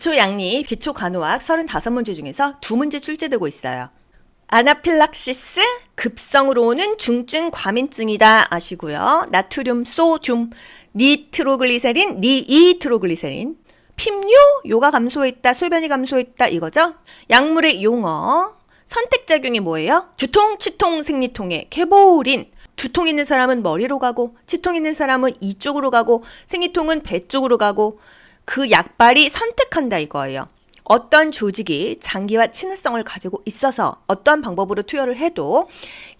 기초양리, 기초간호학 35문제 중에서 2문제 출제되고 있어요. 아나필락시스, 급성으로 오는 중증 과민증이다 아시고요. 나트륨, 소듐, 니트로글리세린, 니이트로글리세린, 핍류, 요가 감소했다, 소변이 감소했다 이거죠. 약물의 용어, 선택작용이 뭐예요? 두통, 치통, 생리통의 케보린. 두통 있는 사람은 머리로 가고, 치통 있는 사람은 이쪽으로 가고, 생리통은 배 쪽으로 가고, 그 약발이 선택한다 이거예요. 어떤 조직이 장기와 친화성을 가지고 있어서 어떤 방법으로 투여를 해도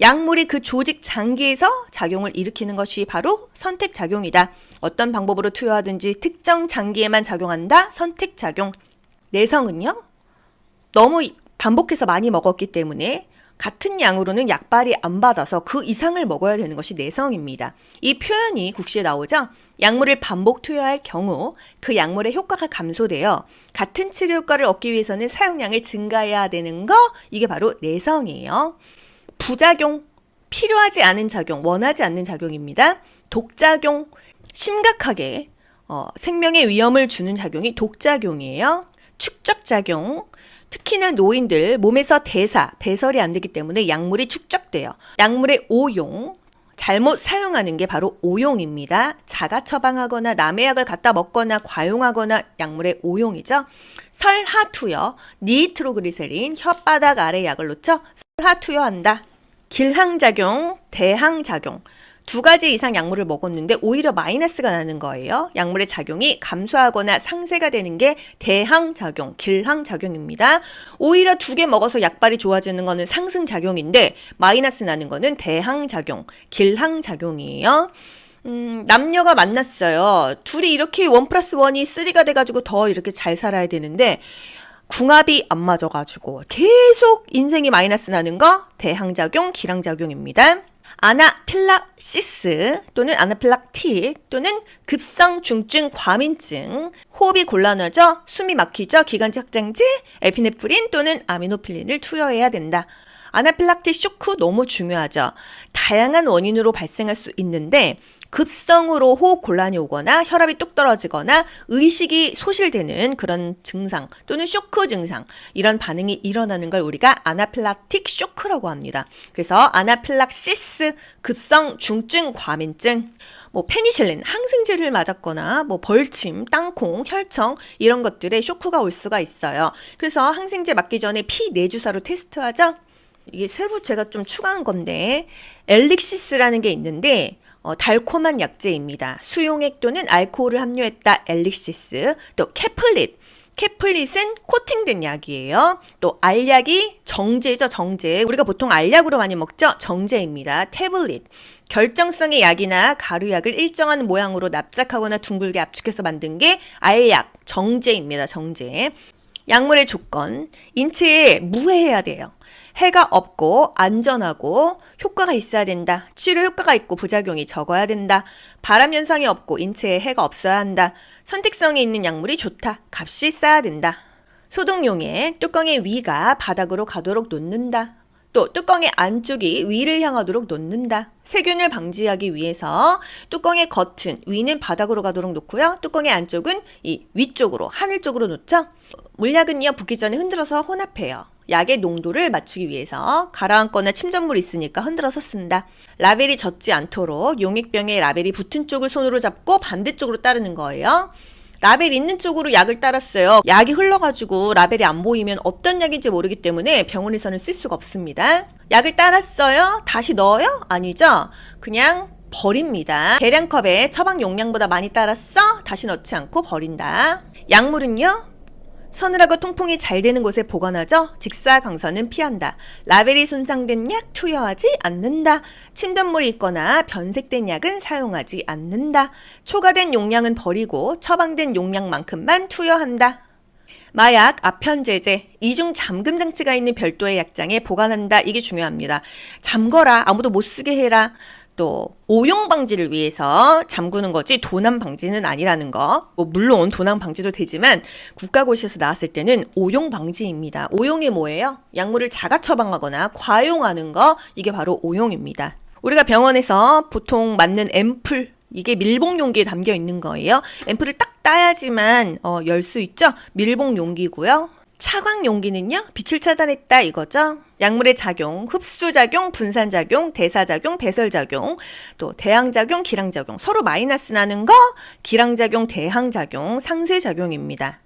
약물이 그 조직 장기에서 작용을 일으키는 것이 바로 선택작용이다. 어떤 방법으로 투여하든지 특정 장기에만 작용한다. 선택작용. 내성은요? 너무 반복해서 많이 먹었기 때문에 같은 양으로는 약발이 안 받아서 그 이상을 먹어야 되는 것이 내성입니다. 이 표현이 국시에 나오죠? 약물을 반복 투여할 경우 그 약물의 효과가 감소되어 같은 치료 효과를 얻기 위해서는 사용량을 증가해야 되는 거, 이게 바로 내성이에요. 부작용, 필요하지 않은 작용, 원하지 않는 작용입니다. 독작용, 심각하게 생명의 위험을 주는 작용이 독작용이에요. 축적작용, 특히나 노인들 몸에서 배설이 안 되기 때문에 약물이 축적돼요. 약물의 오용, 잘못 사용하는 게 바로 오용입니다. 자가 처방하거나 남의 약을 갖다 먹거나 과용하거나 약물의 오용이죠. 설하투여, 니트로글리세린, 혓바닥 아래 약을 놓쳐 설하투여한다. 길항작용, 대항작용. 2가지 이상 약물을 먹었는데 오히려 마이너스가 나는 거예요. 약물의 작용이 감소하거나 상쇄가 되는 게 대항작용, 길항작용입니다. 오히려 2개 먹어서 약발이 좋아지는 거는 상승작용인데 마이너스 나는 거는 대항작용, 길항작용이에요. 남녀가 만났어요. 둘이 이렇게 1+1이 3가 돼가지고 더 이렇게 잘 살아야 되는데 궁합이 안 맞아가지고 계속 인생이 마이너스 나는 거 대항작용, 길항작용입니다. 아나필락시스 또는 아나필락틱 또는 급성 중증 과민증, 호흡이 곤란하죠? 숨이 막히죠? 기관지 확장제, 에피네프린 또는 아미노필린을 투여해야 된다. 아나필락틱 쇼크 너무 중요하죠. 다양한 원인으로 발생할 수 있는데 급성으로 호흡 곤란이 오거나 혈압이 뚝 떨어지거나 의식이 소실되는 그런 증상 또는 쇼크 증상, 이런 반응이 일어나는 걸 우리가 아나필락틱 쇼크라고 합니다. 그래서 아나필락시스, 급성 중증 과민증, 페니실린, 항생제를 맞았거나 벌침, 땅콩, 혈청 이런 것들에 쇼크가 올 수가 있어요. 그래서 항생제 맞기 전에 피 내주사로 테스트하죠. 이게 새로 제가 좀 추가한 건데 엘릭시스라는 게 있는데 달콤한 약제입니다. 수용액 또는 알코올을 함유했다. 엘릭시스. 또 캐플릿. 캐플릿은 코팅된 약이에요. 또 알약이 정제죠. 정제. 우리가 보통 알약으로 많이 먹죠. 정제입니다. 태블릿. 결정성의 약이나 가루약을 일정한 모양으로 납작하거나 둥글게 압축해서 만든 게 알약, 정제입니다. 정제. 약물의 조건, 인체에 무해해야 돼요. 해가 없고 안전하고 효과가 있어야 된다. 치료 효과가 있고 부작용이 적어야 된다. 발암 현상이 없고 인체에 해가 없어야 한다. 선택성이 있는 약물이 좋다. 값이 싸야 된다. 소독용에 뚜껑의 위가 바닥으로 가도록 놓는다. 또 뚜껑의 안쪽이 위를 향하도록 놓는다. 세균을 방지하기 위해서 뚜껑의 겉은, 위는 바닥으로 가도록 놓고요. 뚜껑의 안쪽은 이 위쪽으로, 하늘 쪽으로 놓죠. 물약은요, 붓기 전에 흔들어서 혼합해요. 약의 농도를 맞추기 위해서 가라앉거나 침전물이 있으니까 흔들어서 쓴다. 라벨이 젖지 않도록 용액병에 라벨이 붙은 쪽을 손으로 잡고 반대쪽으로 따르는 거예요. 라벨 있는 쪽으로 약을 따랐어요. 약이 흘러가지고 라벨이 안 보이면 어떤 약인지 모르기 때문에 병원에서는 쓸 수가 없습니다. 약을 따랐어요? 다시 넣어요? 아니죠. 그냥 버립니다. 계량컵에 처방 용량보다 많이 따랐어? 다시 넣지 않고 버린다. 약물은요? 서늘하고 통풍이 잘 되는 곳에 보관하죠. 직사광선은 피한다. 라벨이 손상된 약 투여하지 않는다. 침전물이 있거나 변색된 약은 사용하지 않는다. 초과된 용량은 버리고 처방된 용량만큼만 투여한다. 마약, 아편제제, 이중 잠금 장치가 있는 별도의 약장에 보관한다. 이게 중요합니다. 잠거라, 아무도 못 쓰게 해라. 또 오용 방지를 위해서 잠그는 거지 도난 방지는 아니라는 거. 물론 도난 방지도 되지만 국가고시에서 나왔을 때는 오용 방지입니다. 오용이 뭐예요? 약물을 자가 처방하거나 과용하는 거, 이게 바로 오용입니다. 우리가 병원에서 보통 맞는 앰플, 이게 밀봉 용기에 담겨 있는 거예요. 앰플을 딱 따야지만 열 수 있죠. 밀봉 용기고요. 차광 용기는요, 빛을 차단했다 이거죠. 약물의 작용, 흡수작용, 분산작용, 대사작용, 배설작용, 또 대항작용, 기량작용, 서로 마이너스 나는 거, 기량작용, 대항작용, 상쇄작용입니다.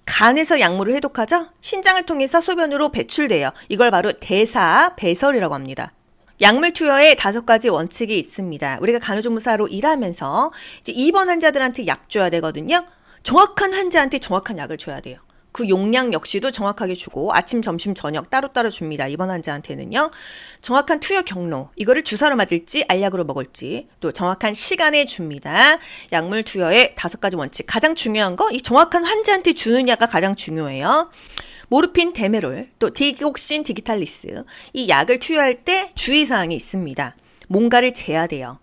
간에서 약물을 해독하죠. 신장을 통해서 소변으로 배출돼요. 이걸 바로 대사, 배설이라고 합니다. 약물 투여에 5가지 원칙이 있습니다. 우리가 간호조무사로 일하면서 이제 입원 환자들한테 약 줘야 되거든요. 정확한 환자한테 정확한 약을 줘야 돼요. 그 용량 역시도 정확하게 주고 아침, 점심, 저녁 따로따로 줍니다. 입원 환자한테는요. 정확한 투여 경로, 이거를 주사로 맞을지 알약으로 먹을지 또 정확한 시간에 줍니다. 약물 투여의 5가지 원칙. 가장 중요한 거, 이 정확한 환자한테 주는 약가 가장 중요해요. 모르핀, 데메롤, 또 디옥신, 디기탈리스. 이 약을 투여할 때 주의사항이 있습니다. 뭔가를 재야 돼요.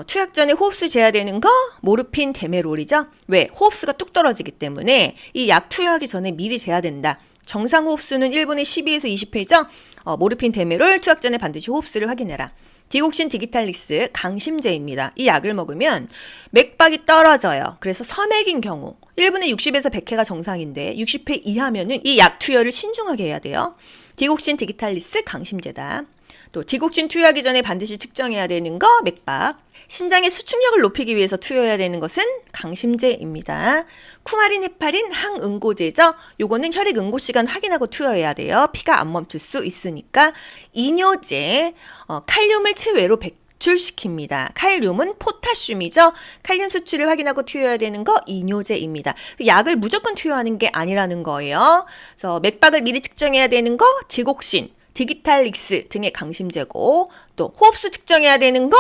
투약 전에 호흡수 재야 되는 거 모르핀, 데메롤이죠. 왜? 호흡수가 뚝 떨어지기 때문에 이 약 투여하기 전에 미리 재야 된다. 정상 호흡수는 1분에 12에서 20회죠. 모르핀, 데메롤 투약 전에 반드시 호흡수를 확인해라. 디옥신, 디기탈리스 강심제입니다. 이 약을 먹으면 맥박이 떨어져요. 그래서 섬액인 경우 1분에 60에서 100회가 정상인데 60회 이하면은 이 약 투여를 신중하게 해야 돼요. 디옥신, 디기탈리스 강심제다. 또 디옥신 투여하기 전에 반드시 측정해야 되는 거 맥박. 신장의 수축력을 높이기 위해서 투여해야 되는 것은 강심제입니다. 쿠마린, 헤파린, 항응고제죠. 요거는 혈액 응고 시간 확인하고 투여해야 돼요. 피가 안 멈출 수 있으니까. 이뇨제, 칼륨을 체외로 배출시킵니다. 칼륨은 포타슘이죠. 칼륨 수치를 확인하고 투여해야 되는 거 이뇨제입니다. 약을 무조건 투여하는 게 아니라는 거예요. 그래서 맥박을 미리 측정해야 되는 거 디옥신, 디기탈릭스 등의 강심제고, 또 호흡수 측정해야 되는 거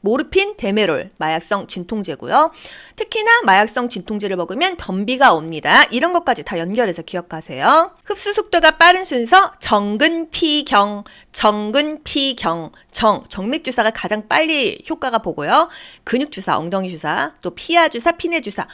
모르핀, 데메롤, 마약성 진통제고요. 특히나 마약성 진통제를 먹으면 변비가 옵니다. 이런 것까지 다 연결해서 기억하세요. 흡수 속도가 빠른 순서 정근피경, 정근피경, 정맥주사가 가장 빨리 효과가 보고요. 근육주사, 엉덩이주사, 또 피하주사, 피내주사,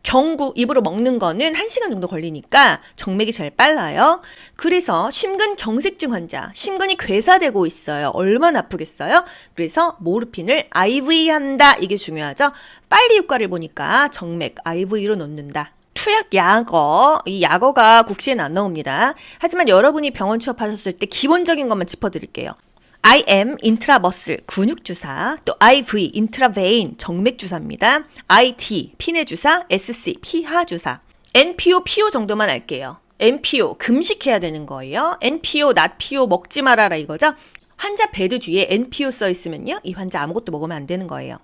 경구, 입으로 먹는 거는 1시간 정도 걸리니까 정맥이 제일 빨라요. 그래서 심근경색증 환자, 심근이 괴사되고 있어요. 얼마나 아프겠어요? 그래서 모르핀을 IV 한다. 이게 중요하죠. 빨리 효과를 보니까 정맥 IV로 넣는다. 투약 약어, 이 약어가 국시에는 안 나옵니다. 하지만 여러분이 병원 취업하셨을 때 기본적인 것만 짚어드릴게요. IM, 인트라머슬, 근육주사, 또 IV, 인트라베인, 정맥주사입니다. IT, 피내주사, SC, 피하주사. NPO, PO 정도만 알게요. NPO, 금식해야 되는 거예요. NPO, 낫PO 먹지 말아라 이거죠. 환자 베드 뒤에 NPO 써 있으면요, 이 환자 아무것도 먹으면 안 되는 거예요.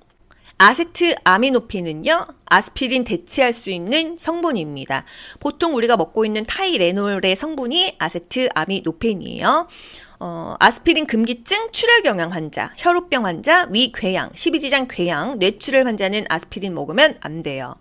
아세트 아미노펜은요, 아스피린 대체할 수 있는 성분입니다. 보통 우리가 먹고 있는 타이레놀의 성분이 아세트 아미노펜이에요. 아스피린 금기증, 출혈경향 환자, 혈우병 환자, 위궤양, 십이지장 궤양, 뇌출혈 환자는 아스피린 먹으면 안 돼요.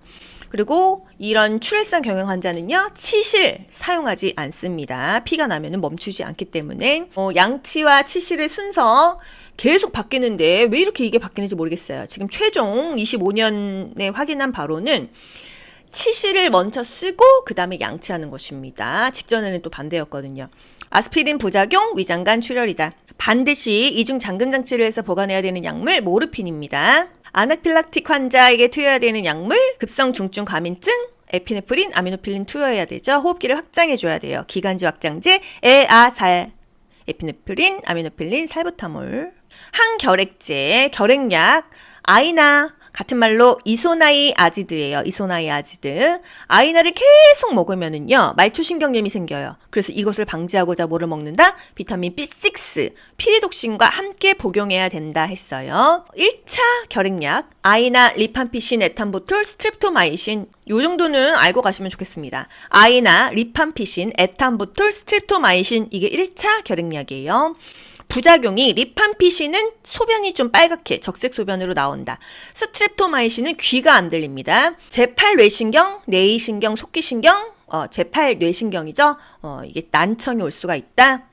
그리고 이런 출혈성 경향 환자는요, 치실 사용하지 않습니다. 피가 나면은 멈추지 않기 때문에. 양치와 치실의 순서 계속 바뀌는데 왜 이렇게 이게 바뀌는지 모르겠어요. 지금 최종 25년에 확인한 바로는 치실을 먼저 쓰고 그 다음에 양치하는 것입니다. 직전에는 또 반대였거든요. 아스피린 부작용, 위장관 출혈이다. 반드시 이중 잠금 장치를 해서 보관해야 되는 약물 모르핀입니다. 아나필락틱 환자에게 투여해야 되는 약물 급성 중증 과민증, 에피네프린, 아미노필린 투여해야 되죠. 호흡기를 확장해줘야 돼요. 기관지 확장제, 에아살, 에피네프린, 아미노필린, 살부타몰. 항결핵제, 결핵약, 아이나, 같은 말로 이소나이아지드예요. 이소나이아지드. 아이나를 계속 먹으면은요, 말초신경염이 생겨요. 그래서 이것을 방지하고자 뭐를 먹는다? 비타민 B6, 피리독신과 함께 복용해야 된다 했어요. 1차 결핵약, 아이나, 리팜피신, 에탄보톨, 스트립토마이신. 요 정도는 알고 가시면 좋겠습니다. 아이나, 리팜피신, 에탄보톨, 스트립토마이신. 이게 1차 결핵약이에요. 부작용이 리팜피신은 소변이 좀 빨갛게 적색 소변으로 나온다. 스트랩토마이신은 귀가 안 들립니다. 제8 뇌신경, 내이신경, 속기신경, 제8 뇌신경이죠. 이게 난청이 올 수가 있다.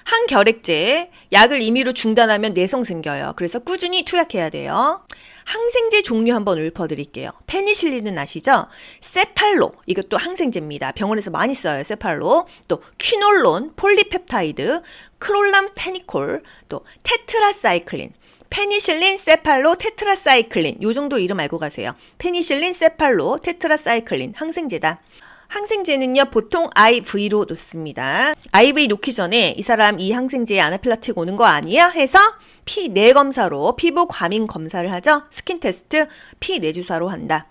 항결핵제, 약을 임의로 중단하면 내성 생겨요. 그래서 꾸준히 투약해야 돼요. 항생제 종류 한번 읊어드릴게요. 페니실린은 아시죠? 세팔로, 이것도 항생제입니다. 병원에서 많이 써요, 세팔로. 또 퀴놀론, 폴리펩타이드, 크롤람페니콜, 또 테트라사이클린. 페니실린, 세팔로, 테트라사이클린. 요 정도 이름 알고 가세요. 페니실린, 세팔로, 테트라사이클린. 항생제다. 항생제는요, 보통 IV로 놓습니다. IV 놓기 전에 이 사람 이 항생제에 아나필락틱 오는 거 아니야? 해서 피 내검사로 피부 과민 검사를 하죠. 스킨 테스트 피 내주사로 한다.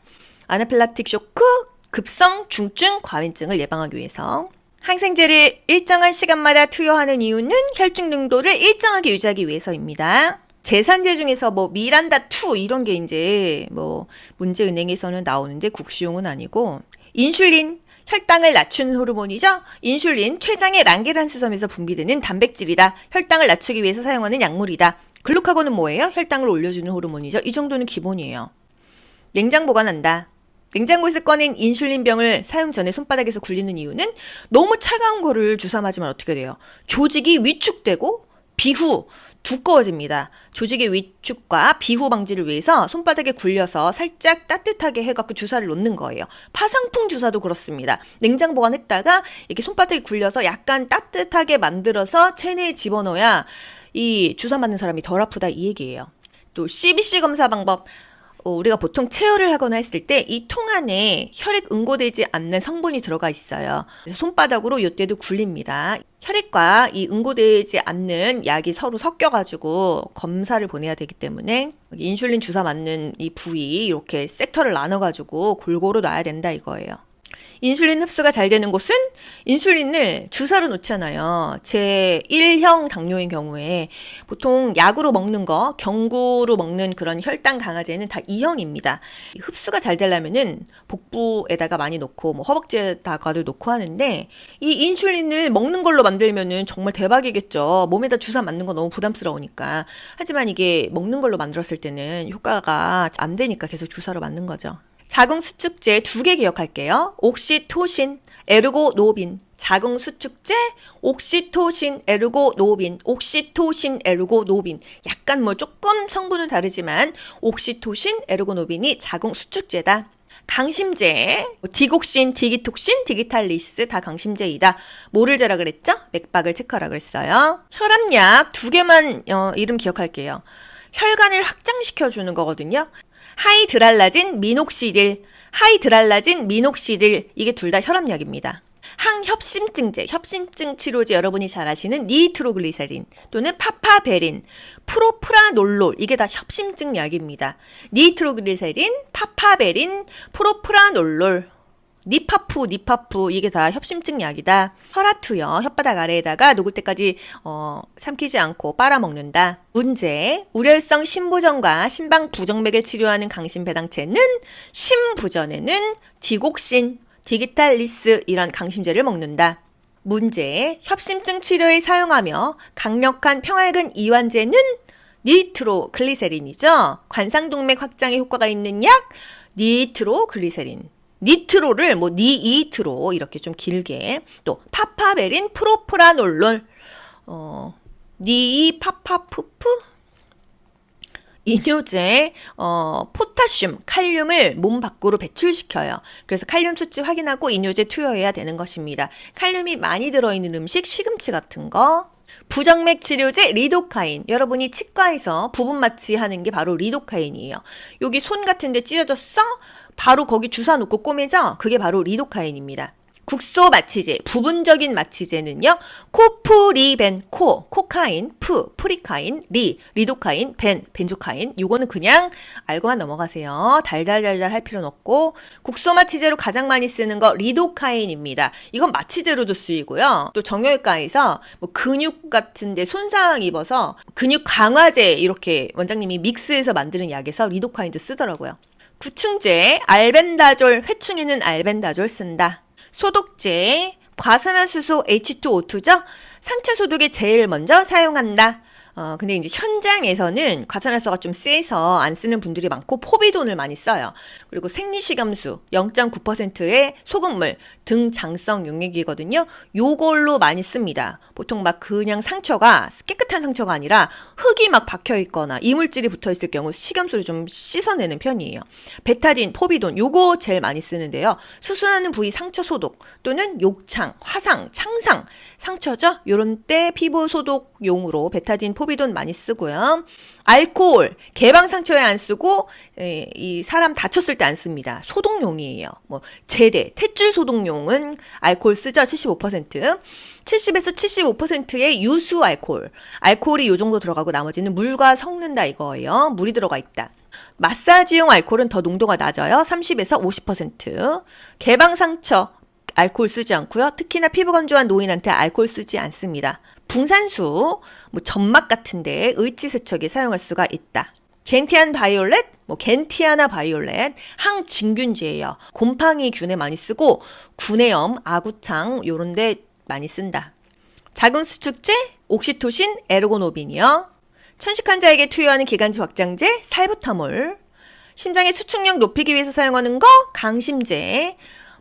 아나필락틱 쇼크, 급성 중증 과민증을 예방하기 위해서. 항생제를 일정한 시간마다 투여하는 이유는 혈중 농도를 일정하게 유지하기 위해서입니다. 제산제 중에서 뭐 미란다2 이런 게 이제 뭐 문제은행에서는 나오는데 국시용은 아니고, 인슐린, 혈당을 낮추는 호르몬이죠. 인슐린, 췌장의 랑게란스섬에서 분비되는 단백질이다. 혈당을 낮추기 위해서 사용하는 약물이다. 글루카곤은 뭐예요? 혈당을 올려주는 호르몬이죠. 이 정도는 기본이에요. 냉장 보관한다. 냉장고에서 꺼낸 인슐린병을 사용 전에 손바닥에서 굴리는 이유는 너무 차가운 거를 주사 맞으면 어떻게 돼요? 조직이 위축되고 비후, 두꺼워집니다. 조직의 위축과 비후 방지를 위해서 손바닥에 굴려서 살짝 따뜻하게 해갖고 주사를 놓는 거예요. 파상풍 주사도 그렇습니다. 냉장 보관했다가 이렇게 손바닥에 굴려서 약간 따뜻하게 만들어서 체내에 집어넣어야 이 주사 맞는 사람이 덜 아프다 이 얘기예요. 또 CBC 검사 방법. 우리가 보통 체열을 하거나 했을 때 이 통 안에 혈액 응고되지 않는 성분이 들어가 있어요. 그래서 손바닥으로 이때도 굴립니다. 혈액과 이 응고되지 않는 약이 서로 섞여가지고 검사를 보내야 되기 때문에 인슐린 주사 맞는 이 부위 이렇게 섹터를 나눠가지고 골고루 놔야 된다 이거예요. 인슐린 흡수가 잘 되는 곳은 인슐린을 주사로 놓잖아요. 제1형 당뇨인 경우에 보통 약으로 먹는 거, 경구로 먹는 그런 혈당 강화제는 다 2형입니다. 흡수가 잘 되려면은 복부에다가 많이 놓고 뭐 허벅지에다가도 놓고 하는데, 이 인슐린을 먹는 걸로 만들면은 정말 대박이겠죠. 몸에다 주사 맞는 거 너무 부담스러우니까. 하지만 이게 먹는 걸로 만들었을 때는 효과가 안 되니까 계속 주사로 맞는 거죠. 자궁수축제 2개 기억할게요. 옥시토신, 에르고노빈. 자궁수축제, 옥시토신, 에르고노빈. 옥시토신, 에르고노빈. 약간 뭐 조금 성분은 다르지만 옥시토신, 에르고노빈이 자궁수축제다. 강심제, 디곡신, 디기톡신, 디기탈리스 다 강심제이다. 뭐를 재라 그랬죠? 맥박을 체크하라 그랬어요. 혈압약 2개만 이름 기억할게요. 혈관을 확장시켜주는 거거든요. 하이드랄라진, 미녹시딜, 하이드랄라진, 미녹시딜. 이게 둘 다 혈압약입니다. 항협심증제, 협심증 치료제 여러분이 잘 아시는 니트로글리세린 또는 파파베린, 프로프라놀롤. 이게 다 협심증 약입니다. 니트로글리세린, 파파베린, 프로프라놀롤. 니파프 이게 다 협심증 약이다. 혈아투여, 혓바닥 아래에다가 녹을 때까지 삼키지 않고 빨아먹는다. 문제, 우렬성 심부전과 심방부정맥을 치료하는 강심배당체는 심부전에는 디곡신, 디기탈리스 이런 강심제를 먹는다. 문제, 협심증 치료에 사용하며 강력한 평활근 이완제는 니트로글리세린이죠. 관상동맥 확장에 효과가 있는 약 니트로글리세린. 니트로를 뭐 니이트로 이렇게 좀 길게. 또 파파베린, 프로프라놀롤, 니파파푸프, 이뇨제, 포타슘, 칼륨을 몸 밖으로 배출시켜요. 그래서 칼륨 수치 확인하고 이뇨제 투여해야 되는 것입니다. 칼륨이 많이 들어있는 음식, 시금치 같은 거. 부정맥 치료제 리도카인. 여러분이 치과에서 부분 마취하는 게 바로 리도카인이에요. 여기 손 같은 데 찢어졌어? 바로 거기 주사 놓고 꼬매죠? 그게 바로 리도카인입니다. 국소 마취제, 부분적인 마취제는요. 코프리벤, 코카인, 프리카인, 리도카인, 벤조카인. 요거는 그냥 알고만 넘어가세요. 달달달달 할 필요는 없고. 국소 마취제로 가장 많이 쓰는 거 리도카인입니다. 이건 마취제로도 쓰이고요. 또 정형외과에서 뭐 근육 같은 데 손상 입어서 근육 강화제 이렇게 원장님이 믹스해서 만드는 약에서 리도카인도 쓰더라고요. 구충제, 알벤다졸, 회충에는 알벤다졸 쓴다. 소독제, 과산화수소 H2O2죠? 상처 소독에 제일 먼저 사용한다. 근데 이제 현장에서는 과산화수소가 좀 세서 안 쓰는 분들이 많고 포비돈을 많이 써요. 그리고 생리식염수 0.9%의 소금물, 등장성 용액이거든요. 요걸로 많이 씁니다. 보통 막 그냥 상처가 깨끗한 상처가 아니라 흙이 막 박혀 있거나 이물질이 붙어 있을 경우 식염수를 좀 씻어내는 편이에요. 베타딘, 포비돈 요거 제일 많이 쓰는데요. 수술하는 부위 상처 소독 또는 욕창, 화상, 창상, 상처죠. 요런 때 피부 소독용으로 베타딘, 포비돈 포비돈 많이 쓰고요. 알코올, 개방 상처에 안 쓰고 이 사람 다쳤을 때 안 씁니다. 소독용이에요. 뭐 제대, 탯줄 소독용은 알코올 쓰죠. 75%. 70에서 75%의 유수 알코올. 알코올이 이 정도 들어가고 나머지는 물과 섞는다 이거예요. 물이 들어가 있다. 마사지용 알코올은 더 농도가 낮아요. 30에서 50%. 개방 상처 알코올 쓰지 않고요. 특히나 피부 건조한 노인한테 알코올 쓰지 않습니다. 붕산수, 뭐 점막 같은데 의치 세척에 사용할 수가 있다. 젠티안 바이올렛, 뭐 겐티아나 바이올렛, 항진균제예요. 곰팡이균에 많이 쓰고 구내염, 아구창 요런데 많이 쓴다. 자궁수축제, 옥시토신, 에르고노빈이요. 천식 환자에게 투여하는 기관지 확장제, 살부타몰. 심장의 수축력 높이기 위해서 사용하는 거, 강심제.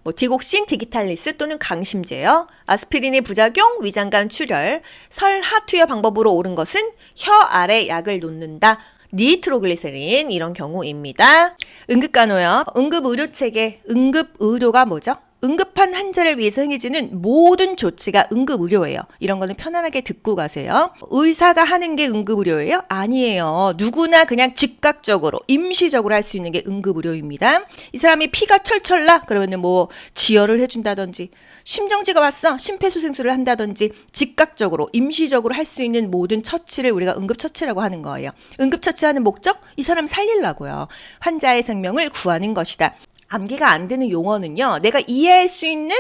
뭐 디곡신, 디기탈리스 또는 강심제요. 아스피린의 부작용, 위장관 출혈. 설하 투여 방법으로 옳은 것은 혀 아래 약을 놓는다. 니트로글리세린 이런 경우입니다. 응급간호요. 응급의료체계, 응급의료가 뭐죠? 응급한 환자를 위해서 행해지는 모든 조치가 응급의료예요. 이런 거는 편안하게 듣고 가세요. 의사가 하는 게 응급의료예요? 아니에요. 누구나 그냥 즉각적으로, 임시적으로 할 수 있는 게 응급의료입니다. 이 사람이 피가 철철 나? 그러면은 뭐 지혈을 해준다든지, 심정지가 왔어? 심폐소생술을 한다든지, 즉각적으로, 임시적으로 할 수 있는 모든 처치를 우리가 응급처치라고 하는 거예요. 응급처치하는 목적? 이 사람 살리려고요. 환자의 생명을 구하는 것이다. 암기가 안 되는 용어는요, 내가 이해할 수 있는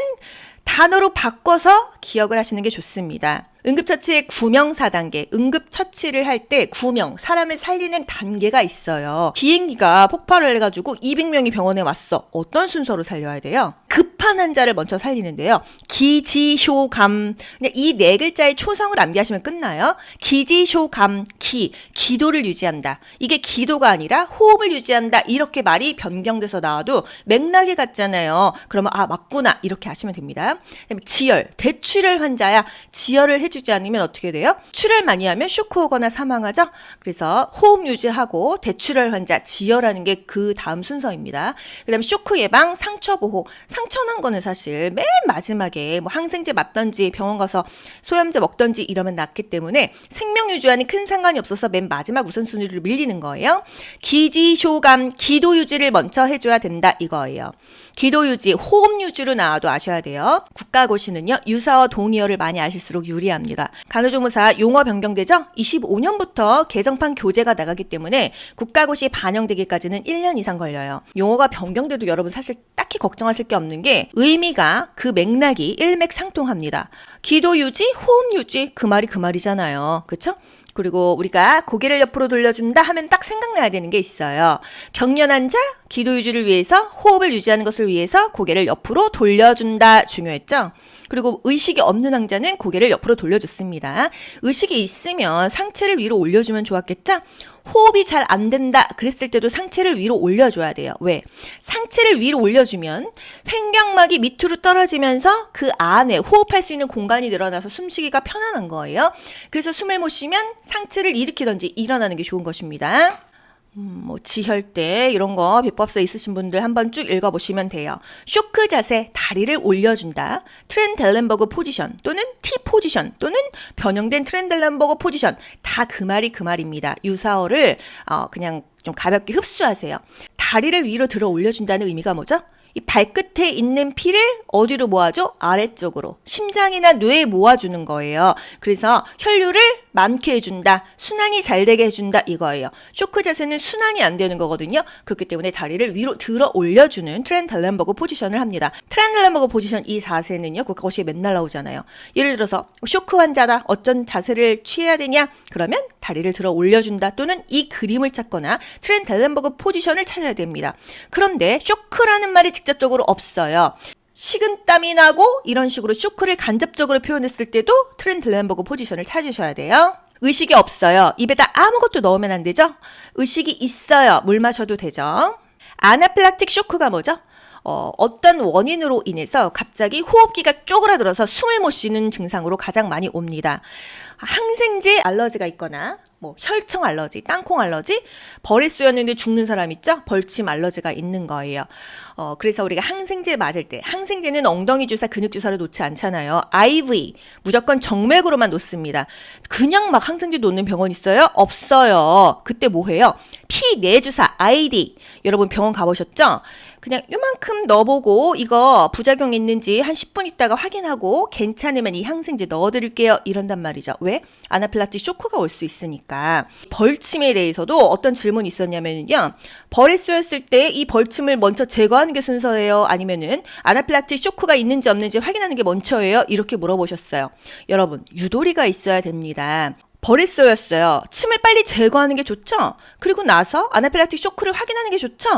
단어로 바꿔서 기억을 하시는 게 좋습니다. 응급처치의 구명 4단계, 응급처치를 할 때 구명, 사람을 살리는 단계가 있어요. 비행기가 폭발을 해가지고 200명이 병원에 왔어. 어떤 순서로 살려야 돼요? 급한 환자를 먼저 살리는데요. 기지효감, 그냥 이 네 글자의 초성을 암기하시면 끝나요. 기지효감, 기도를 유지한다. 이게 기도가 아니라 호흡을 유지한다. 이렇게 말이 변경돼서 나와도 맥락이 같잖아요. 그러면 아 맞구나 이렇게 하시면 됩니다. 지혈, 대출혈 환자야. 지혈을 해주지 않으면 어떻게 돼요? 출혈 많이 하면 쇼크 오거나 사망하죠. 그래서 호흡 유지하고 대출혈 환자 지혈하는 게 그 다음 순서입니다. 그 다음에 쇼크 예방, 상처 보호. 상처 난 거는 사실 맨 마지막에 뭐 항생제 맞던지 병원 가서 소염제 먹던지 이러면 낫기 때문에 생명 유지와는 큰 상관이 없어서 맨 마지막 우선순위를 밀리는 거예요. 기지쇼감, 기도 유지를 먼저 해줘야 된다 이거예요. 기도 유지, 호흡 유지로 나와도 아셔야 돼요. 국가고시는요, 유사어, 동의어를 많이 아실수록 유리합니다. 간호조무사 용어 변경되죠? 25년부터 개정판 교재가 나가기 때문에 국가고시 반영되기까지는 1년 이상 걸려요. 용어가 변경돼도 여러분 사실 딱히 걱정하실 게 없는 게 의미가 그 맥락이 일맥상통합니다. 기도 유지, 호흡 유지, 그 말이 그 말이잖아요. 그쵸? 그리고 우리가 고개를 옆으로 돌려준다 하면 딱 생각나야 되는 게 있어요. 경련 환자, 기도 유지를 위해서 호흡을 유지하는 것을 위해서 고개를 옆으로 돌려준다 중요했죠. 그리고 의식이 없는 환자는 고개를 옆으로 돌려줬습니다. 의식이 있으면 상체를 위로 올려주면 좋았겠죠? 호흡이 잘 안 된다 그랬을 때도 상체를 위로 올려줘야 돼요. 왜? 상체를 위로 올려주면 횡격막이 밑으로 떨어지면서 그 안에 호흡할 수 있는 공간이 늘어나서 숨쉬기가 편안한 거예요. 그래서 숨을 못 쉬면 상체를 일으키든지 일어나는 게 좋은 것입니다. 뭐 지혈대 이런 거 비법서 있으신 분들 한번 쭉 읽어보시면 돼요. 쇼크 자세, 다리를 올려준다. 트렌델렌버그 포지션 또는 T 포지션 또는 변형된 트렌델렌버그 포지션 다 그 말이 그 말입니다. 유사어를 그냥 좀 가볍게 흡수하세요. 다리를 위로 들어 올려준다는 의미가 뭐죠? 이 발끝에 있는 피를 어디로 모아줘? 아래쪽으로. 심장이나 뇌에 모아주는 거예요. 그래서 혈류를 많게 해준다. 순환이 잘 되게 해준다. 이거예요. 쇼크 자세는 순환이 안 되는 거거든요. 그렇기 때문에 다리를 위로 들어 올려주는 트렌델렌버그 포지션을 합니다. 트렌델렌버그 포지션 이 자세는요. 그것이 맨날 나오잖아요. 예를 들어서 쇼크 환자다. 어떤 자세를 취해야 되냐? 그러면 다리를 들어 올려준다. 또는 이 그림을 찾거나 트렌델렌버그 포지션을 찾아야 됩니다. 그런데 쇼크라는 말이 직접적으로 없어요. 식은땀이 나고 이런 식으로 쇼크를 간접적으로 표현했을 때도 트렌델렌버그 포지션을 찾으셔야 돼요. 의식이 없어요. 입에다 아무것도 넣으면 안 되죠? 의식이 있어요. 물 마셔도 되죠? 아나필락틱 쇼크가 뭐죠? 어떤 원인으로 인해서 갑자기 호흡기가 쪼그라들어서 숨을 못 쉬는 증상으로 가장 많이 옵니다. 항생제 알러지가 있거나 뭐 혈청 알러지, 땅콩 알러지, 벌에 쏘였는데 죽는 사람 있죠? 벌침 알러지가 있는 거예요. 그래서 우리가 항생제 맞을 때 항생제는 엉덩이 주사, 근육 주사로 놓지 않잖아요. IV 무조건 정맥으로만 놓습니다. 그냥 막 항생제 놓는 병원 있어요? 없어요. 그때 뭐 해요? 피 내주사 ID. 여러분 병원 가보셨죠? 그냥 요만큼 넣어보고 이거 부작용 있는지 한 10분 있다가 확인하고 괜찮으면 이 항생제 넣어드릴게요. 이런단 말이죠. 왜? 아나필락틱 쇼크가 올 수 있으니까. 벌침에 대해서도 어떤 질문이 있었냐면요. 벌에 쏘였을 때 이 벌침을 먼저 제거하는 게 순서예요? 아니면은 아나필락틱 쇼크가 있는지 없는지 확인하는 게 먼저예요? 이렇게 물어보셨어요. 여러분 유도리가 있어야 됩니다. 벌에 쏘였어요. 침을 빨리 제거하는 게 좋죠? 그리고 나서 아나필락틱 쇼크를 확인하는 게 좋죠?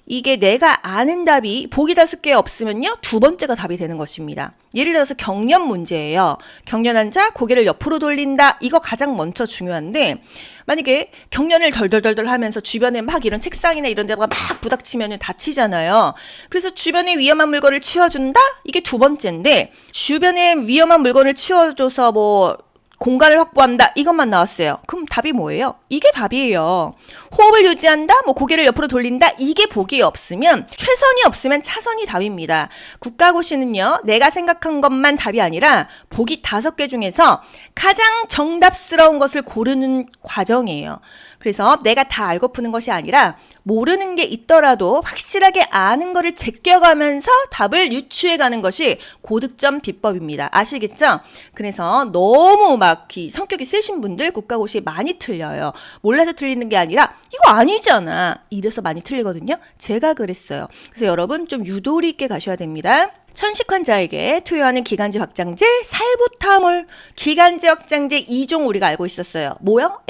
이게 내가 아는 답이 보기 5개 없으면요. 두 번째가 답이 되는 것입니다. 예를 들어서 경련 문제예요. 경련 환자 고개를 옆으로 돌린다. 이거 가장 먼저 중요한데 만약에 경련을 덜덜덜덜 하면서 주변에 막 이런 책상이나 이런 데다가 막 부닥치면 다치잖아요. 그래서 주변에 위험한 물건을 치워준다? 이게 두 번째인데 주변에 위험한 물건을 치워줘서 뭐 공간을 확보한다. 이것만 나왔어요. 그럼 답이 뭐예요? 이게 답이에요. 호흡을 유지한다? 뭐 고개를 옆으로 돌린다? 이게 보기에 없으면 최선이 없으면 차선이 답입니다. 국가고시는요. 내가 생각한 것만 답이 아니라 보기 5개 중에서 가장 정답스러운 것을 고르는 과정이에요. 그래서 내가 다 알고 푸는 것이 아니라 모르는 게 있더라도 확실하게 아는 거를 제껴가면서 답을 유추해가는 것이 고득점 비법입니다. 아시겠죠? 그래서 너무 막 성격이 세신 분들 국가고시 많이 틀려요. 몰라서 틀리는 게 아니라 이거 아니잖아. 이래서 많이 틀리거든요. 제가 그랬어요. 그래서 여러분 좀 유도리 있게 가셔야 됩니다. 천식 환자에게 투여하는 기관지 확장제 살부타몰. 기관지 확장제 2종 우리가 알고 있었어요. 뭐요?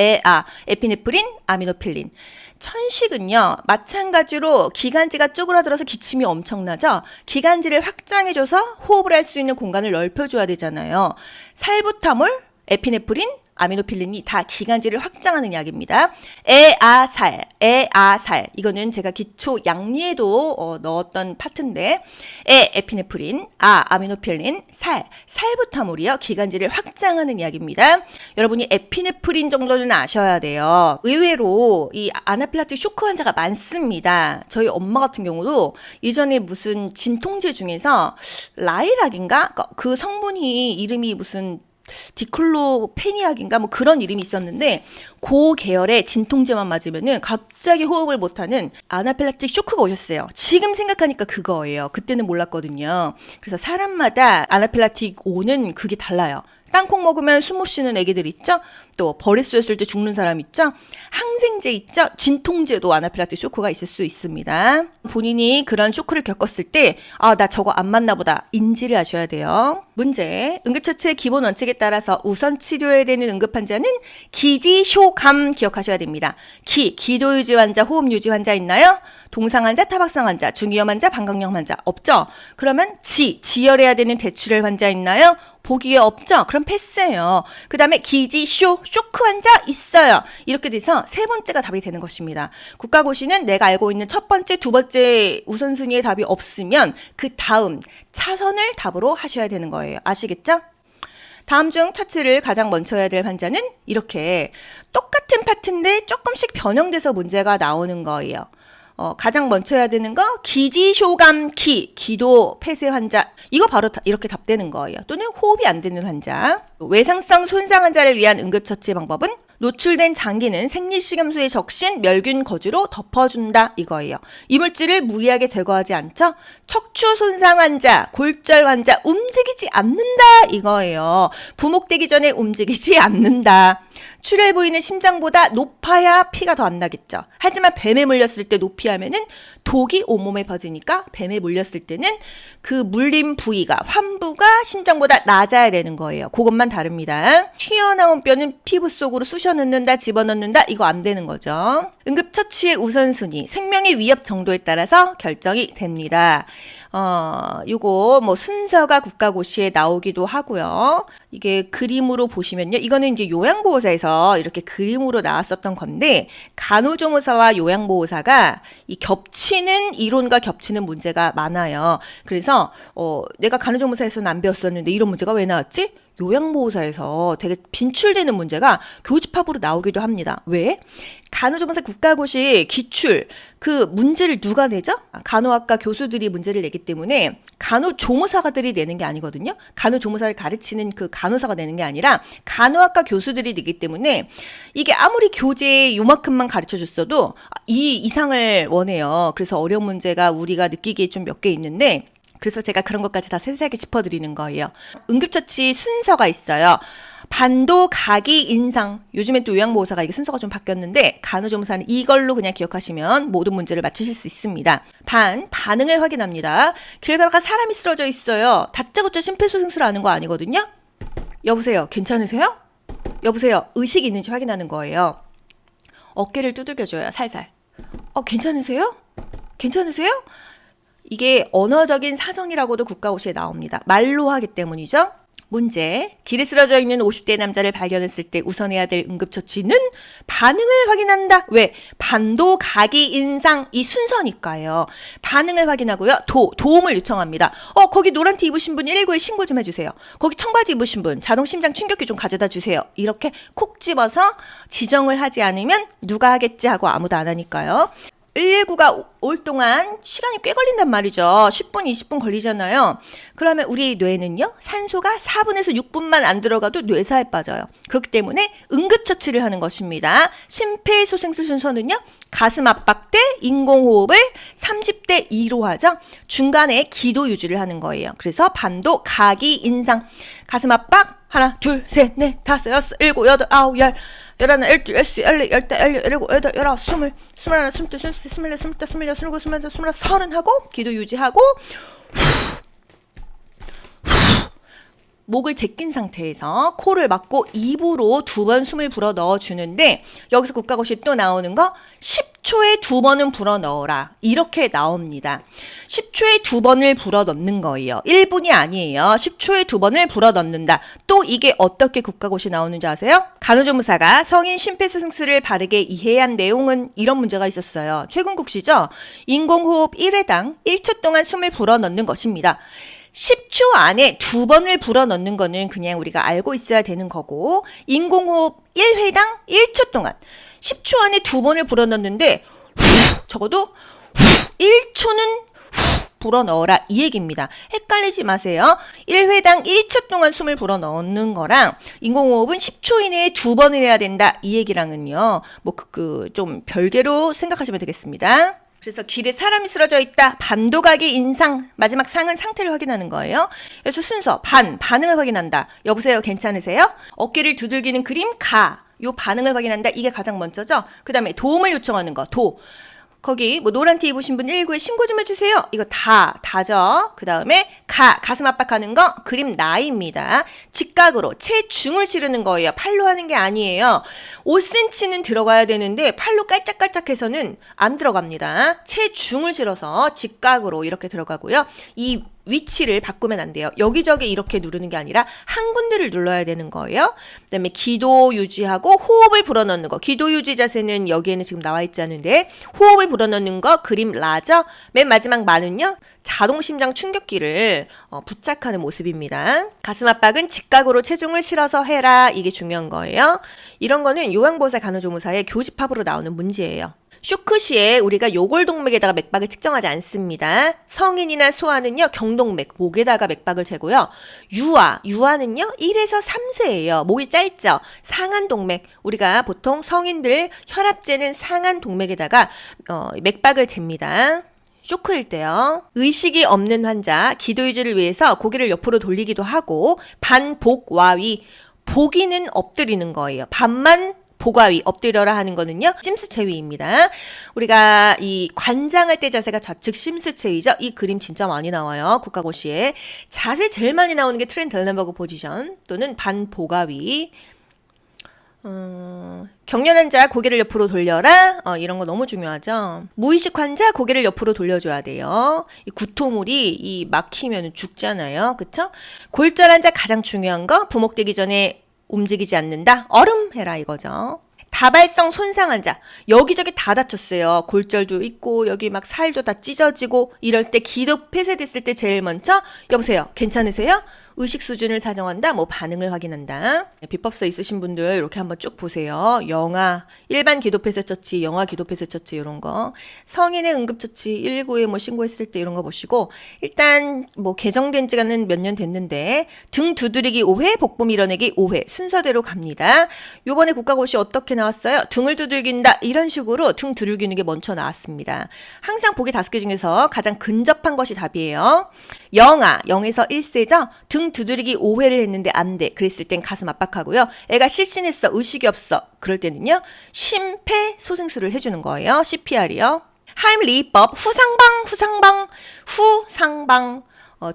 에피네프린, 아미노필린. 천식은요. 마찬가지로 기관지가 쪼그라들어서 기침이 엄청나죠. 기관지를 확장해줘서 호흡을 할 수 있는 공간을 넓혀줘야 되잖아요. 살부타몰, 에피네프린, 아미노필린이 다 기관지를 확장하는 약입니다. 에아살. 이거는 제가 기초 양리에도 넣었던 파트인데 에피네프린, 아미노필린, 살부타몰이요. 기관지를 확장하는 약입니다. 여러분이 에피네프린 정도는 아셔야 돼요. 의외로 이 아나필락틱 쇼크 환자가 많습니다. 저희 엄마 같은 경우도 예전에 무슨 진통제 중에서 라이락인가? 그 성분이 이름이 무슨 디클로페니악인가 뭐 그런 이름이 있었는데 그 계열의 진통제만 맞으면은 갑자기 호흡을 못하는 아나필락틱 쇼크가 오셨어요. 지금 생각하니까 그거예요. 그때는 몰랐거든요. 그래서 사람마다 아나필락틱 오는 그게 달라요. 땅콩 먹으면 숨 못 쉬는 애기들 있죠? 또 벌에 쏘였을 때 죽는 사람 있죠? 항생제 있죠? 진통제도 아나필락틱 쇼크가 있을 수 있습니다. 본인이 그런 쇼크를 겪었을 때 나 저거 안 맞나 보다 인지를 하셔야 돼요. 문제. 응급처치의 기본 원칙에 따라서 우선 치료해야 되는 응급환자는 기지쇼감 기억하셔야 됩니다. 기도유지 환자, 호흡유지 환자 있나요? 동상 환자, 타박상 환자, 중위험 환자, 방광염 환자 없죠? 그러면 지혈해야 되는 대출혈 환자 있나요? 보기에 없죠? 그럼 패스예요. 그 다음에 쇼크 환자 있어요. 이렇게 돼서 세 번째가 답이 되는 것입니다. 국가고시는 내가 알고 있는 첫 번째, 두 번째 우선순위의 답이 없으면 그 다음 차선을 답으로 하셔야 되는 거예요. 아시겠죠? 다음 중 처치를 가장 먼저 해야 될 환자는 이렇게 똑같은 파트인데 조금씩 변형돼서 문제가 나오는 거예요. 가장 먼저 해야 되는 거 기지쇼감 기도 폐쇄 환자 이거 바로 이렇게 답되는 거예요. 또는 호흡이 안 되는 환자. 외상성 손상 환자를 위한 응급처치 방법은 노출된 장기는 생리식염수에 적신 멸균 거즈로 덮어준다 이거예요. 이물질을 무리하게 제거하지 않죠. 척추 손상 환자, 골절 환자 움직이지 않는다 이거예요. 부목되기 전에 움직이지 않는다. 출혈 부위는 심장보다 높아야 피가 더 안 나겠죠. 하지만 뱀에 물렸을 때 높이 하면은 독이 온몸에 퍼지니까 뱀에 물렸을 때는 그 물린 부위가 환부가 심장보다 낮아야 되는 거예요. 그것만 다릅니다. 튀어나온 뼈는 피부 속으로 쑤셔 넣는다, 집어넣는다 이거 안 되는 거죠. 응급처치의 우선순위, 생명의 위협 정도에 따라서 결정이 됩니다. 요거 뭐 순서가 국가고시에 나오기도 하고요. 이게 그림으로 보시면요. 이거는 이제 요양보호사에서 이렇게 그림으로 나왔었던 건데 간호조무사와 요양보호사가 이 겹치는 이론과 겹치는 문제가 많아요. 그래서 내가 간호조무사에서는 안 배웠었는데 이런 문제가 왜 나왔지? 요양보호사에서 되게 빈출되는 문제가 교집합으로 나오기도 합니다. 왜? 간호조무사 국가고시 기출 그 문제를 누가 내죠? 간호학과 교수들이 문제를 내기 때문에 간호조무사들이 내는 게 아니거든요. 간호조무사를 가르치는 그 간호사가 내는 게 아니라 간호학과 교수들이 내기 때문에 이게 아무리 교재에 요만큼만 가르쳐줬어도 이 이상을 원해요. 그래서 어려운 문제가 우리가 느끼기에 좀 몇 개 있는데 그래서 제가 그런 것까지 다 세세하게 짚어드리는 거예요. 응급처치 순서가 있어요. 반도, 가기, 인상. 요즘엔 또 요양보호사가 이게 순서가 좀 바뀌었는데 간호조무사는 이걸로 그냥 기억하시면 모든 문제를 맞추실 수 있습니다. 반응을 확인합니다. 길 가다가 사람이 쓰러져 있어요. 다짜고짜 심폐소생술을 하는 거 아니거든요. 여보세요, 괜찮으세요? 여보세요, 의식이 있는지 확인하는 거예요. 어깨를 두들겨줘요, 살살. 괜찮으세요? 괜찮으세요? 이게 언어적인 사정이라고도 국가고시에 나옵니다. 말로 하기 때문이죠. 문제. 길에 쓰러져 있는 50대 남자를 발견했을 때 우선해야 될 응급처치는 반응을 확인한다. 왜? 반도, 가기, 인상 이 순서니까요. 반응을 확인하고요. 도움을 요청합니다. 거기 노란 티 입으신 분 119에 신고 좀 해주세요. 거기 청바지 입으신 분 자동 심장 충격기 좀 가져다 주세요. 이렇게 콕 집어서 지정을 하지 않으면 누가 하겠지 하고 아무도 안 하니까요. 119가 올 동안 시간이 꽤 걸린단 말이죠. 10분, 20분 걸리잖아요. 그러면 우리 뇌는요, 산소가 4분에서 6분만 안 들어가도 뇌사에 빠져요. 그렇기 때문에 응급처치를 하는 것입니다. 심폐소생술 순서는요, 가슴 압박 때 인공호흡을 30대 2로 하죠. 중간에 기도 유지를 하는 거예요. 그래서 반도, 가기, 인상. 가슴 압박 하나, 둘, 셋, 넷, 다섯, 여섯, 일곱, 여덟, 아홉, 열, 열하나, 열둘, 열세, 열네, 열다, 열일곱, 여덟, 열아홉, 스물, 스물하나, 스물둘, 스물셋, 스물넷, 스물다섯, 스물여섯, 스물일곱, 스물여덟, 스물아홉, 서른 하고 기도 유지하고 목을 제낀 상태에서 코를 막고 입으로 2번 숨을 불어 넣어주는데 여기서 국가고시 또 나오는 거 10초에 2번은 불어 넣어라 이렇게 나옵니다. 10초에 2번을 불어 넣는 거예요. 1분이 아니에요. 10초에 2번을 불어 넣는다. 또 이게 어떻게 국가고시 나오는지 아세요? 간호조무사가 성인 심폐소생술을 바르게 이해해야 한 내용은 이런 문제가 있었어요. 최근국시죠? 인공호흡 1회당 1초 동안 숨을 불어 넣는 것입니다. 10초 안에 2번을 불어 넣는 거는 그냥 우리가 알고 있어야 되는 거고 인공호흡 1회당 1초 동안 10초 안에 2번을 불어 넣는데 적어도 1초는 불어 넣어라 이 얘기입니다. 헷갈리지 마세요. 1회당 1초 동안 숨을 불어 넣는 거랑 인공호흡은 10초 이내에 2번을 해야 된다 이 얘기랑은요. 좀 별개로 생각하시면 되겠습니다. 그래서 길에 사람이 쓰러져 있다. 반도, 가기, 인상. 마지막 상은 상태를 확인하는 거예요. 그래서 순서 반응을 확인한다. 여보세요, 괜찮으세요? 어깨를 두들기는 그림 요 반응을 확인한다. 이게 가장 먼저죠. 그 다음에 도움을 요청하는 거 거기 노란 티 입으신 분 119에 신고 좀 해주세요. 이거 다죠. 그 다음에 가슴 압박하는 거 그림 나입니다. 직각으로 체중을 실으는 거예요. 팔로 하는 게 아니에요. 5cm는 들어가야 되는데 팔로 깔짝깔짝해서는 안 들어갑니다. 체중을 실어서 직각으로 이렇게 들어가고요. 이 위치를 바꾸면 안 돼요. 여기저기 이렇게 누르는 게 아니라 한 군데를 눌러야 되는 거예요. 그다음에 기도 유지하고 호흡을 불어넣는 거. 기도 유지 자세는 여기에는 지금 나와 있지 않은데 호흡을 불어넣는 거 그림 라죠. 맨 마지막 만은요. 자동 심장 충격기를 부착하는 모습입니다. 가슴 압박은 직각으로 체중을 실어서 해라. 이게 중요한 거예요. 이런 거는 요양보호사 간호조무사의 교집합으로 나오는 문제예요. 쇼크 시에 우리가 요골동맥에다가 맥박을 측정하지 않습니다. 성인이나 소아는요, 경동맥, 목에다가 맥박을 재고요. 유아는요, 1에서 3세예요. 목이 짧죠? 상안동맥. 우리가 보통 성인들 혈압 재는 상안동맥에다가 맥박을 잽니다. 쇼크일 때요. 의식이 없는 환자, 기도 유지를 위해서 고개를 옆으로 돌리기도 하고 반복와위, 보기는 엎드리는 거예요. 반만 보가위, 엎드려라 하는 거는요, 심스체위입니다. 우리가 이 관장할 때 자세가 좌측 심스체위죠. 이 그림 진짜 많이 나와요. 국가고시에. 자세 제일 많이 나오는 게 트렌델렌버그 포지션 또는 반보가위. 경련 환자 고개를 옆으로 돌려라. 이런 거 너무 중요하죠. 무의식 환자 고개를 옆으로 돌려줘야 돼요. 이 구토물이 이 막히면 죽잖아요. 그쵸? 골절 환자 가장 중요한 거 부목되기 전에 움직이지 않는다. 얼음해라 이거죠. 다발성 손상 환자. 여기저기 다 다쳤어요. 골절도 있고 여기 막 살도 다 찢어지고 이럴 때 기도 폐쇄됐을 때 제일 먼저 여보세요. 괜찮으세요? 의식 수준을 사정한다, 뭐 반응을 확인한다. 비법서 있으신 분들 이렇게 한번 쭉 보세요. 영아, 일반 기도폐쇄 처치, 영아 기도폐쇄 처치 이런 거. 성인의 응급처치 119에 뭐 신고했을 때 이런 거 보시고 일단 뭐 개정된 지가는 몇 년 됐는데 등 두드리기 5회, 복부 밀어내기 5회 순서대로 갑니다. 요번에 국가고시 어떻게 나왔어요? 등을 두들긴다 이런 식으로 등 두들기는 게 먼저 나왔습니다. 항상 보기 5개 중에서 가장 근접한 것이 답이에요. 영아, 0에서 1세죠? 등 두드리기 5회를 했는데 안 돼. 그랬을 땐 가슴 압박하고요. 애가 실신했어. 의식이 없어. 그럴 때는요. 심폐소생술을 해주는 거예요. CPR이요. 하임리히법, 후상방.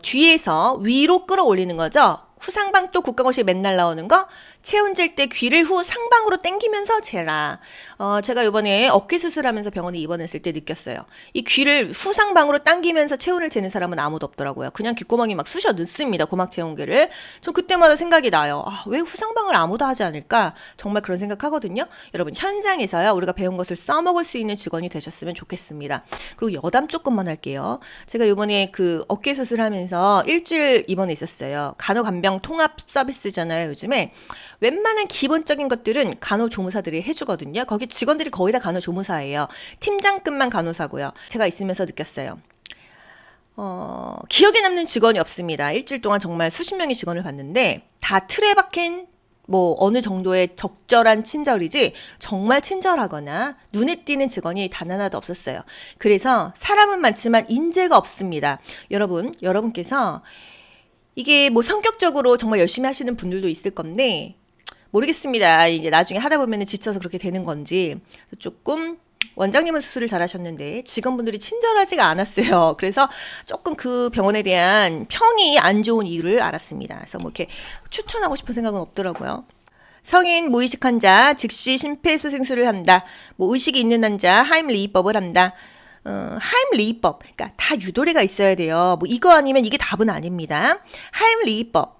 뒤에서 위로 끌어올리는 거죠. 후상방 또 국가고시에 맨날 나오는 거 체온 잴 때 귀를 후상방으로 당기면서 재라. 제가 이번에 어깨 수술하면서 병원에 입원했을 때 느꼈어요. 이 귀를 후상방으로 당기면서 체온을 재는 사람은 아무도 없더라고요. 그냥 귓구멍이 막 쑤셔 넣습니다. 고막 체온계를. 저 그때마다 생각이 나요. 왜 후상방을 아무도 하지 않을까? 정말 그런 생각하거든요. 여러분 현장에서요. 우리가 배운 것을 써먹을 수 있는 직원이 되셨으면 좋겠습니다. 그리고 여담 조금만 할게요. 제가 이번에 그 어깨 수술하면서 일주일 입원해 있었어요. 간호간병 통합 서비스잖아요. 요즘에 웬만한 기본적인 것들은 간호조무사들이 해주거든요. 거기 직원들이 거의 다 간호조무사예요. 팀장급만 간호사고요. 제가 있으면서 느꼈어요. 기억에 남는 직원이 없습니다. 일주일 동안 정말 수십 명의 직원을 봤는데 다 틀에 박힌 뭐 어느 정도의 적절한 친절이지 정말 친절하거나 눈에 띄는 직원이 단 하나도 없었어요. 그래서 사람은 많지만 인재가 없습니다. 여러분께서 이게 뭐 성격적으로 정말 열심히 하시는 분들도 있을 건데 모르겠습니다. 이제 나중에 하다 보면 지쳐서 그렇게 되는 건지 조금 원장님은 수술을 잘하셨는데 직원분들이 친절하지가 않았어요. 그래서 조금 그 병원에 대한 평이 안 좋은 이유를 알았습니다. 그래서 뭐 이렇게 추천하고 싶은 생각은 없더라고요. 성인 무의식 환자 즉시 심폐소생술을 한다. 뭐 의식이 있는 환자 하임리히법을 한다. 하임리히법, 그러니까 다 유도리가 있어야 돼요. 뭐 이거 아니면 이게 답은 아닙니다. 하임리히법,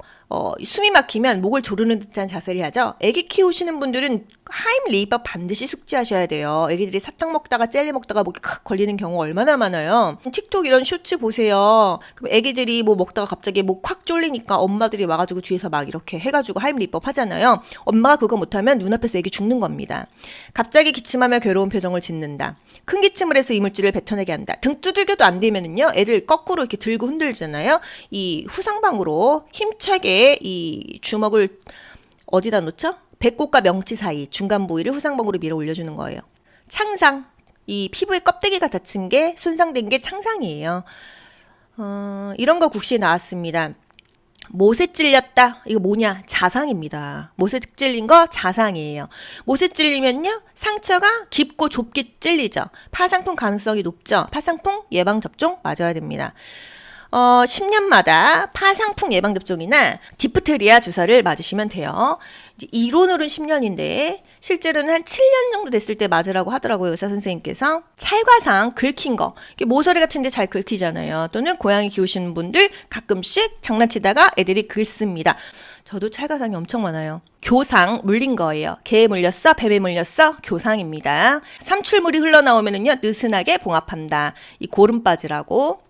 숨이 막히면 목을 조르는 듯한 자세를 하죠. 애기 키우시는 분들은 하임리히법 반드시 숙지하셔야 돼요. 애기들이 사탕 먹다가 젤리 먹다가 목이 칵 걸리는 경우 얼마나 많아요. 틱톡 이런 쇼츠 보세요. 그럼 애기들이 뭐 먹다가 갑자기 목 확 쫄리니까 엄마들이 와가지고 뒤에서 막 이렇게 해가지고 하임리히법 하잖아요. 엄마가 그거 못하면 눈앞에서 애기 죽는 겁니다. 갑자기 기침하며 괴로운 표정을 짓는다. 큰 기침을 해서 이물질을 뱉어내게 한다. 등 두들겨도 안 되면은요, 애를 거꾸로 이렇게 들고 흔들잖아요. 이 후상방으로 힘차게 이 주먹을 어디다 놓죠? 배꼽과 명치 사이 중간 부위를 후상방으로 밀어 올려주는 거예요. 창상. 이 피부의 껍데기가 다친 게 손상된 게 창상이에요. 이런 거 국시에 나왔습니다. 못에 찔렸다. 이거 뭐냐? 자상입니다. 못에 찔린 거 자상이에요. 못에 찔리면요. 상처가 깊고 좁게 찔리죠. 파상풍 가능성이 높죠. 파상풍 예방접종 맞아야 됩니다. 10년마다 파상풍 예방접종이나 디프테리아 주사를 맞으시면 돼요. 이제 이론으로는 10년인데 실제로는 한 7년 정도 됐을 때 맞으라고 하더라고요. 의사 선생님께서. 찰과상 긁힌 거. 모서리 같은 데 잘 긁히잖아요. 또는 고양이 키우시는 분들 가끔씩 장난치다가 애들이 긁습니다. 저도 찰과상이 엄청 많아요. 교상 물린 거예요. 개에 물렸어? 뱀에 물렸어? 교상입니다. 삼출물이 흘러나오면은요. 느슨하게 봉합한다. 이 고름 빠지라고.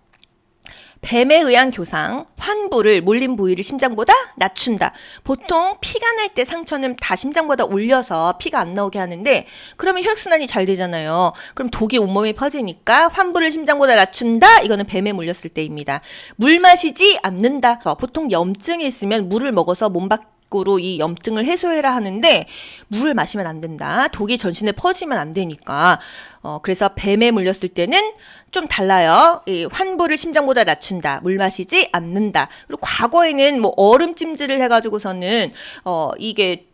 뱀에 의한 교상, 환부를 물린 부위를 심장보다 낮춘다. 보통 피가 날 때 상처는 다 심장보다 올려서 피가 안 나오게 하는데 그러면 혈액순환이 잘 되잖아요. 그럼 독이 온몸에 퍼지니까 환부를 심장보다 낮춘다. 이거는 뱀에 물렸을 때입니다. 물 마시지 않는다. 보통 염증이 있으면 물을 먹어서 몸 밖으로 이 염증을 해소해라 하는데 물을 마시면 안 된다. 독이 전신에 퍼지면 안 되니까. 그래서 뱀에 물렸을 때는 좀 달라요. 이 환부를 심장보다 낮춘다. 물 마시지 않는다. 그리고 과거에는 뭐 얼음 찜질을 해가지고서는 이게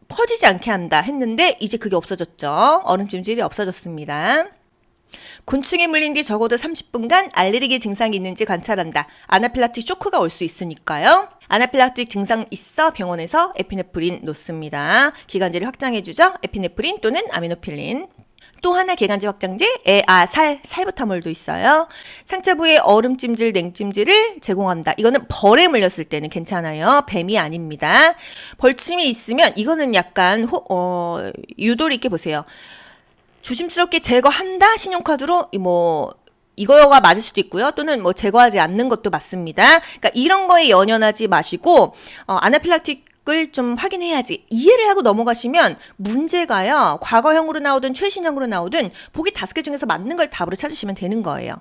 퍼지지 않게 한다 했는데 이제 그게 없어졌죠. 얼음 찜질이 없어졌습니다. 곤충에 물린 뒤 적어도 30분간 알레르기 증상이 있는지 관찰한다. 아나필락틱 쇼크가 올 수 있으니까요. 아나필락틱 증상 있어 병원에서 에피네프린 놓습니다. 기관지를 확장해주죠. 에피네프린 또는 아미노필린. 또 하나 기관지 확장제, 살부타몰도 있어요. 상처 부위에 얼음 찜질, 냉찜질을 제공한다. 이거는 벌에 물렸을 때는 괜찮아요. 뱀이 아닙니다. 벌침이 있으면 이거는 약간 유도리 있게 보세요. 조심스럽게 제거한다. 신용카드로 이거가 맞을 수도 있고요. 또는 뭐 제거하지 않는 것도 맞습니다. 그러니까 이런 거에 연연하지 마시고 아나필락틱을 좀 확인해야지 이해를 하고 넘어가시면 문제가요. 과거형으로 나오든 최신형으로 나오든 보기 5개 중에서 맞는 걸 답으로 찾으시면 되는 거예요.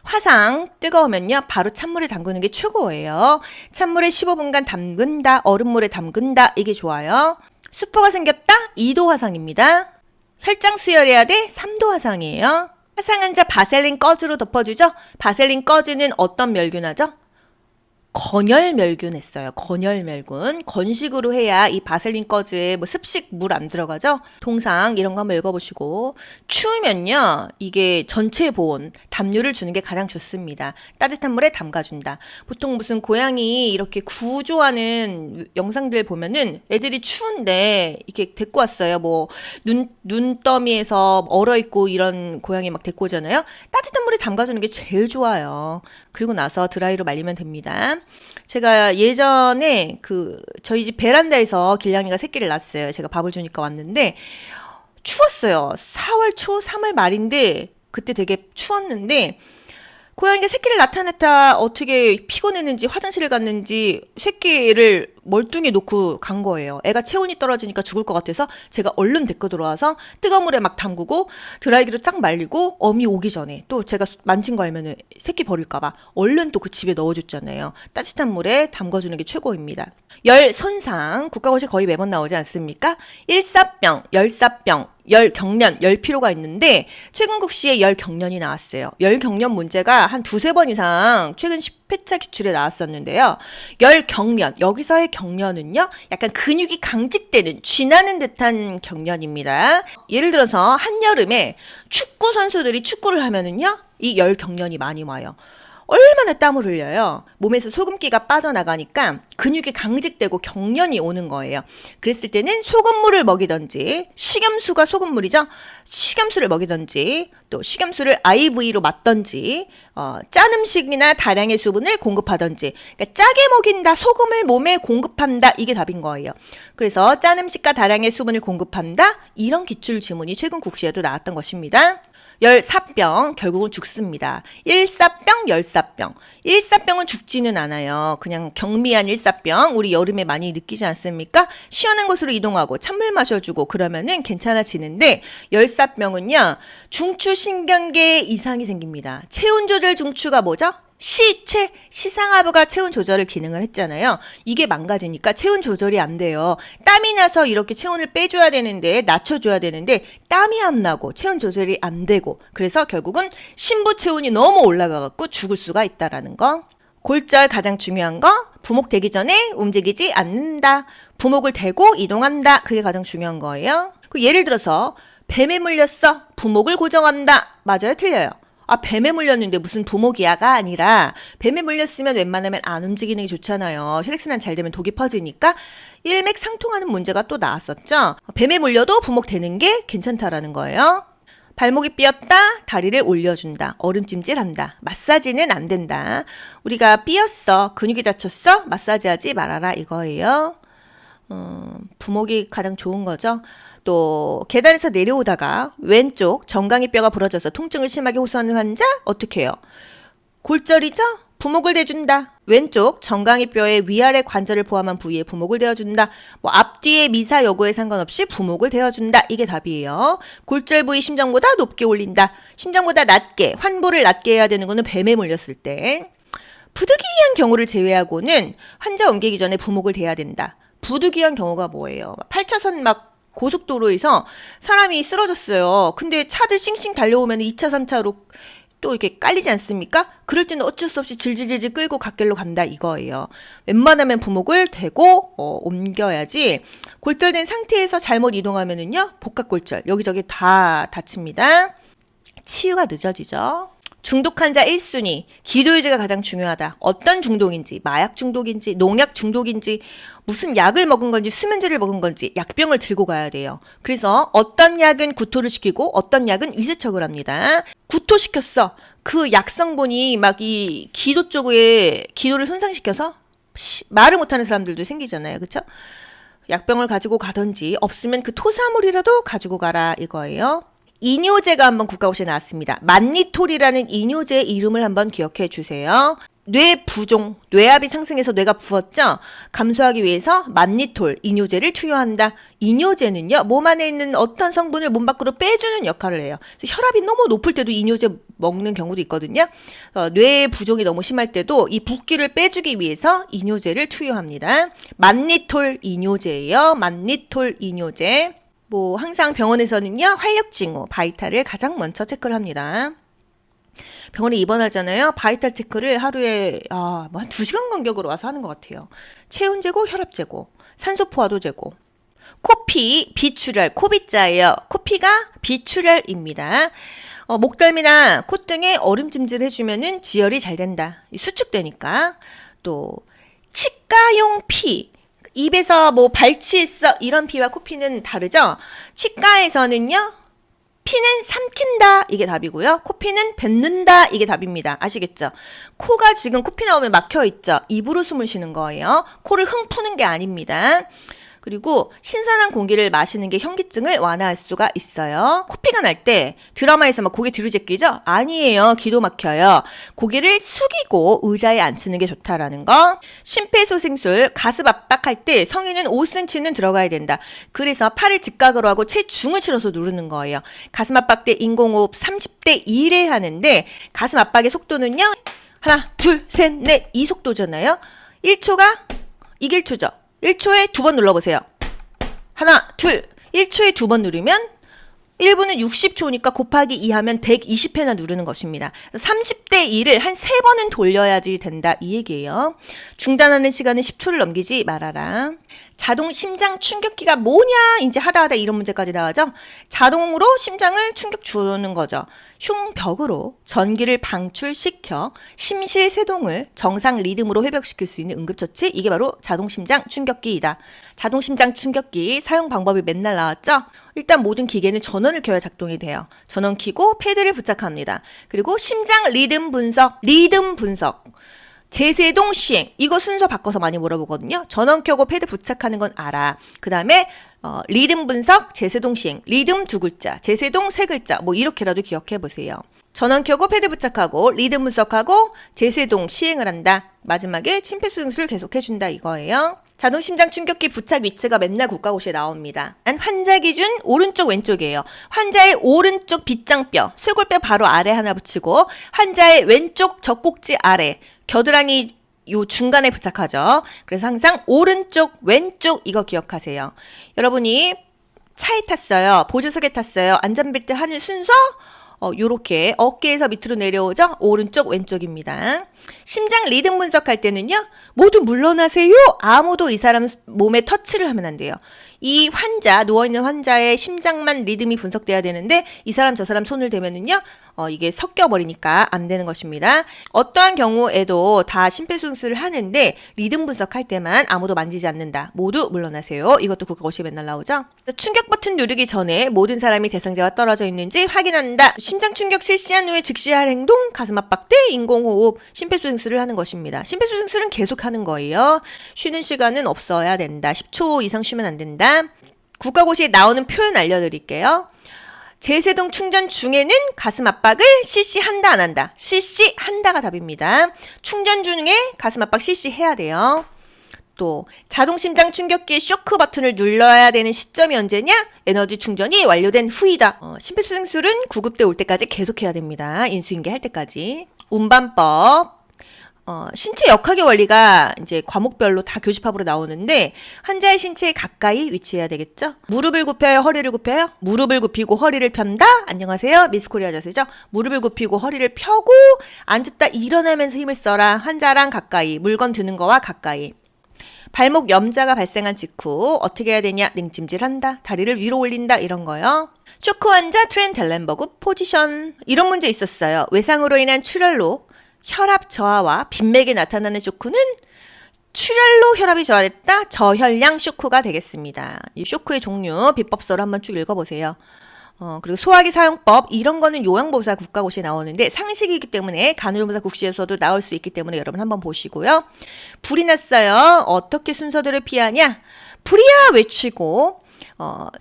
화상 뜨거우면요 바로 찬물에 담그는 게 최고예요. 찬물에 15분간 담근다, 얼음물에 담근다, 이게 좋아요. 수포가 생겼다, 2도 화상입니다. 혈장 수혈해야 돼, 3도 화상이에요. 화상한 자 바셀린 꺼즈로 덮어주죠. 바셀린 꺼즈는 어떤 멸균하죠? 건열멸균 했어요. 건열멸균. 건식으로 해야 이 바셀린 꺼즈에 뭐 습식 물 안 들어가죠? 통상 이런 거 한번 읽어보시고. 추우면요, 이게 전체 보온, 담요를 주는 게 가장 좋습니다. 따뜻한 물에 담가준다. 보통 무슨 고양이 이렇게 구조하는 영상들 보면은 애들이 추운데 이렇게 데리고 왔어요. 뭐, 눈더미에서 얼어있고 이런 고양이 막 데리고 오잖아요. 따뜻한 물에 담가주는 게 제일 좋아요. 그리고 나서 드라이로 말리면 됩니다. 제가 예전에 저희 집 베란다에서 길냥이가 새끼를 낳았어요. 제가 밥을 주니까 왔는데 추웠어요. 4월 초, 3월 말인데 그때 되게 추웠는데 고양이가 새끼를 나타냈다 어떻게 피곤했는지 화장실을 갔는지 새끼를 멀뚱히 놓고 간 거예요. 애가 체온이 떨어지니까 죽을 것 같아서 제가 얼른 데리고 들어와서 뜨거운 물에 막 담그고 드라이기로 딱 말리고 어미 오기 전에 또 제가 만진 거 알면은 새끼 버릴까봐 얼른 또 그 집에 넣어줬잖아요. 따뜻한 물에 담궈주는 게 최고입니다. 열 손상 국가고시 거의 매번 나오지 않습니까? 일사병, 열사병, 열경련, 열피로가 있는데 최근 국시에 열경련이 나왔어요. 열경련 문제가 한 2-3번 이상 최근 10회차 기출에 나왔었는데요. 열경련, 여기서의 경련은요 약간 근육이 강직되는 쥐나는 듯한 경련입니다. 예를 들어서 한여름에 축구 선수들이 축구를 하면은요 이 열경련이 많이 와요. 얼마나 땀을 흘려요. 몸에서 소금기가 빠져나가니까 근육이 강직되고 경련이 오는 거예요. 그랬을 때는 소금물을 먹이던지, 식염수가 소금물이죠. 식염수를 먹이던지, 또 식염수를 IV로 맞던지, 짠 음식이나 다량의 수분을 공급하던지. 그러니까 짜게 먹인다, 소금을 몸에 공급한다, 이게 답인 거예요. 그래서 짠 음식과 다량의 수분을 공급한다, 이런 기출 지문이 최근 국시에도 나왔던 것입니다. 열사병, 결국은 죽습니다. 일사병, 열사병. 일사병은 죽지는 않아요. 그냥 경미한 일사병, 우리 여름에 많이 느끼지 않습니까? 시원한 곳으로 이동하고 찬물 마셔주고 그러면은 괜찮아지는데, 열사병은요, 중추신경계에 이상이 생깁니다. 체온 조절 중추가 뭐죠? 시상하부가 체온 조절을 기능을 했잖아요. 이게 망가지니까 체온 조절이 안 돼요. 땀이 나서 이렇게 체온을 빼줘야 되는데, 낮춰줘야 되는데 땀이 안 나고 체온 조절이 안 되고, 그래서 결국은 신부 체온이 너무 올라가갖고 죽을 수가 있다라는 거. 골절 가장 중요한 거, 부목 되기 전에 움직이지 않는다. 부목을 대고 이동한다. 그게 가장 중요한 거예요. 예를 들어서 뱀에 물렸어. 부목을 고정한다. 맞아요? 틀려요? 뱀에 물렸는데 무슨 부목이야가 아니라 뱀에 물렸으면 웬만하면 안 움직이는 게 좋잖아요. 혈액순환 잘 되면 독이 퍼지니까 일맥상통하는 문제가 또 나왔었죠. 뱀에 물려도 부목 되는 게 괜찮다라는 거예요. 발목이 삐었다, 다리를 올려준다, 얼음찜질한다, 마사지는 안 된다. 우리가 삐었어, 근육이 다쳤어, 마사지하지 말아라 이거예요. 부목이 가장 좋은 거죠. 또 계단에서 내려오다가 왼쪽 정강이 뼈가 부러져서 통증을 심하게 호소하는 환자 어떻게 해요? 골절이죠? 부목을 대준다. 왼쪽 정강이 뼈의 위아래 관절을 포함한 부위에 부목을 대어준다. 뭐 앞뒤의 미사 여부에 상관없이 부목을 대어준다. 이게 답이에요. 골절 부위 심장보다 높게 올린다. 심장보다 낮게, 환부를 낮게 해야 되는 거는 뱀에 물렸을 때. 부득이한 경우를 제외하고는 환자 옮기기 전에 부목을 대야 된다. 부득이한 경우가 뭐예요? 8차선 막 고속도로에서 사람이 쓰러졌어요. 근데 차들 싱싱 달려오면 2차, 3차로 또 이렇게 깔리지 않습니까? 그럴 때는 어쩔 수 없이 질질질질 끌고 갓길로 간다 이거예요. 웬만하면 부목을 대고 옮겨야지. 골절된 상태에서 잘못 이동하면은요, 복합골절 여기저기 다 다칩니다. 치유가 늦어지죠. 중독 환자 1순위, 기도유지가 가장 중요하다. 어떤 중독인지, 마약 중독인지, 농약 중독인지, 무슨 약을 먹은 건지, 수면제를 먹은 건지 약병을 들고 가야 돼요. 그래서 어떤 약은 구토를 시키고 어떤 약은 위세척을 합니다. 구토시켰어. 그 약성분이 막 이 기도 쪽에 기도를 손상시켜서 말을 못하는 사람들도 생기잖아요. 그쵸? 약병을 가지고 가든지 없으면 그 토사물이라도 가지고 가라 이거예요. 이뇨제가 한번 국가고시에 나왔습니다. 만니톨이라는 이뇨제의 이름을 한번 기억해 주세요. 뇌 부종, 뇌압이 상승해서 뇌가 부었죠? 감소하기 위해서 만니톨, 이뇨제를 투여한다. 이뇨제는요, 몸 안에 있는 어떤 성분을 몸 밖으로 빼주는 역할을 해요. 그래서 혈압이 너무 높을 때도 이뇨제 먹는 경우도 있거든요. 뇌 부종이 너무 심할 때도 이 붓기를 빼주기 위해서 이뇨제를 투여합니다. 만니톨 이뇨제예요. 만니톨 이뇨제. 뭐 항상 병원에서는요, 활력징후, 바이탈을 가장 먼저 체크를 합니다. 병원에 입원하잖아요. 바이탈 체크를 하루에 뭐 한 2시간 간격으로 와서 하는 것 같아요. 체온 재고, 혈압 재고, 산소 포화도 재고. 코피, 비출혈, 코비자예요. 코피가 비출혈입니다. 목덜미나 콧등에 얼음찜질 해주면은 지혈이 잘 된다. 수축되니까. 또 치과용 피. 입에서 뭐 발치했어 이런 피와 코피는 다르죠. 치과에서는요. 피는 삼킨다 이게 답이고요. 코피는 뱉는다 이게 답입니다. 아시겠죠? 코가 지금 코피 나오면 막혀있죠. 입으로 숨을 쉬는 거예요. 코를 흥 푸는 게 아닙니다. 그리고 신선한 공기를 마시는 게 현기증을 완화할 수가 있어요. 코피가 날 때 드라마에서 막 고개 뒤로 제끼죠? 아니에요. 기도 막혀요. 고개를 숙이고 의자에 앉히는 게 좋다라는 거. 심폐소생술 가슴 압박할 때 성인은 5cm는 들어가야 된다. 그래서 팔을 직각으로 하고 체중을 실어서 누르는 거예요. 가슴 압박 때 인공호흡 30대 2를 하는데 가슴 압박의 속도는요. 하나, 둘, 셋, 넷 이 속도잖아요. 1초가 이게 1초죠. 1초에 2번 눌러보세요. 하나, 둘. 1초에 2번 누르면 1분은 60초니까 곱하기 2 하면 120회나 누르는 것입니다. 30대 2를 한 3번은 돌려야지 된다. 이 얘기예요. 중단하는 시간은 10초를 넘기지 말아라. 자동 심장 충격기가 뭐냐? 이제 하다 이런 문제까지 나와죠. 자동으로 심장을 충격 주는 거죠. 흉벽으로 전기를 방출시켜 심실세동을 정상 리듬으로 회복시킬 수 있는 응급처치. 이게 바로 자동심장 충격기이다. 자동심장 충격기 사용 방법이 맨날 나왔죠. 일단 모든 기계는 전원을 켜야 작동이 돼요. 전원 켜고 패드를 부착합니다. 그리고 심장 리듬 분석. 제세동 시행. 이거 순서 바꿔서 많이 물어보거든요. 전원 켜고 패드 부착하는 건 알아. 그 다음에 리듬 분석, 제세동 시행. 리듬 2글자, 제세동 3글자. 뭐 이렇게라도 기억해 보세요. 전원 켜고 패드 부착하고 리듬 분석하고 제세동 시행을 한다. 마지막에 심폐소생술 계속해준다 이거예요. 자동심장 충격기 부착 위치가 맨날 국가고시에 나옵니다. 환자 기준 오른쪽 왼쪽이에요. 환자의 오른쪽 빗장뼈, 쇄골뼈 바로 아래 하나 붙이고 환자의 왼쪽 젖꼭지 아래, 겨드랑이 요 중간에 부착하죠. 그래서 항상 오른쪽 왼쪽 이거 기억하세요. 여러분이 차에 탔어요. 보조석에 탔어요. 안전벨트 하는 순서 요렇게 어깨에서 밑으로 내려오죠? 오른쪽 왼쪽입니다. 심장 리듬 분석할 때는요. 모두 물러나세요. 아무도 이 사람 몸에 터치를 하면 안 돼요. 이 환자, 누워있는 환자의 심장만 리듬이 분석돼야 되는데 이 사람 저 사람 손을 대면은요. 이게 섞여버리니까 안 되는 것입니다. 어떠한 경우에도 다 심폐소생술을 하는데 리듬 분석할 때만 아무도 만지지 않는다. 모두 물러나세요. 이것도 국가고시에 맨날 나오죠. 충격 버튼 누르기 전에 모든 사람이 대상자와 떨어져 있는지 확인한다. 심장 충격 실시한 후에 즉시 할 행동, 가슴 압박 때 인공호흡, 심폐소생술을 하는 것입니다. 심폐소생술은 계속 하는 거예요. 쉬는 시간은 없어야 된다. 10초 이상 쉬면 안 된다. 국가고시에 나오는 표현 알려드릴게요. 제세동 충전 중에는 가슴 압박을 실시한다 안 한다. 실시한다가 답입니다. 충전 중에 가슴 압박 실시해야 돼요. 또 자동심장 충격기의 쇼크 버튼을 눌러야 되는 시점이 언제냐? 에너지 충전이 완료된 후이다. 심폐소생술은 구급대 올 때까지 계속해야 됩니다. 인수인계 할 때까지. 운반법. 신체 역학의 원리가 이제 과목별로 다 교집합으로 나오는데 환자의 신체에 가까이 위치해야 되겠죠? 무릎을 굽혀요? 허리를 굽혀요? 무릎을 굽히고 허리를 편다? 안녕하세요. 미스코리아 자세죠? 무릎을 굽히고 허리를 펴고 앉았다 일어나면서 힘을 써라. 환자랑 가까이, 물건 드는 거와 가까이. 발목 염자가 발생한 직후 어떻게 해야 되냐? 냉찜질한다. 다리를 위로 올린다. 이런 거요. 쇼크 환자 트렌-델렌버그 포지션. 이런 문제 있었어요. 외상으로 인한 출혈로 혈압 저하와 빈맥에 나타나는 쇼크는 출혈로 혈압이 저하됐다. 저혈량 쇼크가 되겠습니다. 이 쇼크의 종류 비법서를 한번 쭉 읽어보세요. 그리고 소화기 사용법 이런 거는 요양보호사 국가고시에 나오는데 상식이기 때문에 간호조무사 국시에서도 나올 수 있기 때문에 여러분 한번 보시고요. 불이 났어요. 어떻게 순서대로 피하냐? 불이야 외치고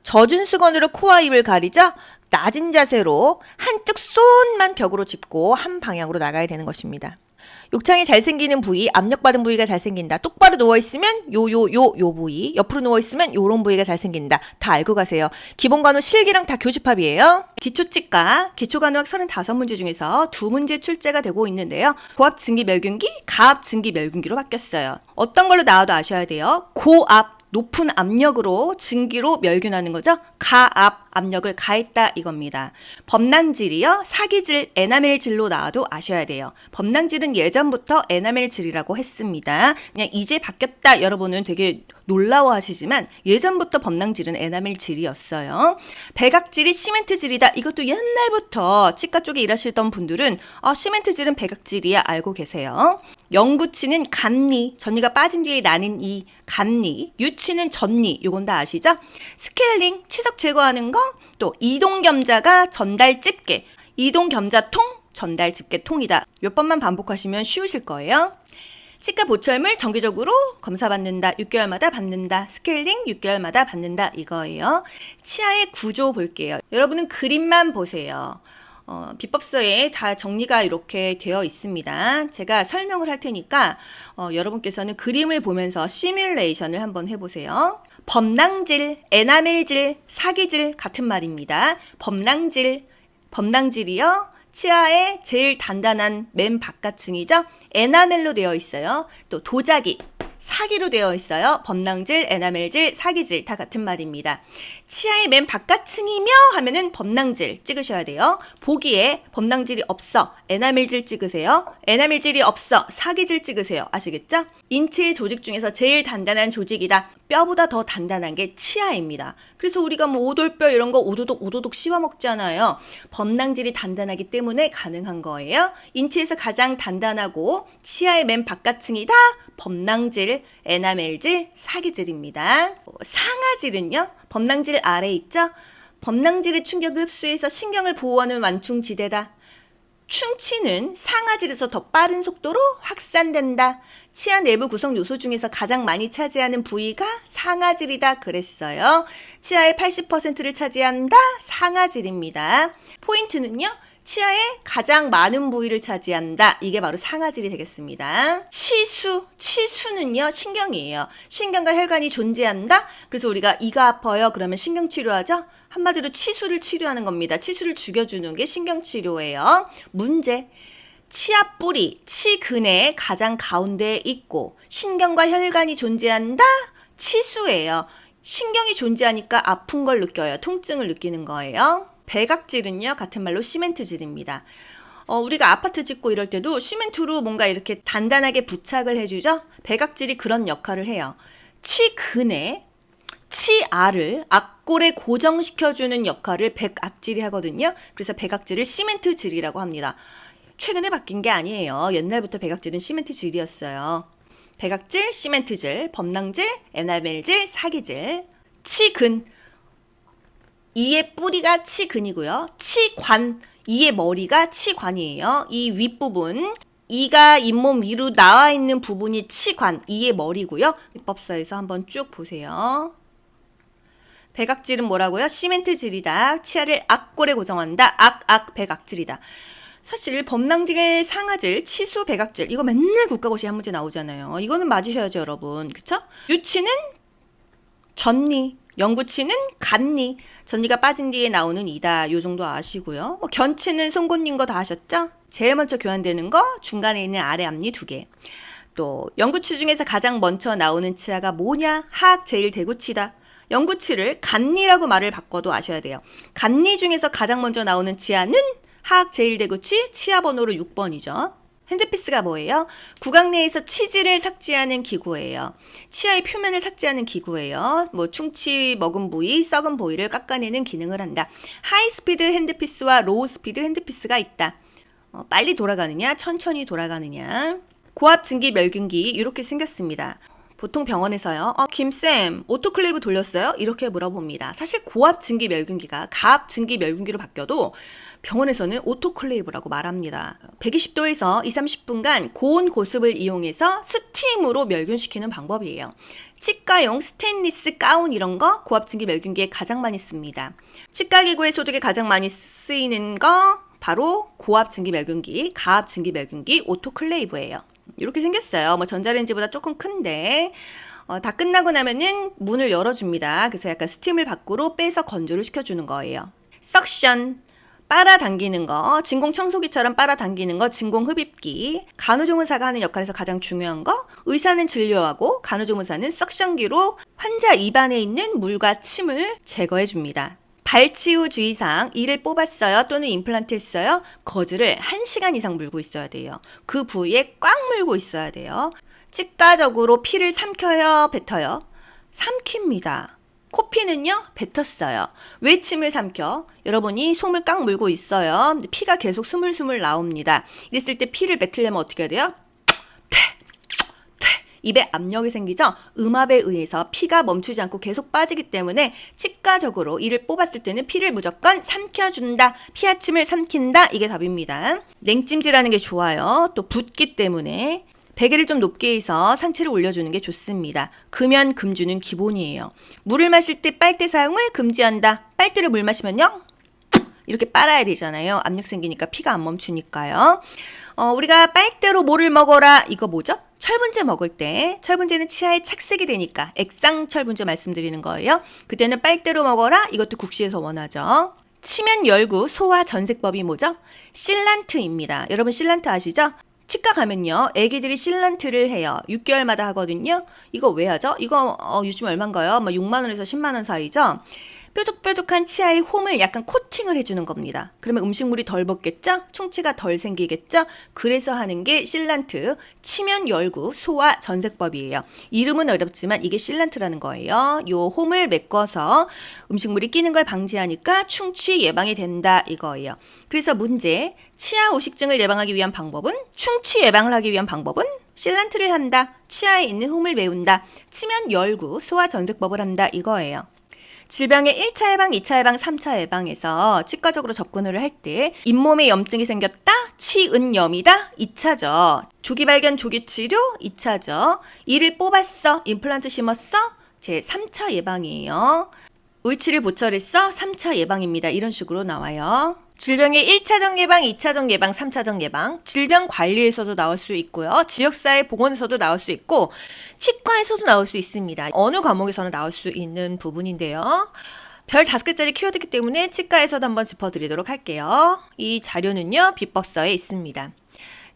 젖은 수건으로 코와 입을 가리자 낮은 자세로 한쪽 손만 벽으로 짚고 한 방향으로 나가야 되는 것입니다. 욕창이 잘 생기는 부위, 압력받은 부위가 잘 생긴다. 똑바로 누워있으면 요 부위, 옆으로 누워있으면 요런 부위가 잘 생긴다. 다 알고 가세요. 기본간호 실기랑 다 교집합이에요. 기초치과, 기초간호학 35문제 중에서 2문제 출제가 되고 있는데요. 고압 증기멸균기, 가압 증기멸균기로 바뀌었어요. 어떤 걸로 나와도 아셔야 돼요. 고압, 높은 압력으로 증기로 멸균하는 거죠. 가압, 압력을 가했다 이겁니다. 범낭질이요. 사기질, 에나멜질로 나와도 아셔야 돼요. 범낭질은 예전부터 에나멜질이라고 했습니다. 그냥 이제 바뀌었다 여러분은 되게 놀라워하시지만 예전부터 범낭질은 에나멜질이었어요. 백악질이 시멘트질이다. 이것도 옛날부터 치과 쪽에 일하시던 분들은 시멘트질은 백악질이야 알고 계세요. 영구치는 간니, 전니가 빠진 뒤에 나는 이 간니, 유치는 전니, 요건 다 아시죠? 스케일링, 치석 제거하는 거, 또 이동겸자가 전달 집게, 이동겸자통, 전달 집게 통이다. 몇 번만 반복하시면 쉬우실 거예요. 치과 보철물 정기적으로 검사받는다. 6개월마다 받는다. 스케일링 6개월마다 받는다. 이거예요. 치아의 구조 볼게요. 여러분은 그림만 보세요. 비법서에 다 정리가 이렇게 되어 있습니다. 제가 설명을 할 테니까 여러분께서는 그림을 보면서 시뮬레이션을 한번 해보세요. 범낭질, 에나멜질, 사기질 같은 말입니다. 범낭질이요. 치아의 제일 단단한 맨 바깥층이죠. 에나멜로 되어 있어요. 또 도자기, 사기로 되어 있어요. 범낭질, 에나멜질, 사기질 다 같은 말입니다. 치아의 맨 바깥층이며 하면은 범낭질 찍으셔야 돼요. 보기에 범낭질이 없어. 에나멜질 찍으세요. 에나멜질이 없어. 사기질 찍으세요. 아시겠죠? 인체의 조직 중에서 제일 단단한 조직이다. 뼈보다 더 단단한 게 치아입니다. 그래서 우리가 뭐 오돌뼈 이런 거 오도독 씹어 먹잖아요. 범낭질이 단단하기 때문에 가능한 거예요. 인체에서 가장 단단하고 치아의 맨 바깥층이다. 범낭질, 에나멜질, 사기질입니다. 상아질은요? 범낭질 아래 있죠? 범낭질의 충격을 흡수해서 신경을 보호하는 완충지대다. 충치는 상아질에서 더 빠른 속도로 확산된다. 치아 내부 구성 요소 중에서 가장 많이 차지하는 부위가 상아질이다 그랬어요. 치아의 80%를 차지한다. 상아질입니다. 포인트는요. 치아의 가장 많은 부위를 차지한다. 이게 바로 상아질이 되겠습니다. 치수는요. 신경이에요. 신경과 혈관이 존재한다. 그래서 우리가 이가 아파요. 그러면 신경치료하죠. 한마디로 치수를 치료하는 겁니다. 치수를 죽여주는 게 신경치료예요. 문제. 치아 뿌리, 치근의 가장 가운데에 있고 신경과 혈관이 존재한다. 치수예요. 신경이 존재하니까 아픈 걸 느껴요. 통증을 느끼는 거예요. 백악질은요, 같은 말로 시멘트질입니다. 우리가 아파트 짓고 이럴 때도 시멘트로 뭔가 이렇게 단단하게 부착을 해주죠? 백악질이 그런 역할을 해요. 치근에 치아를 악골에 고정시켜주는 역할을 백악질이 하거든요. 그래서 백악질을 시멘트질이라고 합니다. 최근에 바뀐 게 아니에요. 옛날부터 백악질은 시멘트질이었어요. 백악질, 시멘트질, 범낭질, 에나멜질, 사기질, 치근. 이의 뿌리가 치근이고요. 치관, 이의 머리가 치관이에요. 이 윗부분, 이가 잇몸 위로 나와 있는 부분이 치관, 이의 머리고요. 비법서에서 한번 쭉 보세요. 백악질은 뭐라고요? 시멘트질이다. 치아를 악골에 고정한다. 백악질이다. 사실 범낭질, 상아질, 치수, 백악질 이거 맨날 국가고시 한 문제 나오잖아요. 이거는 맞으셔야죠, 여러분. 그쵸? 유치는 전니, 영구치는 간니, 전니가 빠진 뒤에 나오는 이다. 요 정도 아시고요. 견치는 송곳니인 거 다 아셨죠? 제일 먼저 교환되는 거 중간에 있는 아래 앞니 2개. 또 영구치 중에서 가장 먼저 나오는 치아가 뭐냐? 하악 제일대구치다. 영구치를 간니라고 말을 바꿔도 아셔야 돼요. 간니 중에서 가장 먼저 나오는 치아는 하악 제일대구치 치아 번호로 6번이죠. 핸드피스가 뭐예요? 구강 내에서 치질을 삭제하는 기구예요. 치아의 표면을 삭제하는 기구예요. 충치 먹은 부위, 썩은 부위를 깎아내는 기능을 한다. 하이스피드 핸드피스와 로우스피드 핸드피스가 있다. 빨리 돌아가느냐, 천천히 돌아가느냐. 고압 증기 멸균기 이렇게 생겼습니다. 보통 병원에서요. 김쌤, 오토클레이브 돌렸어요? 이렇게 물어봅니다. 사실 고압 증기 멸균기가 가압 증기 멸균기로 바뀌어도 병원에서는 오토클레이브라고 말합니다. 120도에서 2~30분간 고온 고습을 이용해서 스팀으로 멸균시키는 방법이에요. 치과용 스테인리스 가운 이런 거 고압증기 멸균기에 가장 많이 씁니다. 치과기구의 소독에 가장 많이 쓰이는 거 바로 고압증기 멸균기, 가압증기 멸균기 오토클레이브예요. 이렇게 생겼어요. 뭐 전자레인지보다 조금 큰데 다 끝나고 나면은 문을 열어줍니다. 그래서 약간 스팀을 밖으로 빼서 건조를 시켜주는 거예요. 석션, 빨아당기는 거, 진공청소기처럼 빨아당기는 거, 진공흡입기. 간호조무사가 하는 역할에서 가장 중요한 거, 의사는 진료하고 간호조무사는 석션기로 환자 입안에 있는 물과 침을 제거해줍니다. 발치후 주의사항, 이를 뽑았어요 또는 임플란트 했어요. 거즈를 1시간 이상 물고 있어야 돼요. 그 부위에 꽉 물고 있어야 돼요. 치과적으로 피를 삼켜요, 뱉어요? 삼킵니다. 코피는요, 뱉었어요. 왜 침을 삼켜? 여러분이 솜을 꽉 물고 있어요. 피가 계속 스물스물 나옵니다. 이랬을 때 피를 뱉으려면 어떻게 해야 돼요? 입에 압력이 생기죠? 음압에 의해서 피가 멈추지 않고 계속 빠지기 때문에 치과적으로 이를 뽑았을 때는 피를 무조건 삼켜준다. 피하침을 삼킨다. 이게 답입니다. 냉찜질하는 게 좋아요. 또 붓기 때문에 베개를 좀 높게 해서 상체를 올려주는 게 좋습니다. 금연 금주는 기본이에요. 물을 마실 때 빨대 사용을 금지한다. 빨대로 물 마시면요, 이렇게 빨아야 되잖아요. 압력 생기니까 피가 안 멈추니까요. 우리가 빨대로 뭐를 먹어라, 이거 뭐죠? 철분제 먹을 때, 철분제는 치아에 착색이 되니까 액상 철분제 말씀드리는 거예요. 그때는 빨대로 먹어라, 이것도 국시에서 원하죠. 치면 열구 소화 전색법이 뭐죠? 실란트입니다. 여러분 실란트 아시죠? 치과 가면요, 애기들이 실란트를 해요. 6개월마다 하거든요. 이거 왜 하죠? 이거 요즘 얼마인가요? 6만 원에서 10만 원 사이죠? 뾰족뾰족한 치아에 홈을 약간 코팅을 해주는 겁니다. 그러면 음식물이 덜 벗겠죠? 충치가 덜 생기겠죠? 그래서 하는 게 실란트, 치면 열구 소화 전색법이에요. 이름은 어렵지만 이게 실란트라는 거예요. 요 홈을 메꿔서 음식물이 끼는 걸 방지하니까 충치 예방이 된다, 이거예요. 그래서 문제, 치아 우식증을 예방하기 위한 방법은, 충치 예방을 하기 위한 방법은 실란트를 한다, 치아에 있는 홈을 메운다, 치면 열구 소화 전색법을 한다, 이거예요. 질병의 1차 예방, 2차 예방, 3차 예방에서 치과적으로 접근을 할 때 잇몸에 염증이 생겼다, 치은염이다, 2차죠. 조기 발견, 조기 치료, 2차죠. 이를 뽑았어, 임플란트 심었어, 제 3차 예방이에요. 의치를 보철했어, 3차 예방입니다. 이런 식으로 나와요. 질병의 1차적 예방, 2차적 예방, 3차적 예방, 질병 관리에서도 나올 수 있고요. 지역사회 보건에서도 나올 수 있고, 치과에서도 나올 수 있습니다. 어느 과목에서는 나올 수 있는 부분인데요. 별 5개짜리 키워드이기 때문에 치과에서도 한번 짚어드리도록 할게요. 이 자료는요, 비법서에 있습니다.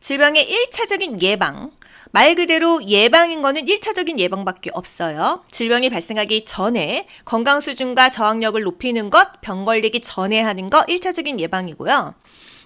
질병의 1차적인 예방, 말 그대로 예방인 거는 1차적인 예방밖에 없어요. 질병이 발생하기 전에 건강 수준과 저항력을 높이는 것, 병 걸리기 전에 하는 거 1차적인 예방이고요.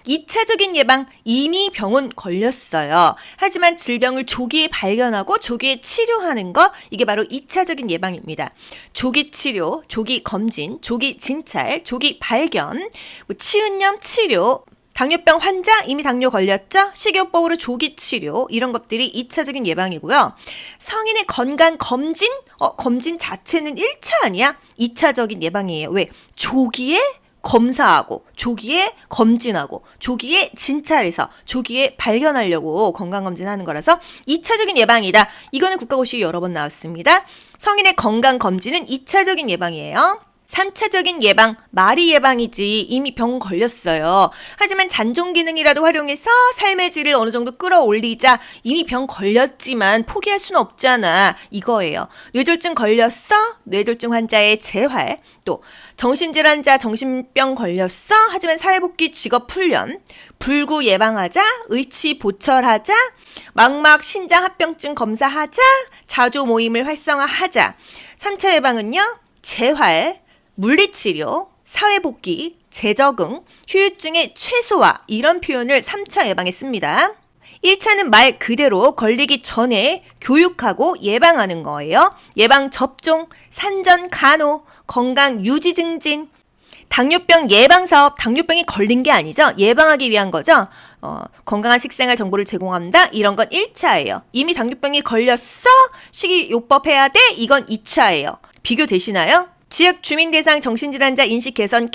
2차적인 예방, 이미 병은 걸렸어요. 하지만 질병을 조기에 발견하고 조기에 치료하는 거, 이게 바로 2차적인 예방입니다. 조기 치료, 조기 검진, 조기 진찰, 조기 발견, 치은염 치료, 당뇨병 환자, 이미 당뇨 걸렸죠? 식이요법으로 조기 치료, 이런 것들이 2차적인 예방이고요. 성인의 건강 검진? 검진 자체는 1차 아니야? 2차적인 예방이에요. 왜? 조기에 검사하고, 조기에 검진하고, 조기에 진찰해서, 조기에 발견하려고 건강검진하는 거라서 2차적인 예방이다. 이거는 국가고시에 여러 번 나왔습니다. 성인의 건강검진은 2차적인 예방이에요. 3차적인 예방, 말이 예방이지 이미 병 걸렸어요. 하지만 잔존 기능이라도 활용해서 삶의 질을 어느 정도 끌어올리자. 이미 병 걸렸지만 포기할 수는 없잖아, 이거예요. 뇌졸중 걸렸어? 뇌졸중 환자의 재활. 또 정신질환자, 정신병 걸렸어? 하지만 사회복귀 직업훈련. 불구 예방하자, 의치 보철하자, 망막 신장 합병증 검사하자, 자조 모임을 활성화하자. 3차 예방은요, 재활, 물리치료, 사회복귀, 재적응, 후유증의 최소화, 이런 표현을 3차 예방에 씁니다. 1차는 말 그대로 걸리기 전에 교육하고 예방하는 거예요. 예방 접종, 산전 간호, 건강 유지 증진, 당뇨병 예방사업, 당뇨병이 걸린 게 아니죠. 예방하기 위한 거죠. 건강한 식생활 정보를 제공한다. 이런 건 1차예요. 이미 당뇨병이 걸렸어? 식이요법 해야 돼? 이건 2차예요. 비교되시나요? 지역 주민 대상 정신질환자 인식 개선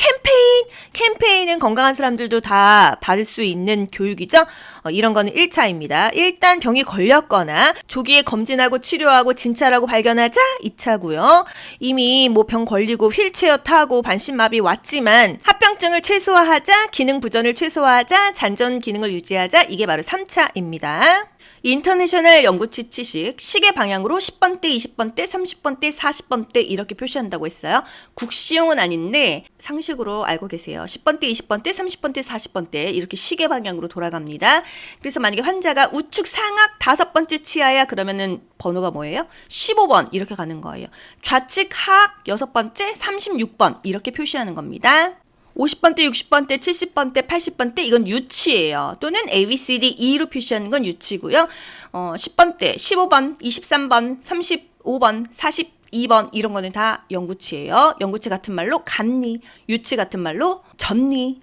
캠페인은 건강한 사람들도 다 받을 수 있는 교육이죠. 이런 거는 1차입니다. 일단 병이 걸렸거나 조기에 검진하고 치료하고 진찰하고 발견하자 2차고요. 이미 뭐 병 걸리고 휠체어 타고 반신마비 왔지만 합병증을 최소화하자, 기능 부전을 최소화하자, 잔존 기능을 유지하자, 이게 바로 3차입니다. 인터내셔널 연구치 치식, 시계 방향으로 10번대, 20번대, 30번대, 40번대 이렇게 표시한다고 했어요. 국시용은 아닌데 상식으로 알고 계세요. 10번대, 20번대, 30번대, 40번대 이렇게 시계 방향으로 돌아갑니다. 그래서 만약에 환자가 우측 상악 5번째 치아야 그러면은 번호가 뭐예요? 15번 이렇게 가는 거예요. 좌측 하악 6번째, 36번 이렇게 표시하는 겁니다. 50번대, 60번대, 70번대, 80번대 이건 유치예요. 또는 ABCD-E로 표시하는 건 유치고요. 10번대, 15번, 23번, 35번, 42번 이런 거는 다 영구치예요. 영구치 같은 말로 간니, 유치 같은 말로 전니.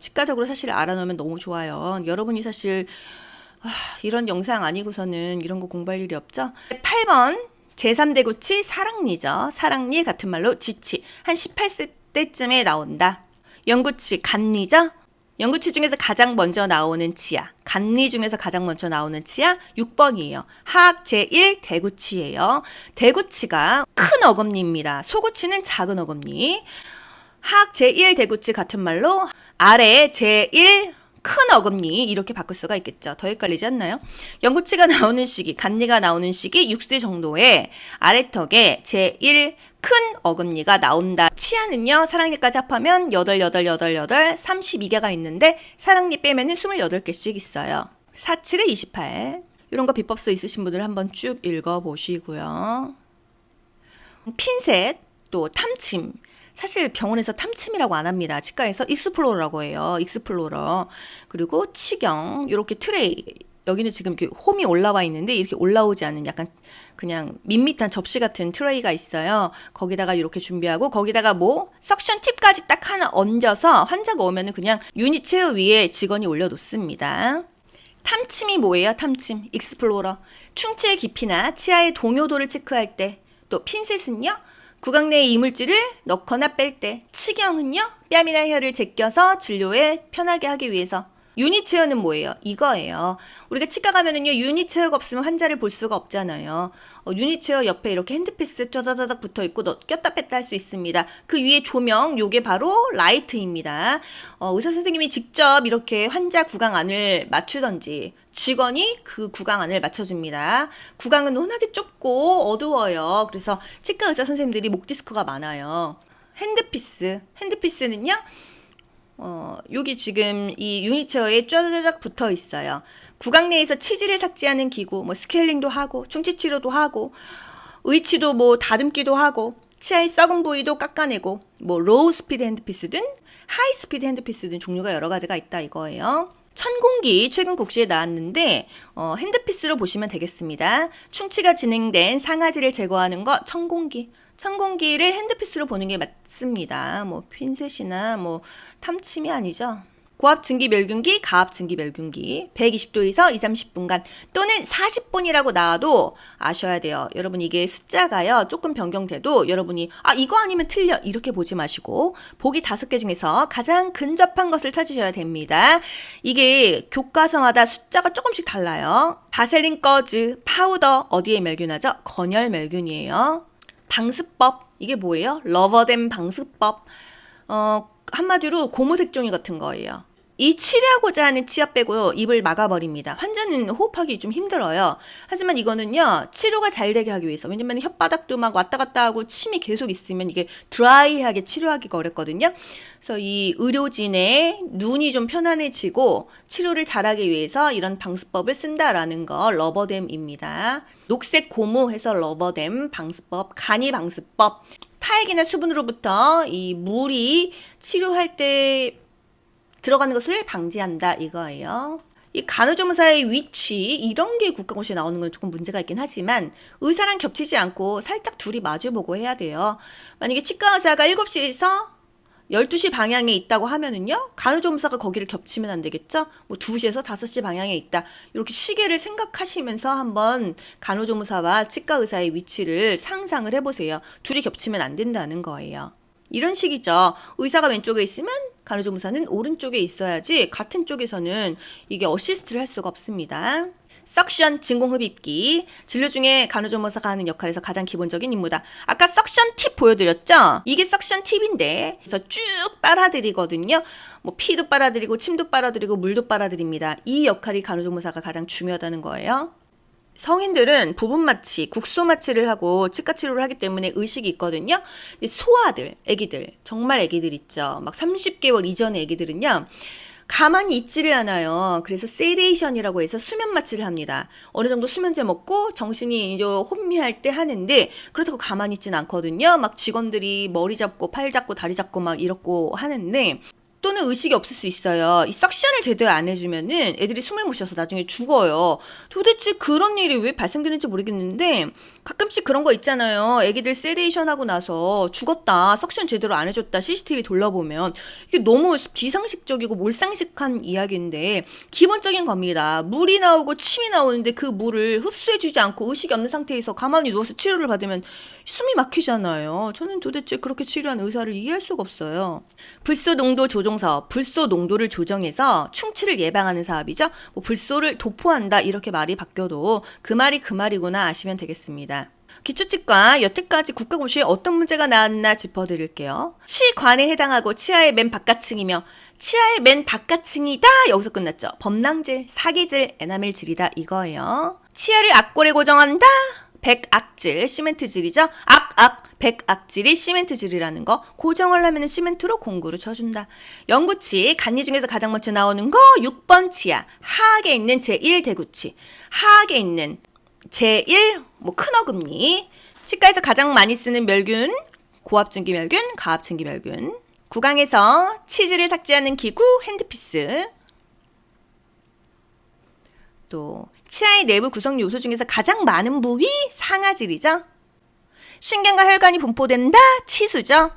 치과적으로 사실 알아놓으면 너무 좋아요. 여러분이 사실 이런 영상 아니고서는 이런 거 공부할 일이 없죠. 8번 제3대구치 사랑니죠. 사랑니 같은 말로 지치. 한 18세 때쯤에 나온다. 영구치, 간니죠? 영구치 중에서 가장 먼저 나오는 치아, 간니 중에서 가장 먼저 나오는 치아 6번이에요. 하악 제1 대구치예요. 대구치가 큰 어금니입니다. 소구치는 작은 어금니. 하악 제1 대구치 같은 말로 아래 제1 큰 어금니 이렇게 바꿀 수가 있겠죠. 더 헷갈리지 않나요? 영구치가 나오는 시기, 간니가 나오는 시기 6세 정도에 아래턱에 제1 큰 어금니가 나온다. 치아는요, 사랑니까지 합하면 32개가 있는데 사랑니 빼면은 28개씩 있어요. 47에 28. 이런 거 비법서 있으신 분들 한번 쭉 읽어보시고요. 핀셋, 또 탐침. 사실 병원에서 탐침이라고 안 합니다. 치과에서 익스플로러라고 해요. 익스플로러. 그리고 치경, 이렇게 트레이. 여기는 지금 이렇게 홈이 올라와 있는데 이렇게 올라오지 않는 약간 그냥 밋밋한 접시 같은 트레이가 있어요. 거기다가 이렇게 준비하고 거기다가 뭐 석션 팁까지 딱 하나 얹어서 환자가 오면은 그냥 유니 체어 위에 직원이 올려놓습니다. 탐침이 뭐예요? 탐침, 익스플로러. 충치의 깊이나 치아의 동요도를 체크할 때, 또 핀셋은요, 구강 내에 이물질을 넣거나 뺄 때, 치경은요, 뺨이나 혀를 제껴서 진료에 편하게 하기 위해서. 유니체어는 뭐예요? 이거예요. 우리가 치과 가면은요, 유니체어가 없으면 환자를 볼 수가 없잖아요. 유니체어 옆에 이렇게 핸드피스 쪼다다닥 붙어 있고 꼈다 뺐다 할 수 있습니다. 그 위에 조명, 요게 바로 라이트입니다. 의사 선생님이 직접 이렇게 환자 구강 안을 맞추던지 직원이 그 구강 안을 맞춰줍니다. 구강은 워낙에 좁고 어두워요. 그래서 치과 의사 선생님들이 목 디스크가 많아요. 핸드피스는요, 여기 지금 이 유니체어에 쫘르르 붙어 있어요. 구강 내에서 치질을 삭제하는 기구, 뭐 스케일링도 하고, 충치 치료도 하고, 의치도 뭐 다듬기도 하고, 치아의 썩은 부위도 깎아내고, 뭐 로우 스피드 핸드피스든 하이 스피드 핸드피스든 종류가 여러 가지가 있다 이거예요. 천공기 최근 국시에 나왔는데 핸드피스로 보시면 되겠습니다. 충치가 진행된 상아지를 제거하는 거 천공기. 천공기를 핸드피스로 보는 게 맞습니다. 뭐 핀셋이나 뭐 탐침이 아니죠. 고압 증기멸균기, 가압 증기멸균기 120도에서 2-30분간 또는 40분이라고 나와도 아셔야 돼요. 여러분 이게 숫자가요 조금 변경돼도 여러분이 이거 아니면 틀려 이렇게 보지 마시고 보기 5개 중에서 가장 근접한 것을 찾으셔야 됩니다. 이게 교과서마다 숫자가 조금씩 달라요. 바셀린 꺼즈, 파우더 어디에 멸균하죠? 건혈멸균이에요. 방수법, 이게 뭐예요? 러버댐 방수법. 한마디로 고무색종이 같은 거예요. 이 치료하고자 하는 치아 빼고 입을 막아버립니다. 환자는 호흡하기 좀 힘들어요. 하지만 이거는요, 치료가 잘 되게 하기 위해서. 왜냐면 혓바닥도 막 왔다 갔다 하고 침이 계속 있으면 이게 드라이하게 치료하기가 어렵거든요. 그래서 이 의료진의 눈이 좀 편안해지고 치료를 잘하기 위해서 이런 방수법을 쓴다라는 거 러버댐입니다. 녹색 고무 해서 러버댐 방수법, 간이 방수법. 타액이나 수분으로부터 이 물이 치료할 때 들어가는 것을 방지한다 이거예요. 이 간호조무사의 위치 이런 게 국가고시에 나오는 건 조금 문제가 있긴 하지만 의사랑 겹치지 않고 살짝 둘이 마주보고 해야 돼요. 만약에 치과 의사가 7시에서 12시 방향에 있다고 하면은요, 간호조무사가 거기를 겹치면 안 되겠죠? 뭐 2시에서 5시 방향에 있다. 이렇게 시계를 생각하시면서 한번 간호조무사와 치과 의사의 위치를 상상을 해보세요. 둘이 겹치면 안 된다는 거예요. 이런 식이죠. 의사가 왼쪽에 있으면 간호조무사는 오른쪽에 있어야지 같은 쪽에서는 이게 어시스트를 할 수가 없습니다. 석션, 진공흡입기. 진료 중에 간호조무사가 하는 역할에서 가장 기본적인 임무다. 아까 석션 팁 보여드렸죠? 이게 석션 팁인데, 그래서 쭉 빨아들이거든요. 뭐 피도 빨아들이고 침도 빨아들이고 물도 빨아들입니다. 이 역할이 간호조무사가 가장 중요하다는 거예요. 성인들은 부분 마취, 국소 마취를 하고 치과 치료를 하기 때문에 의식이 있거든요. 근데 소아들, 애기들, 정말 애기들 있죠. 막 30개월 이전의 애기들은요. 가만히 있지를 않아요. 그래서 세데이션이라고 해서 수면 마취를 합니다. 어느 정도 수면제 먹고 정신이 이제 혼미할 때 하는데 그렇다고 가만히 있진 않거든요. 막 직원들이 머리 잡고 팔 잡고 다리 잡고 막 이렇고 하는데 또는 의식이 없을 수 있어요. 이 석션을 제대로 안 해주면은 애들이 숨을 못 쉬어서 나중에 죽어요. 도대체 그런 일이 왜 발생되는지 모르겠는데 가끔씩 그런 거 있잖아요. 애기들 세데이션 하고 나서 죽었다. 석션 제대로 안 해줬다. CCTV 돌려보면 이게 너무 비상식적이고 몰상식한 이야기인데 기본적인 겁니다. 물이 나오고 침이 나오는데 그 물을 흡수해주지 않고 의식이 없는 상태에서 가만히 누워서 치료를 받으면 숨이 막히잖아요. 저는 도대체 그렇게 치료한 의사를 이해할 수가 없어요. 불소 농도 조정 사업, 불소 농도를 조정해서 충치를 예방하는 사업이죠. 뭐 불소를 도포한다 이렇게 말이 바뀌어도 그 말이 그 말이구나 아시면 되겠습니다. 기초치과 여태까지 국가고시에 어떤 문제가 나왔나 짚어드릴게요. 치관에 해당하고 치아의 맨 바깥층이며 치아의 맨 바깥층이다 여기서 끝났죠. 범랑질, 사기질, 에나멜질이다 이거예요. 치아를 악골에 고정한다. 백악질, 시멘트질이죠. 백악질이 시멘트질이라는 거. 고정을 하면 시멘트로 공구를 쳐준다. 영구치, 간이 중에서 가장 먼저 나오는 거 6번 치아. 하악에 있는 제1대구치. 하악에 있는 제1, 큰 어금니. 치과에서 가장 많이 쓰는 멸균, 고압증기멸균, 가압증기멸균. 구강에서 치즈를 삭제하는 기구, 핸드피스. 또 치아의 내부 구성 요소 중에서 가장 많은 부위 상아질이죠. 신경과 혈관이 분포된다. 치수죠.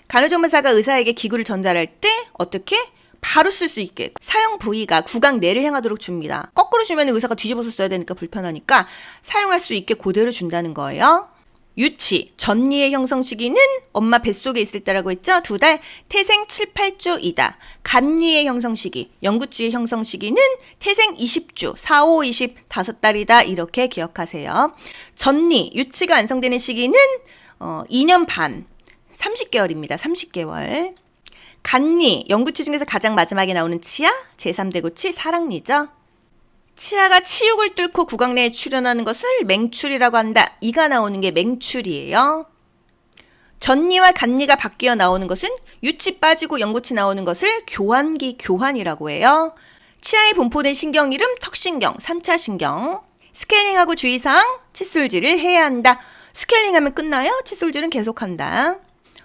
간호조무사가 의사에게 기구를 전달할 때 어떻게? 바로 쓸 수 있게 사용 부위가 구강 내를 향하도록 줍니다. 거꾸로 주면 의사가 뒤집어서 써야 되니까 불편하니까 사용할 수 있게 그대로 준다는 거예요. 유치, 전니의 형성 시기는 엄마 뱃속에 있을 때라고 했죠. 2달, 태생 7, 8주이다. 간니의 형성 시기, 영구치의 형성 시기는 태생 20주, 4, 5, 20, 5달이다. 이렇게 기억하세요. 전니, 유치가 완성되는 시기는 2년 반, 30개월입니다. 30개월. 간니, 영구치 중에서 가장 마지막에 나오는 치아, 제3대구치, 사랑니죠. 치아가 치육을 뚫고 구강 내에 출현하는 것을 맹출이라고 한다. 이가 나오는 게 맹출이에요. 전니와 간니가 바뀌어 나오는 것은 유치 빠지고 영구치 나오는 것을 교환기, 교환이라고 해요. 치아에 분포된 신경 이름 턱신경, 3차 신경. 스케일링하고 주의사항, 칫솔질을 해야 한다. 스케일링하면 끝나요? 칫솔질은 계속한다.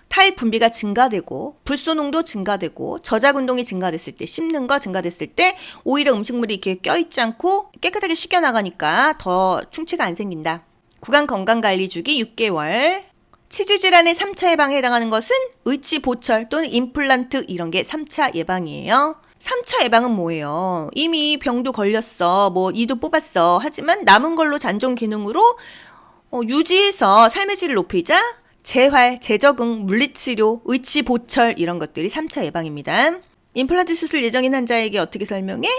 타입 분비가 증가되고 불소 농도 증가되고 저작 운동이 증가됐을 때 씹는 거 증가됐을 때 오히려 음식물이 이렇게 껴있지 않고 깨끗하게 씻겨 나가니까 더 충치가 안 생긴다. 구강 건강관리 주기 6개월. 치주 질환의 3차 예방에 해당하는 것은 의치 보철 또는 임플란트 이런 게 3차 예방이에요. 3차 예방은 뭐예요? 이미 병도 걸렸어. 이도 뽑았어. 하지만 남은 걸로 잔존 기능으로 유지해서 삶의 질을 높이자. 재활, 재적응, 물리치료, 의치 보철 이런 것들이 3차 예방입니다. 임플란트 수술 예정인 환자에게 어떻게 설명해?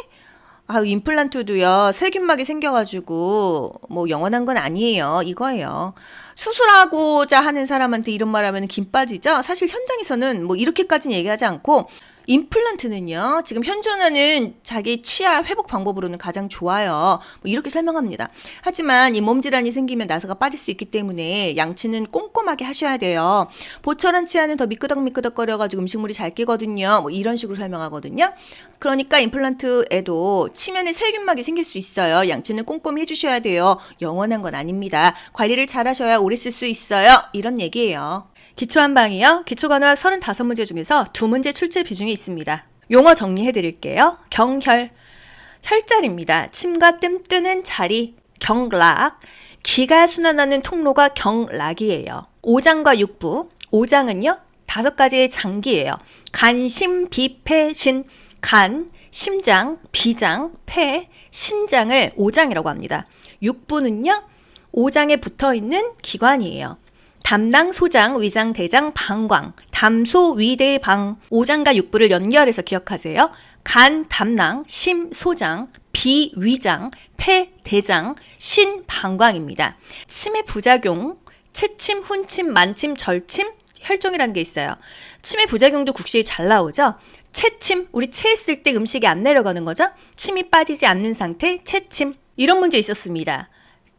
임플란트도요. 세균막이 생겨가지고 영원한 건 아니에요. 이거예요. 수술하고자 하는 사람한테 이런 말하면 김 빠지죠. 사실 현장에서는 이렇게까지는 얘기하지 않고 임플란트는요. 지금 현존하는 자기 치아 회복 방법으로는 가장 좋아요. 이렇게 설명합니다. 하지만 이 몸질환이 생기면 나사가 빠질 수 있기 때문에 양치는 꼼꼼하게 하셔야 돼요. 보철한 치아는 더 미끄덕미끄덕거려가지고 음식물이 잘 끼거든요. 이런 식으로 설명하거든요. 그러니까 임플란트에도 치면에 세균막이 생길 수 있어요. 양치는 꼼꼼히 해주셔야 돼요. 영원한 건 아닙니다. 관리를 잘 하셔야 오래 쓸 수 있어요. 이런 얘기예요. 기초한방이요. 기초간호학 35문제 중에서 2문제 출제 비중이 있습니다. 용어 정리해드릴게요. 경혈, 혈자리입니다. 침과 뜸 뜨는 자리, 경락. 기가 순환하는 통로가 경락이에요. 오장과 육부. 오장은요, 5가지의 장기예요. 간, 심, 비, 폐, 신. 간, 심장, 비장, 폐, 신장을 오장이라고 합니다. 육부는요, 오장에 붙어있는 기관이에요. 담낭, 소장, 위장, 대장, 방광. 담소, 위대, 방. 오장과 육부를 연결해서 기억하세요. 간, 담낭, 심, 소장, 비, 위장, 폐, 대장, 신, 방광입니다. 침의 부작용, 체침, 훈침, 만침, 절침, 혈종이라는 게 있어요. 침의 부작용도 국시에 잘 나오죠. 체침, 우리 체했을 때 음식이 안 내려가는 거죠. 침이 빠지지 않는 상태, 체침. 이런 문제 있었습니다.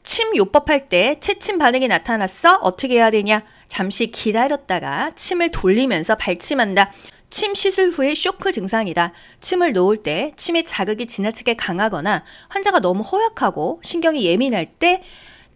침 요법할 때 체침 반응이 나타났어? 어떻게 해야 되냐? 잠시 기다렸다가 침을 돌리면서 발침한다. 침 시술 후에 쇼크 증상이다. 침을 놓을 때 침의 자극이 지나치게 강하거나 환자가 너무 허약하고 신경이 예민할 때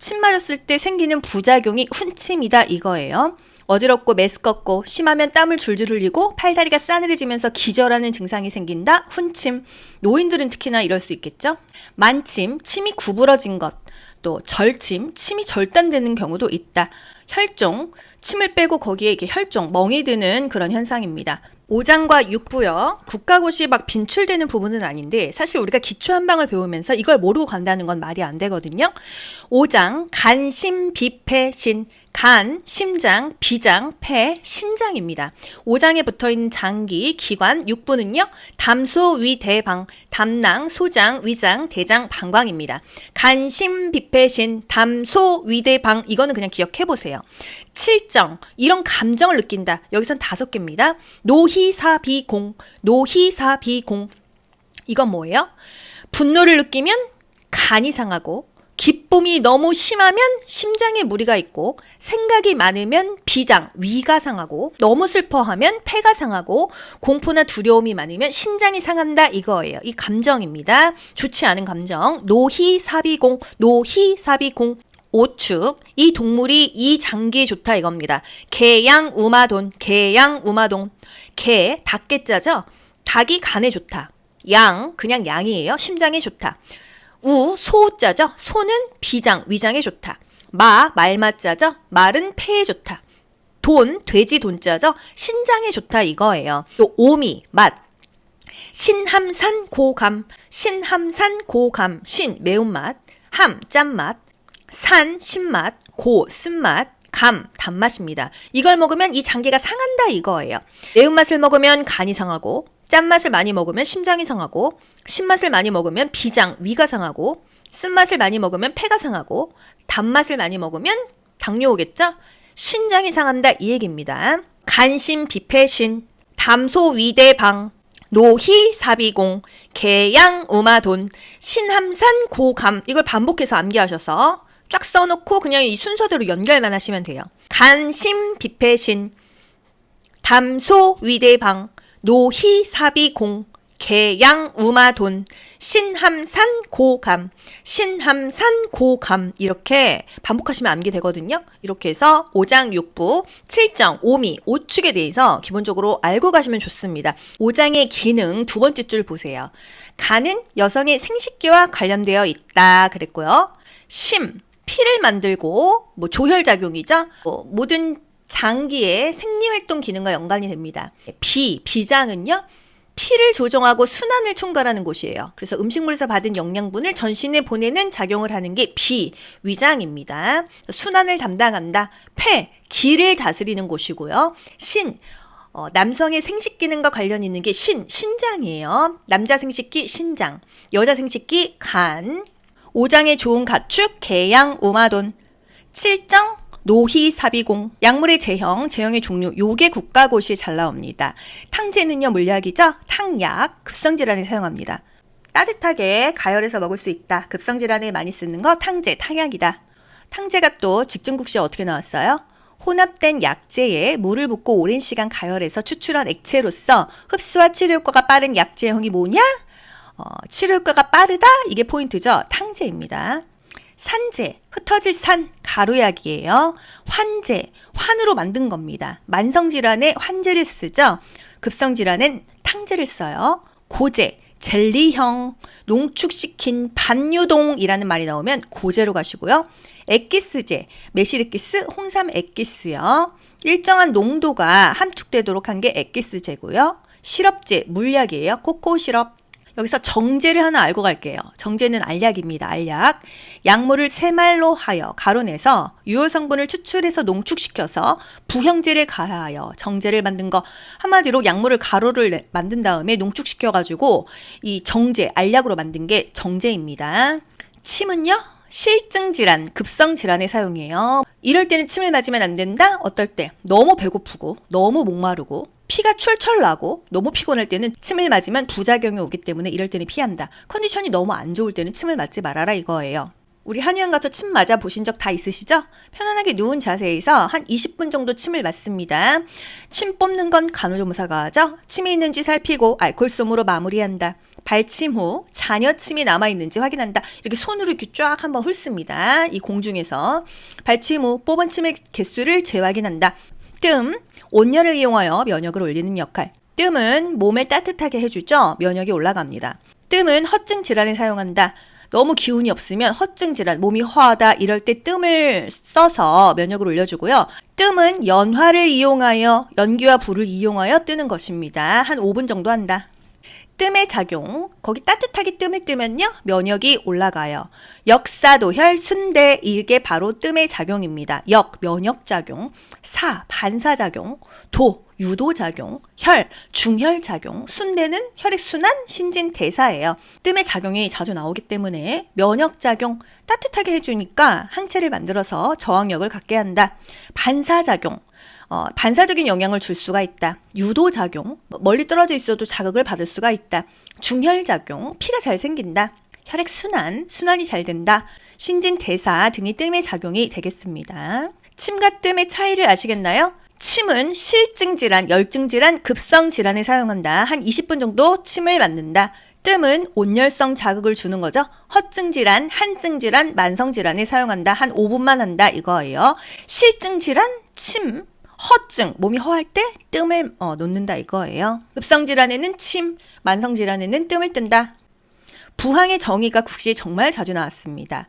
침 맞았을 때 생기는 부작용이 훈침이다 이거예요. 어지럽고 메스껍고 심하면 땀을 줄줄 흘리고 팔다리가 싸늘해지면서 기절하는 증상이 생긴다. 훈침. 노인들은 특히나 이럴 수 있겠죠. 만침, 침이 구부러진 것. 또 절침, 침이 절단되는 경우도 있다. 혈종, 침을 빼고 거기에 이렇게 혈종, 멍이 드는 그런 현상입니다. 오장과 육부요. 국가고시 막 빈출되는 부분은 아닌데 사실 우리가 기초 한방을 배우면서 이걸 모르고 간다는 건 말이 안 되거든요. 오장, 간, 심, 비, 폐, 신. 간, 심장, 비장, 폐, 신장입니다. 오장에 붙어있는 장기, 기관, 육부는요. 담소, 위, 대, 방, 담낭, 소장, 위장, 대장, 방광입니다. 간, 심, 비, 폐, 신, 담소, 위, 대, 방 이거는 그냥 기억해보세요. 칠정, 이런 감정을 느낀다. 여기선 5개입니다. 노희사비공, 노희사비공. 이건 뭐예요? 분노를 느끼면 간이 상하고 기쁨이 너무 심하면 심장에 무리가 있고 생각이 많으면 비장, 위가 상하고 너무 슬퍼하면 폐가 상하고 공포나 두려움이 많으면 신장이 상한다 이거예요. 이 감정입니다. 좋지 않은 감정. 노희사비공, 노희사비공. 오축, 이 동물이 이 장기에 좋다 이겁니다. 개양, 우마돈, 개양, 우마돈. 개, 닭개자죠? 닭이 간에 좋다. 양, 그냥 양이에요. 심장에 좋다. 우, 소자죠. 소는 비장, 위장에 좋다. 마, 말마자죠. 말은 폐에 좋다. 돈, 돼지 돈자죠. 신장에 좋다 이거예요. 또 오미, 맛. 신함산 고감, 신함산 고감, 신, 매운맛, 함, 짠맛, 산, 신맛, 고, 쓴맛, 감, 단맛입니다. 이걸 먹으면 이 장기가 상한다 이거예요. 매운맛을 먹으면 간이 상하고 짠맛을 많이 먹으면 심장이 상하고 신맛을 많이 먹으면 비장, 위가 상하고 쓴맛을 많이 먹으면 폐가 상하고 단맛을 많이 먹으면 당뇨 오겠죠? 신장이 상한다 이 얘기입니다. 간신, 비폐신, 담소, 위대, 방, 노희, 사비공, 개양, 우마돈, 신함산, 고감 이걸 반복해서 암기하셔서 쫙 써놓고 그냥 이 순서대로 연결만 하시면 돼요. 간심, 비폐신, 담소, 위대, 방, 노희, 사비공, 개양, 우마돈, 신함산, 고감, 신함산, 고감 이렇게 반복하시면 암기되거든요. 이렇게 해서 오장, 육부, 칠정, 오미, 오축에 대해서 기본적으로 알고 가시면 좋습니다. 오장의 기능 두 번째 줄 보세요. 간은 여성의 생식기와 관련되어 있다 그랬고요. 심, 피를 만들고 조혈작용이죠. 모든 장기의 생리활동 기능과 연관이 됩니다. 비장은요. 피를 조정하고 순환을 총괄하는 곳이에요. 그래서 음식물에서 받은 영양분을 전신에 보내는 작용을 하는 게 위장입니다. 순환을 담당한다. 폐, 기를 다스리는 곳이고요. 신, 남성의 생식 기능과 관련 있는 게 신장이에요. 남자 생식기 신장, 여자 생식기 간, 오장에 좋은 가축 개양, 우마돈, 칠정, 노희, 사비공, 약물의 제형의 종류, 요게 국가고시에 잘 나옵니다. 탕제는요, 물약이죠? 탕약, 급성질환에 사용합니다. 따뜻하게 가열해서 먹을 수 있다. 급성질환에 많이 쓰는 거 탕제, 탕약이다. 탕제가 또 직전국시에 어떻게 나왔어요? 혼합된 약재에 물을 붓고 오랜 시간 가열해서 추출한 액체로서 흡수와 치료 효과가 빠른 약제형이 뭐냐? 치료 효과가 빠르다? 이게 포인트죠. 탕제입니다. 산제, 흩어질 산, 가루약이에요. 환제, 환으로 만든 겁니다. 만성질환에 환제를 쓰죠. 급성질환엔 탕제를 써요. 고제, 젤리형, 농축시킨 반유동이라는 말이 나오면 고제로 가시고요. 액기스제, 매실액기스, 홍삼 액기스요. 일정한 농도가 함축되도록 한 게 액기스제고요. 시럽제, 물약이에요. 코코 시럽. 여기서 정제를 하나 알고 갈게요. 정제는 알약입니다. 알약. 약물을 세말로 하여 가루내서 유효 성분을 추출해서 농축시켜서 부형제를 가하여 정제를 만든 거. 한마디로 약물을 가루를 만든 다음에 농축시켜가지고 이 정제, 알약으로 만든 게 정제입니다. 침은요? 실증질환, 급성질환에 사용해요. 이럴 때는 침을 맞으면 안 된다? 어떨 때? 너무 배고프고 너무 목마르고 피가 철철 나고 너무 피곤할 때는 침을 맞으면 부작용이 오기 때문에 이럴 때는 피한다. 컨디션이 너무 안 좋을 때는 침을 맞지 말아라 이거예요. 우리 한의원 가서 침 맞아 보신 적 다 있으시죠? 편안하게 누운 자세에서 한 20분 정도 침을 맞습니다. 침 뽑는 건 간호조무사가 하죠. 침이 있는지 살피고 알코올솜으로 마무리한다. 발침 후 잔여침이 남아있는지 확인한다. 이렇게 손으로 이렇게 쫙 한번 훑습니다. 이 공중에서. 발침 후 뽑은 침의 개수를 재확인한다. 뜸, 온열을 이용하여 면역을 올리는 역할. 뜸은 몸을 따뜻하게 해주죠. 면역이 올라갑니다. 뜸은 허증 질환에 사용한다. 너무 기운이 없으면 허증 질환, 몸이 허하다 이럴 때 뜸을 써서 면역을 올려주고요. 뜸은 연화를 이용하여, 연기와 불을 이용하여 뜨는 것입니다. 한 5분 정도 한다. 뜸의 작용, 거기 따뜻하게 뜸을 뜨면요 면역이 올라가요. 역사도혈, 순대 이게 바로 뜸의 작용입니다. 역, 면역작용, 사, 반사작용, 도, 유도작용, 혈, 중혈작용, 순대는 혈액순환, 신진대사예요. 뜸의 작용이 자주 나오기 때문에 면역작용, 따뜻하게 해주니까 항체를 만들어서 저항력을 갖게 한다. 반사작용, 반사적인 영향을 줄 수가 있다. 유도작용, 멀리 떨어져 있어도 자극을 받을 수가 있다. 중혈작용, 피가 잘 생긴다. 혈액순환, 순환이 잘 된다. 신진대사 등이 뜸의 작용이 되겠습니다. 침과 뜸의 차이를 아시겠나요? 침은 실증질환, 열증질환, 급성질환에 사용한다. 한 20분 정도 침을 맞는다. 뜸은 온열성 자극을 주는 거죠. 허증질환, 한증질환, 만성질환에 사용한다. 한 5분만 한다 이거예요. 실증질환, 침, 허증, 몸이 허할 때 뜸을 놓는다 이거예요. 급성질환에는 침, 만성질환에는 뜸을 뜬다. 부항의 정의가 국시에 정말 자주 나왔습니다.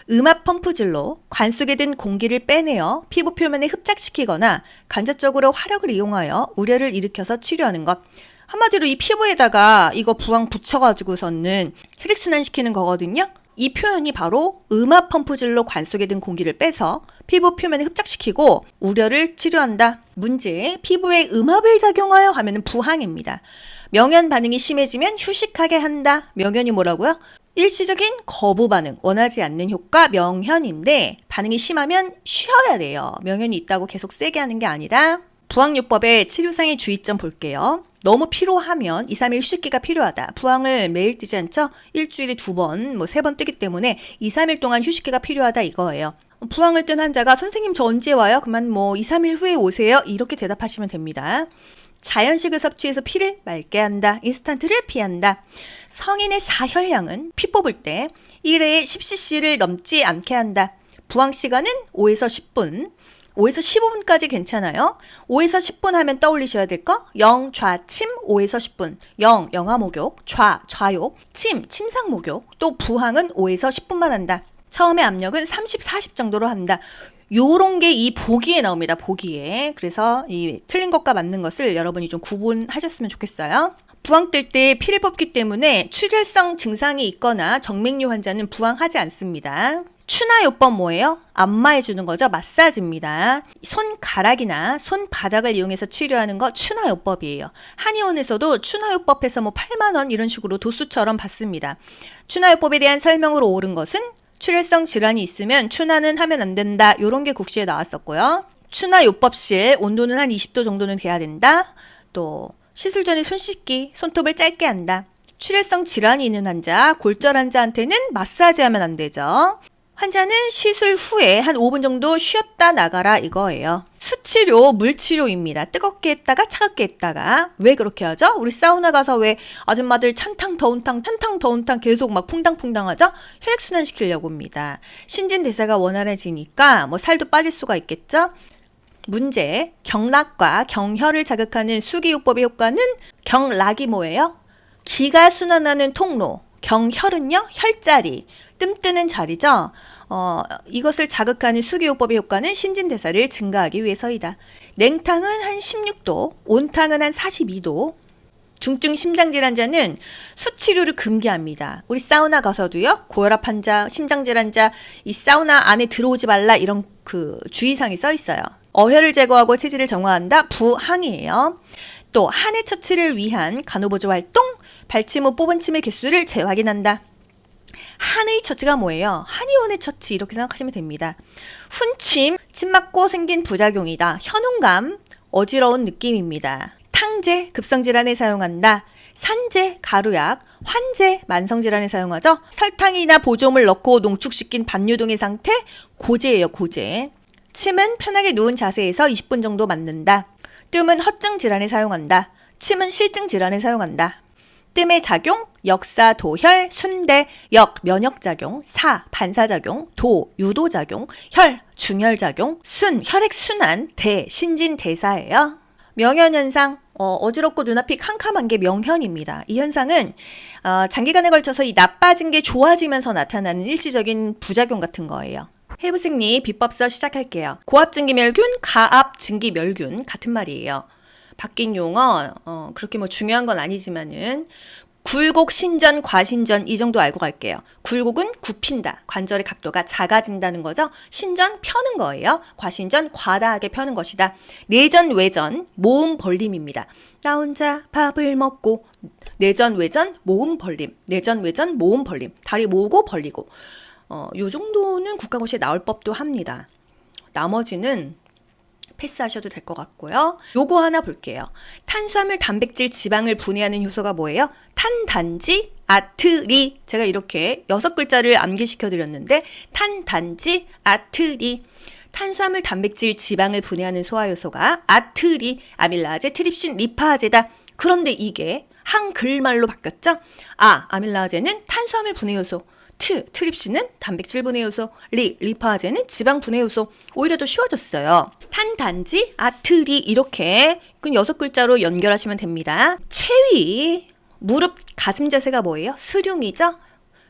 음압 펌프질로 관 속에 든 공기를 빼내어 피부 표면에 흡착시키거나 간접적으로 화력을 이용하여 우려를 일으켜서 치료하는 것. 한마디로 이 피부에다가 이거 부항 붙여가지고서는 혈액순환시키는 거거든요. 이 표현이 바로 음압 펌프질로 관 속에 든 공기를 빼서 피부 표면에 흡착시키고 우려를 치료한다. 문제, 피부에 음압을 작용하여 하면 부항입니다. 명현 반응이 심해지면 휴식하게 한다. 명현이 뭐라고요? 일시적인 거부 반응, 원하지 않는 효과 명현인데 반응이 심하면 쉬어야 돼요. 명현이 있다고 계속 세게 하는 게 아니라. 부항요법의 치료상의 주의점 볼게요. 너무 피로하면 2, 3일 휴식기가 필요하다. 부항을 매일 뜨지 않죠? 일주일에 2번, 3번 뜨기 때문에 2, 3일 동안 휴식기가 필요하다 이거예요. 부항을 뜬 환자가 선생님 저 언제 와요? 그만 2, 3일 후에 오세요. 이렇게 대답하시면 됩니다. 자연식을 섭취해서 피를 맑게 한다. 인스턴트를 피한다. 성인의 사혈량은 피 뽑을 때 1회에 10cc를 넘지 않게 한다. 부항 시간은 5에서 10분. 5에서 15분까지 괜찮아요. 5에서 10분 하면 떠올리셔야 될 거. 영, 좌, 침 5에서 10분. 영, 영하 목욕, 좌, 좌욕, 침, 침상 목욕. 또 부항은 5에서 10분만 한다. 처음에 압력은 30, 40 정도로 한다. 요런 게 이 보기에 나옵니다. 보기에. 그래서 이 틀린 것과 맞는 것을 여러분이 좀 구분하셨으면 좋겠어요. 부항 뜰 때 피를 뽑기 때문에 출혈성 증상이 있거나 정맥류 환자는 부항하지 않습니다. 추나요법 뭐예요? 안마해주는 거죠. 마사지입니다. 손가락이나 손바닥을 이용해서 치료하는 거 추나요법이에요. 한의원에서도 추나요법에서 8만 원 이런 식으로 도수처럼 받습니다. 추나요법에 대한 설명으로 옳은 것은 출혈성 질환이 있으면 추나는 하면 안 된다. 이런 게 국시에 나왔었고요. 추나요법실 온도는 한 20도 정도는 돼야 된다. 또 시술 전에 손 씻기, 손톱을 짧게 한다. 출혈성 질환이 있는 환자, 골절 환자한테는 마사지하면 안 되죠. 환자는 시술 후에 한 5분 정도 쉬었다 나가라 이거예요. 수치료, 물치료입니다. 뜨겁게 했다가 차갑게 했다가. 왜 그렇게 하죠? 우리 사우나 가서 왜 아줌마들 찬탕 더운 탕 계속 막 퐁당퐁당 하죠? 혈액순환 시키려고입니다. 신진대사가 원활해지니까 살도 빠질 수가 있겠죠? 문제, 경락과 경혈을 자극하는 수기요법의 효과는 경락이 뭐예요? 기가 순환하는 통로, 경혈은요, 혈자리, 뜸뜨는 자리죠. 이것을 자극하는 수기요법의 효과는 신진대사를 증가하기 위해서이다. 냉탕은 한 16도, 온탕은 한 42도. 중증 심장질환자는 수치료를 금기합니다. 우리 사우나 가서도요, 고혈압 환자, 심장질환자, 이 사우나 안에 들어오지 말라 이런 그 주의사항이 써 있어요. 어혈을 제거하고 체질을 정화한다. 부항이에요. 또 한해 처치를 위한 간호보조 활동, 발침 후 뽑은 침의 개수를 재확인한다. 한의 처치가 뭐예요? 한의원의 처치 이렇게 생각하시면 됩니다. 훈침, 침 맞고 생긴 부작용이다. 현웅감, 어지러운 느낌입니다. 탕제, 급성질환에 사용한다. 산제, 가루약, 환제, 만성질환에 사용하죠. 설탕이나 보조물 넣고 농축시킨 반유동의 상태, 고제예요, 고제. 침은 편하게 누운 자세에서 20분 정도 맞는다. 뜸은 허증 질환에 사용한다. 침은 실증 질환에 사용한다. 뜸의 작용, 역사, 도혈, 순대, 역, 면역작용, 사, 반사작용, 도, 유도작용, 혈, 중혈작용, 순, 혈액순환, 대, 신진대사예요. 명현현상, 어지럽고 눈앞이 캄캄한 게 명현입니다. 이 현상은 장기간에 걸쳐서 이 나빠진 게 좋아지면서 나타나는 일시적인 부작용 같은 거예요. 해부생리 비법서 시작할게요. 고압증기멸균, 가압증기멸균 같은 말이에요. 바뀐 용어 그렇게 뭐 중요한 건 아니지만은 굴곡, 신전, 과신전 이 정도 알고 갈게요. 굴곡은 굽힌다. 관절의 각도가 작아진다는 거죠. 신전, 펴는 거예요. 과신전, 과다하게 펴는 것이다. 내전, 외전, 모음 벌림입니다. 나 혼자 밥을 먹고 내전, 외전, 모음 벌림. 내전, 외전, 모음 벌림. 다리 모으고 벌리고. 요 정도는 국가고시에 나올 법도 합니다. 나머지는 패스하셔도 될 것 같고요. 요거 하나 볼게요. 탄수화물, 단백질, 지방을 분해하는 효소가 뭐예요? 탄단지, 아트리. 제가 이렇게 6글자를 암기시켜 드렸는데 탄단지, 아트리. 탄수화물, 단백질, 지방을 분해하는 소화효소가 아트리, 아밀라제, 트립신, 리파제다. 그런데 이게 한글말로 바뀌었죠? 아밀라제는 탄수화물 분해효소. 트립신은 단백질 분해효소, 리파제는 지방 분해효소. 오히려 더 쉬워졌어요. 탄단지, 아트리 이렇게 6글자로 연결하시면 됩니다. 체위, 무릎, 가슴 자세가 뭐예요? 스륜이죠?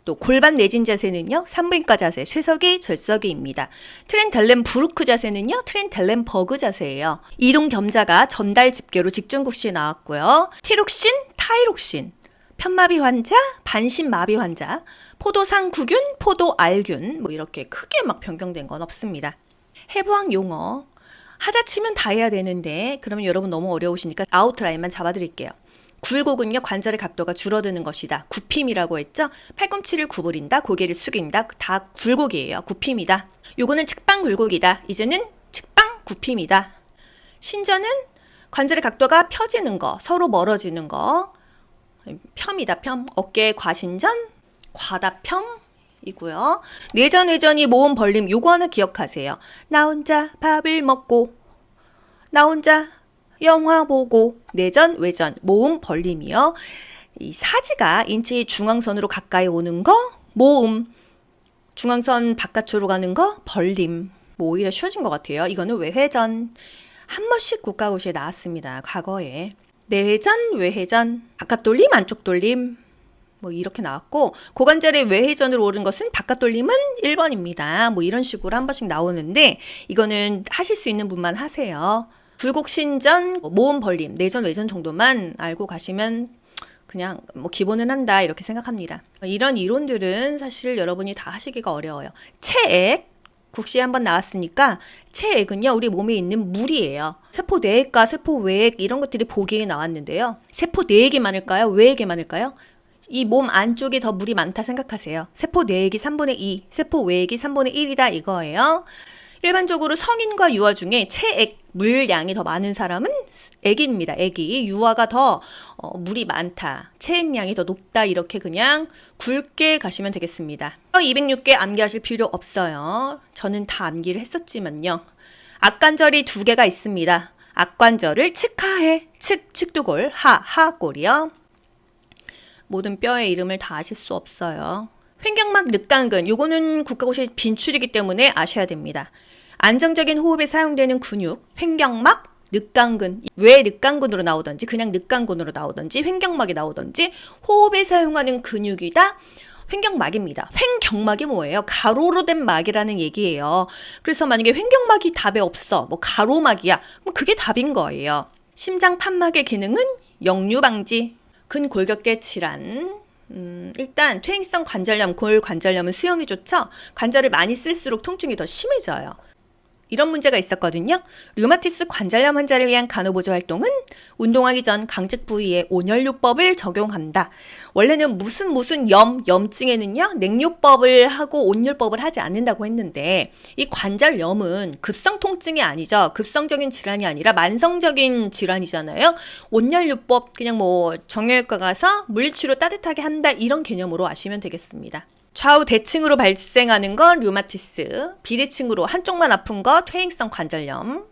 또 골반 내진 자세는요, 산부인과 자세, 쇠석이, 절석이입니다. 트렌델렘 부르크 자세는요, 트렌델렘버그 자세예요. 이동 겸자가 전달 집계로 직전국시에 나왔고요. 티록신, 타이록신, 편마비 환자, 반신마비 환자, 포도상구균, 포도알균 뭐 이렇게 크게 막 변경된 건 없습니다. 해부학 용어 하자치면 다 해야 되는데 그러면 여러분 너무 어려우시니까 아웃라인만 잡아드릴게요. 굴곡은요, 관절의 각도가 줄어드는 것이다. 굽힘이라고 했죠. 팔꿈치를 구부린다, 고개를 숙인다. 다 굴곡이에요. 굽힘이다. 요거는 측방 굴곡이다. 이제는 측방 굽힘이다. 신전은 관절의 각도가 펴지는 거, 서로 멀어지는 거. 폄이다, 폄. 어깨 과신전, 과다평이고요. 내전, 외전이 모음 벌림. 요거 하나 기억하세요. 나 혼자 밥을 먹고, 나 혼자 영화 보고. 내전, 외전, 모음 벌림이요. 이 사지가 인체의 중앙선으로 가까이 오는 거, 모음. 중앙선 바깥으로 가는 거, 벌림. 뭐 오히려 쉬워진 것 같아요. 이거는 외회전. 한 번씩 국가고시에 나왔습니다. 과거에. 내회전, 외회전, 바깥 돌림, 안쪽 돌림 뭐 이렇게 나왔고, 고관절의 외회전으로 오른 것은 바깥 돌림은 1번입니다. 뭐 이런 식으로 한 번씩 나오는데 이거는 하실 수 있는 분만 하세요. 굴곡, 신전, 모음 벌림, 내전, 외전 정도만 알고 가시면 그냥 뭐 기본은 한다 이렇게 생각합니다. 이런 이론들은 사실 여러분이 다 하시기가 어려워요. 체액 국시에 한번 나왔으니까 체액은요, 우리 몸에 있는 물이에요. 세포 내액과 세포 외액 이런 것들이 보기에 나왔는데요. 세포 내액이 많을까요? 외액이 많을까요? 이 몸 안쪽에 더 물이 많다 생각하세요. 세포 내액이 3분의 2, 세포 외액이 3분의 1이다 이거예요. 일반적으로 성인과 유아 중에 체액 물량이 더 많은 사람은 애기입니다. 애기. 유아가 더 물이 많다. 체액량이 더 높다. 이렇게 그냥 굵게 가시면 되겠습니다. 206개 암기하실 필요 없어요. 저는 다 암기를 했었지만요. 악관절이 2개가 있습니다. 악관절을 측하해. 측두골, 하골이요. 모든 뼈의 이름을 다 아실 수 없어요. 횡격막 늑간근, 요거는 국가고시 빈출이기 때문에 아셔야 됩니다. 안정적인 호흡에 사용되는 근육, 횡격막 늑강근, 왜 늑강근으로 나오던지 그냥 늑강근으로 나오던지 횡격막이 나오던지 호흡에 사용하는 근육이다. 횡격막입니다. 횡격막이 뭐예요? 가로로 된 막이라는 얘기예요. 그래서 만약에 횡격막이 답에 없어, 뭐 가로막이야, 그럼 그게 답인 거예요. 심장 판막의 기능은 역류 방지, 근골격계 질환. 일단 퇴행성 관절염, 골관절염은 수용이 좋죠. 관절을 많이 쓸수록 통증이 더 심해져요. 이런 문제가 있었거든요. 류마티스 관절염 환자를 위한 간호보조 활동은 운동하기 전 강직 부위에 온열요법을 적용한다. 원래는 무슨 염증에는요 냉요법을 하고 온열법을 하지 않는다고 했는데 이 관절염은 급성 통증이 아니죠. 급성적인 질환이 아니라 만성적인 질환이잖아요. 온열요법 그냥 뭐 정형외과 가서 물리치료 따뜻하게 한다 이런 개념으로 아시면 되겠습니다. 좌우 대칭으로 발생하는 건 류마티스, 비대칭으로 한쪽만 아픈 거 퇴행성 관절염,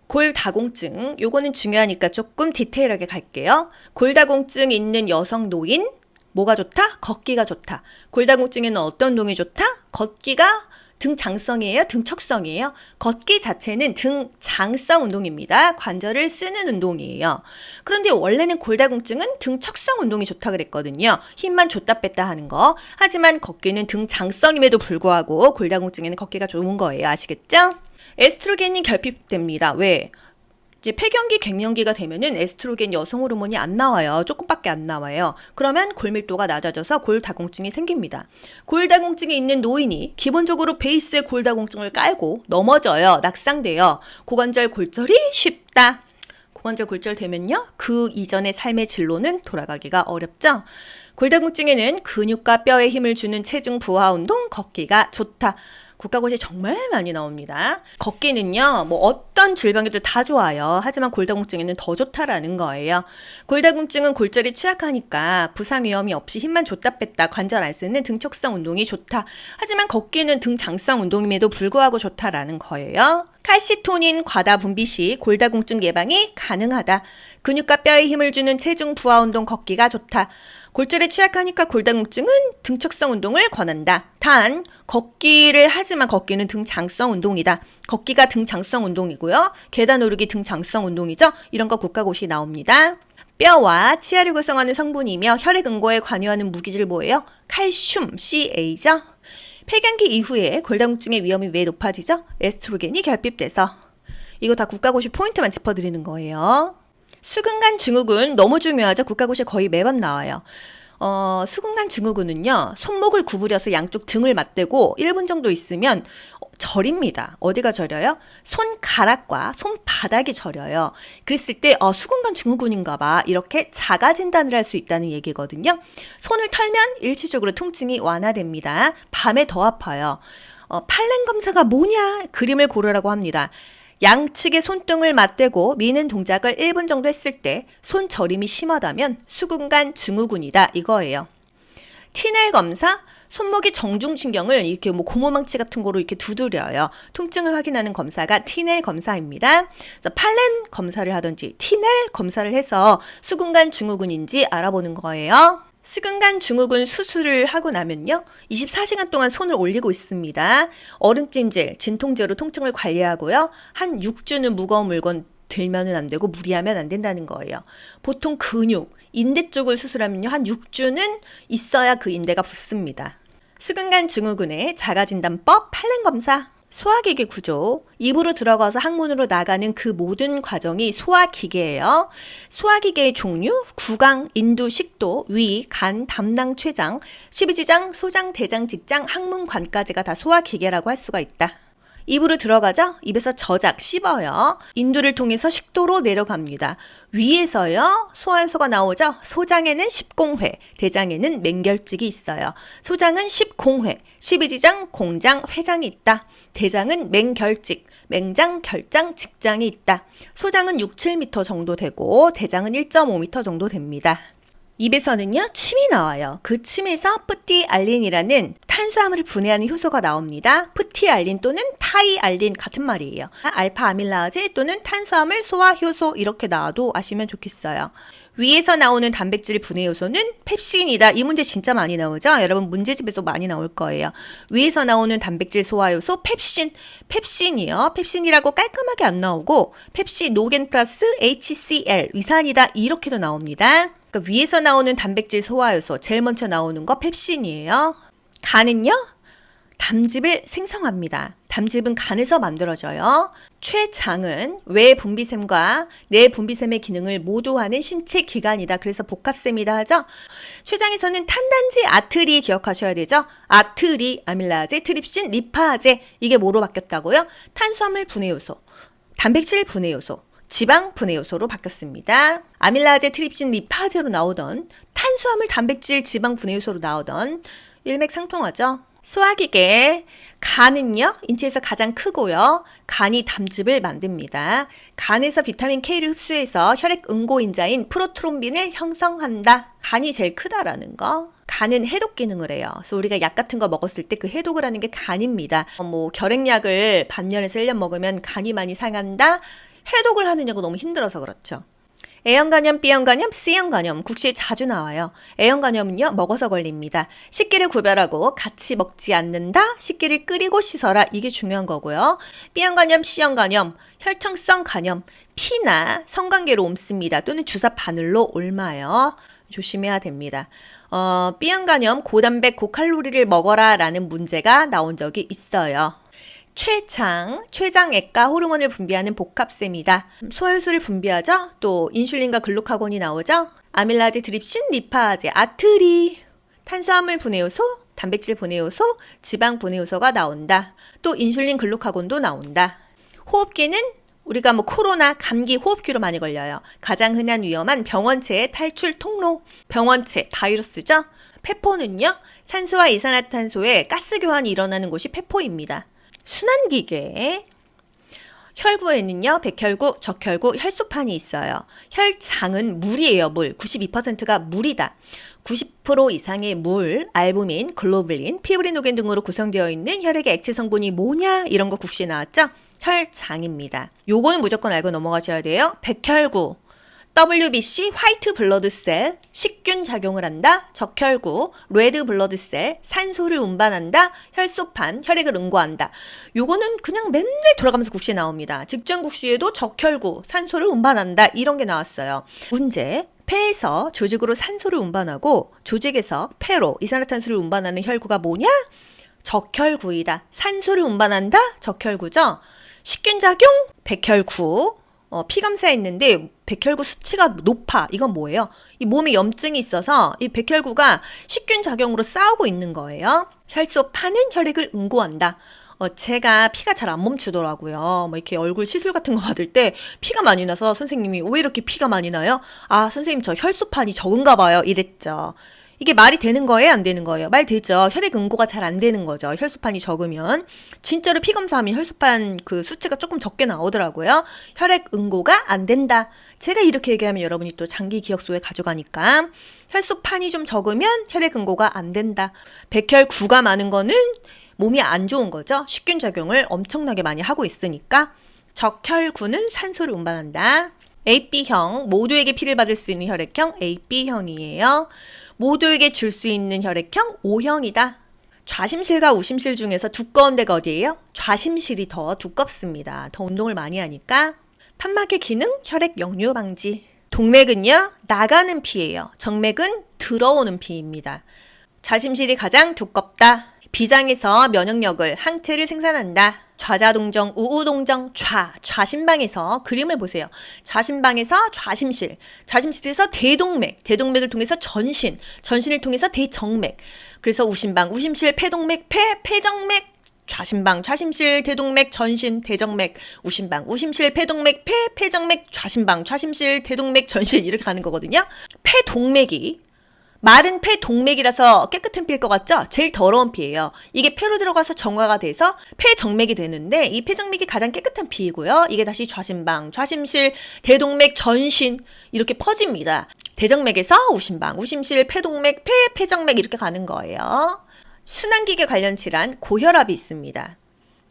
골다공증, 요거는 중요하니까 조금 디테일하게 갈게요. 골다공증 있는 여성 노인, 뭐가 좋다? 걷기가 좋다. 골다공증에는 어떤 운동이 좋다? 걷기가 등장성이에요? 등척성이에요? 걷기 자체는 등장성 운동입니다. 관절을 쓰는 운동이에요. 그런데 원래는 골다공증은 등척성 운동이 좋다 그랬거든요. 힘만 줬다 뺐다 하는 거. 하지만 걷기는 등장성임에도 불구하고 골다공증에는 걷기가 좋은 거예요. 아시겠죠? 에스트로겐이 결핍됩니다. 왜? 이제 폐경기, 갱년기가 되면은 에스트로겐 여성 호르몬이 안 나와요. 조금밖에 안 나와요. 그러면 골밀도가 낮아져서 골다공증이 생깁니다. 골다공증이 있는 노인이 기본적으로 베이스에 골다공증을 깔고 넘어져요. 낙상돼요. 고관절 골절이 쉽다. 고관절 골절 되면요. 그 이전의 삶의 진로는 돌아가기가 어렵죠. 골다공증에는 근육과 뼈에 힘을 주는 체중 부하 운동, 걷기가 좋다. 국가고시에 정말 많이 나옵니다. 걷기는요, 뭐 어떤 질병에도 다 좋아요. 하지만 골다공증에는 더 좋다라는 거예요. 골다공증은 골절이 취약하니까 부상 위험이 없이 힘만 줬다 뺐다 관절 안 쓰는 등척성 운동이 좋다. 하지만 걷기는 등장성 운동임에도 불구하고 좋다라는 거예요. 칼시토닌 과다 분비 시 골다공증 예방이 가능하다. 근육과 뼈에 힘을 주는 체중 부하 운동 걷기가 좋다. 골절에 취약하니까 골다공증은 등척성 운동을 권한다. 단, 걷기를 하지만 걷기는 등장성 운동이다. 걷기가 등장성 운동이고요. 계단 오르기 등장성 운동이죠. 이런 거 국가고시 나옵니다. 뼈와 치아를 구성하는 성분이며 혈액 응고에 관여하는 무기질 뭐예요? 칼슘, Ca죠. 폐경기 이후에 골다공증의 위험이 왜 높아지죠? 에스트로겐이 결핍돼서. 이거 다 국가고시 포인트만 짚어드리는 거예요. 수근간 증후군 너무 중요하죠. 국가고시에 거의 매번 나와요. 수근간 증후군은요. 손목을 구부려서 양쪽 등을 맞대고 1분 정도 있으면 저립니다. 어디가 저려요? 손가락과 손바닥이 저려요. 그랬을 때 수근간 증후군인가 봐. 이렇게 자가 진단을 할 수 있다는 얘기거든요. 손을 털면 일시적으로 통증이 완화됩니다. 밤에 더 아파요. 팔렘 검사가 뭐냐? 그림을 고르라고 합니다. 양측의 손등을 맞대고 미는 동작을 1분 정도 했을 때 손 저림이 심하다면 수근간 증후군이다 이거예요. 티넬 검사, 손목의 정중신경을 이렇게 뭐 고무망치 같은 거로 이렇게 두드려요. 통증을 확인하는 검사가 티넬 검사입니다. 그래서 팔렘 검사를 하든지 티넬 검사를 해서 수근간 증후군인지 알아보는 거예요. 수근간 증후군 수술을 하고 나면요. 24시간 동안 손을 올리고 있습니다. 얼음찜질, 진통제로 통증을 관리하고요. 한 6주는 무거운 물건 들면은 안 되고 무리하면 안 된다는 거예요. 보통 근육, 인대 쪽을 수술하면요. 한 6주는 있어야 그 인대가 붙습니다. 수근간 증후군의 자가진단법 팔렘 검사. 소화기계 구조, 입으로 들어가서 항문으로 나가는 그 모든 과정이 소화기계예요. 소화기계의 종류, 구강, 인두, 식도, 위, 간, 담낭, 췌장, 십이지장, 소장, 대장, 직장, 항문관까지가 다 소화기계라고 할 수가 있다. 입으로 들어가죠? 입에서 저작, 씹어요. 인두를 통해서 식도로 내려갑니다. 위에서요, 소화효소가 나오죠? 소장에는 십공회, 대장에는 맹결직이 있어요. 소장은 십공회, 십이지장, 공장, 회장이 있다. 대장은 맹결직, 맹장, 결장, 직장이 있다. 소장은 6, 7m 정도 되고 대장은 1.5m 정도 됩니다. 입에서는요, 침이 나와요. 그 침에서 프티알린이라는 탄수화물을 분해하는 효소가 나옵니다. 프티알린 또는 타이알린 같은 말이에요. 알파 아밀라제 또는 탄수화물 소화 효소 이렇게 나와도 아시면 좋겠어요. 위에서 나오는 단백질 분해 요소는 펩신이다. 이 문제 진짜 많이 나오죠? 여러분 문제집에서 많이 나올 거예요. 위에서 나오는 단백질 소화 요소 펩신. 펩신이요. 펩신이라고 깔끔하게 안 나오고 펩시노겐 플러스 HCl 위산이다. 이렇게도 나옵니다. 그러니까 위에서 나오는 단백질 소화 요소 제일 먼저 나오는 거 펩신이에요. 간은요? 담즙을 생성합니다. 담즙은 간에서 만들어져요. 췌장은 외 분비샘과 내 분비샘의 기능을 모두 하는 신체 기관이다. 그래서 복합셈이다 하죠. 췌장에서는 탄단지 아트리 기억하셔야 되죠. 아트리, 아밀라제, 트립신, 리파제 이게 뭐로 바뀌었다고요? 탄수화물 분해 요소, 단백질 분해 요소, 지방 분해 요소로 바뀌었습니다. 아밀라제, 트립신, 리파제로 나오던 탄수화물, 단백질, 지방 분해 요소로 나오던 일맥상통하죠. 소화기계 간은요 인체에서 가장 크고요. 간이 담즙을 만듭니다. 간에서 비타민 K를 흡수해서 혈액 응고인자인 프로트롬빈을 형성한다. 간이 제일 크다라는 거. 간은 해독 기능을 해요. 그래서 우리가 약 같은 거 먹었을 때 그 해독을 하는 게 간입니다. 결핵약을 반년에서 1년 먹으면 간이 많이 상한다. 해독을 하느냐고 너무 힘들어서 그렇죠. A형 간염, B형 간염, C형 간염 국시에 자주 나와요. A형 간염은요 먹어서 걸립니다. 식기를 구별하고 같이 먹지 않는다. 식기를 끓이고 씻어라. 이게 중요한 거고요. B형 간염, C형 간염, 혈청성 간염, 피나 성관계로 옮습니다. 또는 주사 바늘로 옮아요. 조심해야 됩니다. B형 간염 고단백 고칼로리를 먹어라 라는 문제가 나온 적이 있어요. 췌장, 췌장액과 호르몬을 분비하는 복합셈이다. 소화효소를 분비하죠. 또 인슐린과 글루카곤이 나오죠. 아밀라제, 드립신, 리파제, 아트리, 탄수화물 분해요소, 단백질 분해요소, 지방 분해요소가 나온다. 또 인슐린, 글루카곤도 나온다. 호흡기는 우리가 코로나, 감기, 호흡기로 많이 걸려요. 가장 흔한 위험한 병원체의 탈출 통로, 병원체, 바이러스죠. 폐포는요, 산소와 이산화탄소의 가스 교환이 일어나는 곳이 폐포입니다. 순환기계 혈구에는요 백혈구, 적혈구, 혈소판이 있어요. 혈장은 물이에요. 물 92%가 물이다. 90% 이상의 물, 알부민, 글로불린, 피브리노겐 등으로 구성되어 있는 혈액의 액체 성분이 뭐냐 이런 거 국시에 나왔죠. 혈장입니다. 요거는 무조건 알고 넘어가셔야 돼요. 백혈구 WBC 화이트 블러드셀 식균 작용을 한다. 적혈구 레드 블러드셀 산소를 운반한다. 혈소판 혈액을 응고한다. 요거는 그냥 맨날 돌아가면서 국시에 나옵니다. 직전 국시에도 적혈구 산소를 운반한다. 이런 게 나왔어요. 문제 폐에서 조직으로 산소를 운반하고 조직에서 폐로 이산화탄소를 운반하는 혈구가 뭐냐? 적혈구이다. 산소를 운반한다. 적혈구죠. 식균작용 백혈구 피 검사했는데 백혈구 수치가 높아. 이건 뭐예요? 이 몸에 염증이 있어서 이 백혈구가 식균 작용으로 싸우고 있는 거예요. 혈소판은 혈액을 응고한다. 제가 피가 잘 안 멈추더라고요. 이렇게 얼굴 시술 같은 거 받을 때 피가 많이 나서 선생님이 왜 이렇게 피가 많이 나요? 아, 선생님 저 혈소판이 적은가 봐요. 이랬죠. 이게 말이 되는 거예요? 안 되는 거예요? 말 되죠. 혈액 응고가 잘 안 되는 거죠. 혈소판이 적으면. 진짜로 피 검사하면 혈소판 그 수치가 조금 적게 나오더라고요. 혈액 응고가 안 된다. 제가 이렇게 얘기하면 여러분이 또 장기 기억소에 가져가니까 혈소판이 좀 적으면 혈액 응고가 안 된다. 백혈구가 많은 거는 몸이 안 좋은 거죠. 식균 작용을 엄청나게 많이 하고 있으니까. 적혈구는 산소를 운반한다. AB형, 모두에게 피를 받을 수 있는 혈액형 AB형이에요. 모두에게 줄 수 있는 혈액형 O형이다. 좌심실과 우심실 중에서 두꺼운 데가 어디예요? 좌심실이 더 두껍습니다. 더 운동을 많이 하니까. 판막의 기능, 혈액 역류 방지. 동맥은요, 나가는 피예요. 정맥은 들어오는 피입니다. 좌심실이 가장 두껍다. 비장에서 면역력을, 항체를 생산한다. 좌자동정, 우우동정, 좌심방에서 그림을 보세요. 좌심방에서 좌심실, 좌심실에서 대동맥, 대동맥을 통해서 전신, 전신을 통해서 대정맥. 그래서 우심방, 우심실, 폐동맥, 폐정맥, 좌심방, 좌심실, 대동맥, 전신, 대정맥, 우심방, 우심실, 폐동맥, 폐정맥, 좌심방, 좌심실, 대동맥, 전신 이렇게 가는 거거든요. 폐동맥이 마른 폐동맥이라서 깨끗한 피일 것 같죠? 제일 더러운 피예요. 이게 폐로 들어가서 정화가 돼서 폐정맥이 되는데 이 폐정맥이 가장 깨끗한 피이고요. 이게 다시 좌심방, 좌심실, 대동맥, 전신 이렇게 퍼집니다. 대정맥에서 우심방, 우심실, 폐동맥, 폐정맥 이렇게 가는 거예요. 순환기계 관련 질환 고혈압이 있습니다.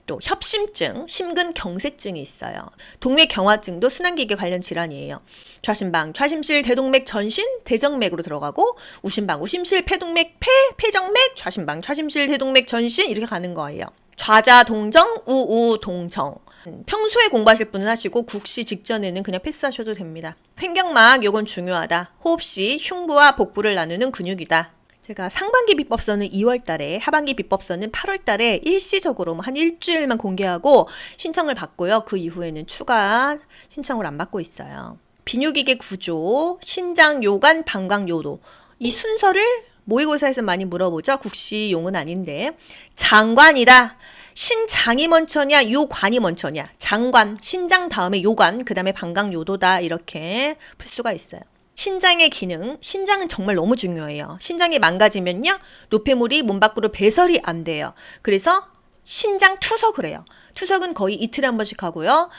또 협심증, 심근경색증이 있어요. 동맥경화증도 순환기계 관련 질환이에요. 좌심방, 좌심실, 대동맥, 전신, 대정맥으로 들어가고 우심방, 우심실, 폐동맥, 폐정맥, 좌심방, 좌심실, 대동맥, 전신 이렇게 가는 거예요. 좌자동정, 우우동정. 평소에 공부하실 분은 하시고 국시 직전에는 그냥 패스하셔도 됩니다. 횡격막, 요건 중요하다. 호흡시, 흉부와 복부를 나누는 근육이다. 제가 상반기 비법서는 2월 달에, 하반기 비법서는 8월 달에 일시적으로 한 일주일만 공개하고 신청을 받고요. 그 이후에는 추가 신청을 안 받고 있어요. 비뇨기계 구조, 신장, 요관, 방광, 요도. 이 순서를 모의고사에서 많이 물어보죠. 국시용은 아닌데. 장관이다. 신장이 먼저냐, 요관이 먼저냐. 장관, 신장 다음에 요관, 그 다음에 방광, 요도다. 이렇게 풀 수가 있어요. 신장의 기능, 신장은 정말 너무 중요해요. 신장이 망가지면요, 노폐물이 몸 밖으로 배설이 안 돼요. 그래서 신장 투석을 해요. 투석은 거의 이틀에 한 번씩 하고요.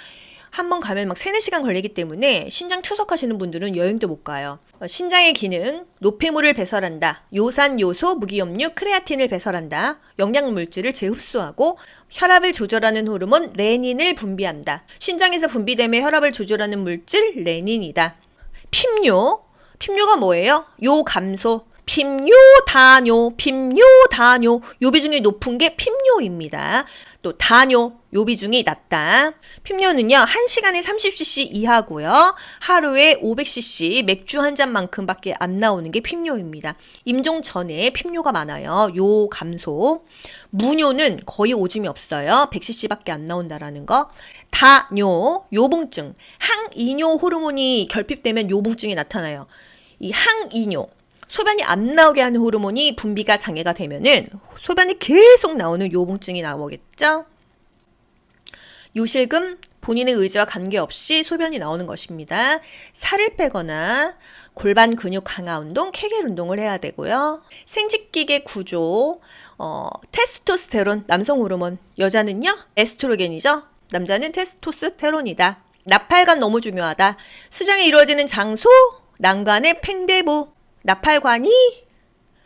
한 번 가면 막 3-4시간 걸리기 때문에 신장 투석하시는 분들은 여행도 못 가요. 신장의 기능, 노폐물을 배설한다. 요산, 요소, 무기염류, 크레아틴을 배설한다. 영양물질을 재흡수하고 혈압을 조절하는 호르몬 레닌을 분비한다. 신장에서 분비되며 혈압을 조절하는 물질 레닌이다. 핍뇨, 핍뇨가 뭐예요? 요 감소, 핍뇨, 다뇨, 요 비중이 높은 게 핍뇨입니다. 또 다뇨, 요 비중이 낮다. 핍뇨는요, 1시간에 30cc 이하고요. 하루에 500cc 맥주 한 잔만큼밖에 안 나오는 게 핍뇨입니다. 임종 전에 핍뇨가 많아요. 요 감소. 무뇨는 거의 오줌이 없어요. 100cc밖에 안 나온다라는 거. 다뇨, 요봉증. 항이뇨 호르몬이 결핍되면 요봉증이 나타나요. 이 항이뇨. 소변이 안 나오게 하는 호르몬이 분비가 장애가 되면은 소변이 계속 나오는 요봉증이 나오겠죠? 요실금, 본인의 의지와 관계없이 소변이 나오는 것입니다. 살을 빼거나 골반 근육 강화 운동, 케겔 운동을 해야 되고요. 생殖기계 구조, 테스토스테론, 남성 호르몬, 여자는요, 에스트로겐이죠. 남자는 테스토스테론이다. 나팔관 너무 중요하다. 수정이 이루어지는 장소, 난관의 팽대부. 나팔관이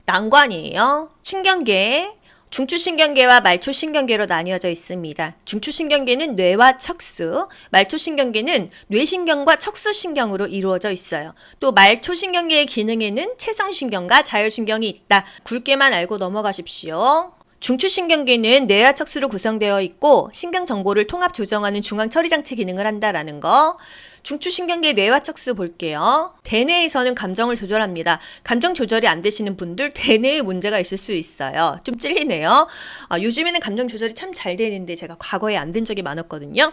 난관이에요. 신경계, 중추신경계와 말초신경계로 나뉘어져 있습니다. 중추신경계는 뇌와 척수, 말초신경계는 뇌신경과 척수신경으로 이루어져 있어요. 또 말초신경계의 기능에는 체성신경과 자율신경이 있다. 굵게만 알고 넘어가십시오. 중추신경계는 뇌와 척수로 구성되어 있고 신경 정보를 통합 조정하는 중앙 처리 장치 기능을 한다라는 거. 중추신경계 뇌와 척수 볼게요. 대뇌에서는 감정을 조절합니다. 감정 조절이 안 되시는 분들 대뇌에 문제가 있을 수 있어요. 좀 찔리네요. 요즘에는 감정 조절이 참 잘 되는데 제가 과거에 안 된 적이 많았거든요.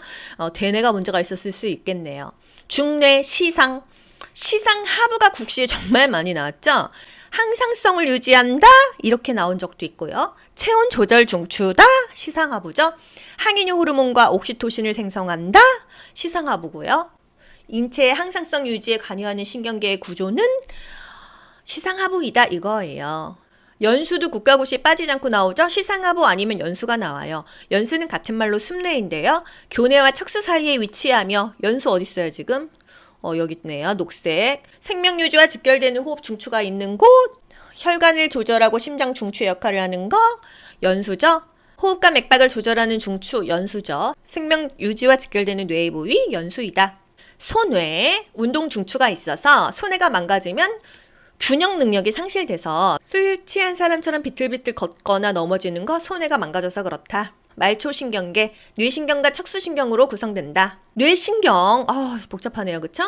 대뇌가 문제가 있었을 수 있겠네요. 중뇌, 시상. 시상 하부가 국시에 정말 많이 나왔죠. 항상성을 유지한다 이렇게 나온 적도 있고요. 체온 조절 중추다 시상하부죠. 항이뇨 호르몬과 옥시토신을 생성한다 시상하부고요. 인체의 항상성 유지에 관여하는 신경계의 구조는 시상하부이다 이거예요. 연수도 국가고시에 빠지지 않고 나오죠. 시상하부 아니면 연수가 나와요. 연수는 같은 말로 숲내인데요. 교내와 척수 사이에 위치하며 연수 어디 있어요 지금? 여기 있네요. 녹색. 생명유지와 직결되는 호흡 중추가 있는 곳. 혈관을 조절하고 심장 중추의 역할을 하는 거. 연수죠. 호흡과 맥박을 조절하는 중추. 연수죠. 생명유지와 직결되는 뇌의 부위. 연수이다. 손뇌. 운동 중추가 있어서 손해가 망가지면 균형 능력이 상실돼서 술 취한 사람처럼 비틀비틀 걷거나 넘어지는 거 손해가 망가져서 그렇다. 말초신경계, 뇌신경과 척수신경으로 구성된다. 뇌신경, 복잡하네요. 그쵸?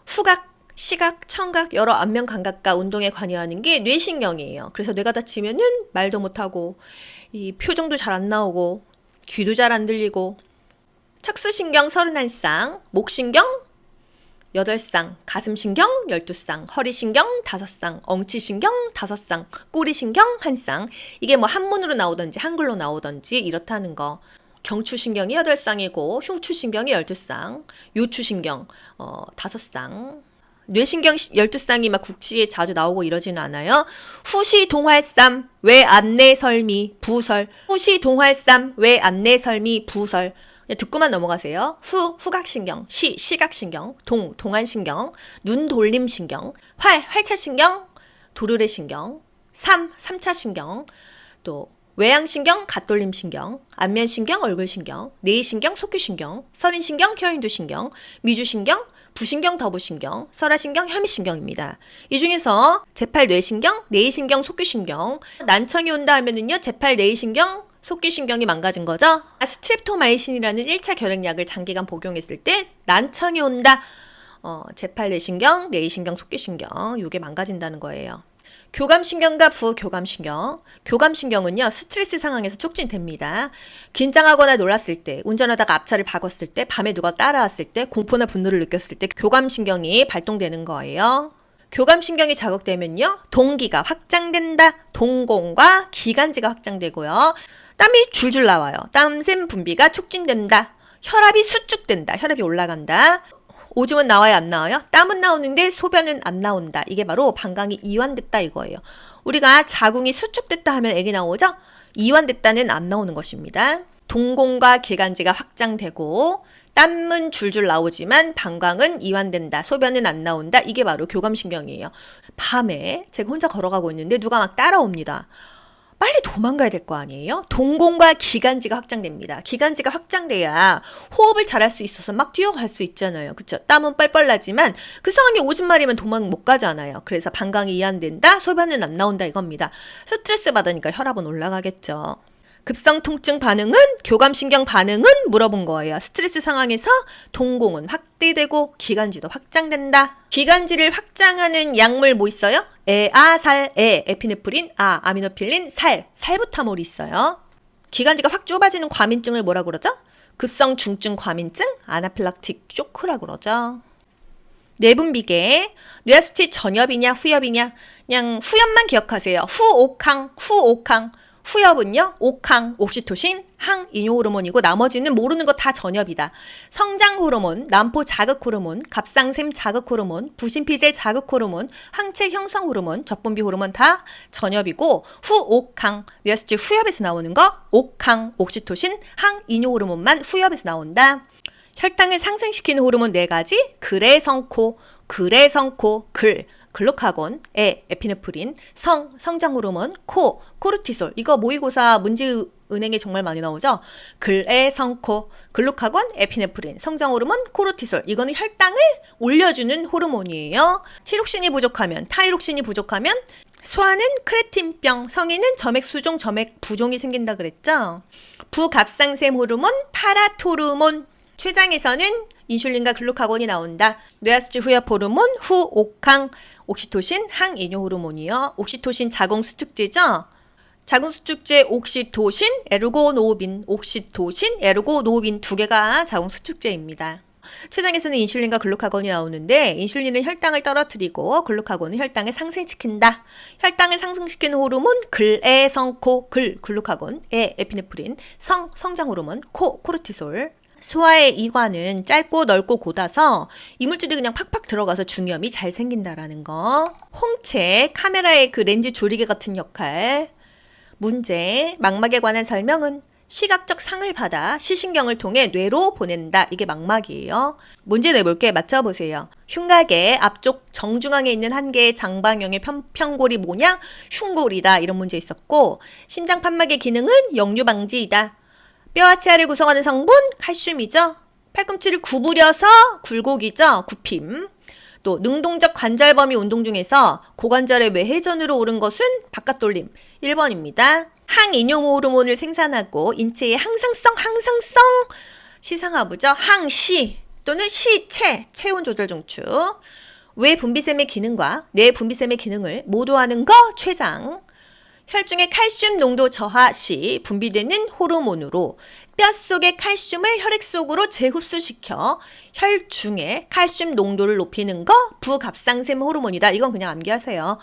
후각, 시각, 청각, 여러 안면 감각과 운동에 관여하는 게 뇌신경이에요. 그래서 뇌가 다치면은 말도 못하고, 이 표정도 잘 안 나오고, 귀도 잘 안 들리고, 척수신경 31쌍, 목신경 8쌍, 가슴신경 12쌍, 허리신경 5쌍, 엉치신경 5쌍, 꼬리신경 1쌍. 이게 뭐 한문으로 나오던지 한글로 나오던지 이렇다는 거. 경추신경이 8쌍이고 흉추신경이 12쌍, 요추신경 5쌍. 뇌신경 12쌍이 막 국시에 자주 나오고 이러지는 않아요. 후시동활삼, 외안내설미, 부설. 후시동활삼, 외안내설미, 부설. 그냥 듣고만 넘어가세요. 후각신경, 시각신경, 동안신경, 눈돌림신경, 활차신경, 도르래신경, 삼차신경, 또 외양신경, 갓돌림신경, 안면신경, 얼굴신경, 뇌신경, 속귀신경, 설인신경, 혀인두신경, 미주신경, 부신경, 더부신경, 설화신경, 혐의신경입니다. 이 중에서 제8 뇌신경, 뇌신경, 속귀신경, 난청이 온다 하면은요, 제8 뇌신경, 속귀신경이 망가진 거죠. 스트랩토마이신이라는 1차 결핵약을 장기간 복용했을 때 난청이 온다. 제8 뇌신경, 뇌신경, 속귀신경, 요게 망가진다는 거예요. 교감신경과 부교감신경. 교감신경은요, 스트레스 상황에서 촉진됩니다. 긴장하거나 놀랐을 때, 운전하다가 앞차를 박았을 때, 밤에 누가 따라왔을 때, 공포나 분노를 느꼈을 때 교감신경이 발동되는 거예요. 교감신경이 자극되면요, 동기가 확장된다. 동공과 기관지가 확장되고요. 땀이 줄줄 나와요. 땀샘 분비가 촉진된다. 혈압이 수축된다. 혈압이 올라간다. 오줌은 나와요, 안 나와요? 땀은 나오는데 소변은 안 나온다. 이게 바로 방광이 이완됐다 이거예요. 우리가 자궁이 수축됐다 하면 애기 나오죠? 이완됐다는 안 나오는 것입니다. 동공과 기관지가 확장되고 땀은 줄줄 나오지만 방광은 이완된다. 소변은 안 나온다. 이게 바로 교감신경이에요. 밤에 제가 혼자 걸어가고 있는데 누가 막 따라옵니다. 빨리 도망가야 될 거 아니에요? 동공과 기관지가 확장됩니다. 기관지가 확장돼야 호흡을 잘할 수 있어서 막 뛰어갈 수 있잖아요. 그쵸? 땀은 뻘뻘 나지만 그 상황에 오줌 마리면 도망 못 가잖아요. 그래서 방광이 이완된다, 소변은 안 나온다 이겁니다. 스트레스 받으니까 혈압은 올라가겠죠. 급성 통증 반응은, 교감신경 반응은 물어본 거예요. 스트레스 상황에서 동공은 확대되고 기관지도 확장된다. 기관지를 확장하는 약물 뭐 있어요? 살, 에피네프린, 아미노필린, 살부타몰이 있어요. 기관지가 확 좁아지는 과민증을 뭐라 그러죠? 급성 중증 과민증, 아나필락틱 쇼크라고 그러죠. 내분비계, 뇌하수치 전엽이냐 후엽이냐, 그냥 후엽만 기억하세요. 후옥항. 후엽은요, 옥항, 옥시토신, 항, 이뇨호르몬이고 나머지는 모르는 거 다 전엽이다. 성장호르몬, 난포 자극호르몬, 갑상샘 자극호르몬, 부신피젤 자극호르몬, 항체 형성호르몬, 젖분비 호르몬 다 전엽이고 후옥항, 뇌하수치 후엽에서 나오는 거 옥항, 옥시토신, 항, 이뇨호르몬만 후엽에서 나온다. 혈당을 상승시키는 호르몬 4가지, 글해성코, 글루카곤, 에피네프린, 성장호르몬, 코르티솔. 이거 모의고사 문제은행에 정말 많이 나오죠? 글해성코, 글루카곤, 에피네프린, 성장호르몬, 코르티솔. 이거는 혈당을 올려주는 호르몬이에요. 티록신이 부족하면, 타이록신이 부족하면 소아는 크레틴병, 성인은 점액수종, 점액부종이 생긴다 그랬죠? 부갑상샘 호르몬, 파라토르몬. 췌장에서는 인슐린과 글루카곤이 나온다. 뇌하수치 후엽 호르몬, 후옥항, 옥시토신, 항이뇨호르몬이요. 옥시토신 자궁수축제죠. 자궁수축제 옥시토신, 에르고노빈, 두 개가 자궁수축제입니다. 췌장에서는 인슐린과 글루카곤이 나오는데 인슐린은 혈당을 떨어뜨리고 글루카곤은 혈당을 상승시킨다. 혈당을 상승시키는 호르몬 글에성코, 글루카곤, 에피네프린, 성장호르몬, 코르티솔. 소아의 이관은 짧고 넓고 곧아서 이물질이 그냥 팍팍 들어가서 중염이 잘 생긴다라는 거. 홍채, 카메라의 그 렌즈 조리개 같은 역할. 문제, 망막에 관한 설명은 시각적 상을 받아 시신경을 통해 뇌로 보낸다. 이게 망막이에요. 문제 내볼게. 맞춰보세요. 흉곽의 앞쪽 정중앙에 있는 한 개의 장방형의 평골이 뭐냐? 흉골이다. 이런 문제 있었고, 심장 판막의 기능은 역류 방지이다. 뼈와 치아를 구성하는 성분 칼슘이죠. 팔꿈치를 구부려서 굴곡이죠. 굽힘. 또 능동적 관절 범위 운동 중에서 고관절의 외회전으로 오른 것은 바깥돌림 1번입니다. 항이뇨호르몬을 생산하고 인체의 항상성 시상하부죠. 항시 또는 시체 체온 조절 중추. 외 분비샘의 기능과 내 분비샘의 기능을 모두 하는 거 췌장. 혈중의 칼슘 농도 저하 시 분비되는 호르몬으로 뼛속의 칼슘을 혈액 속으로 재흡수시켜 혈중의 칼슘 농도를 높이는 거 부갑상샘 호르몬이다. 이건 그냥 암기하세요.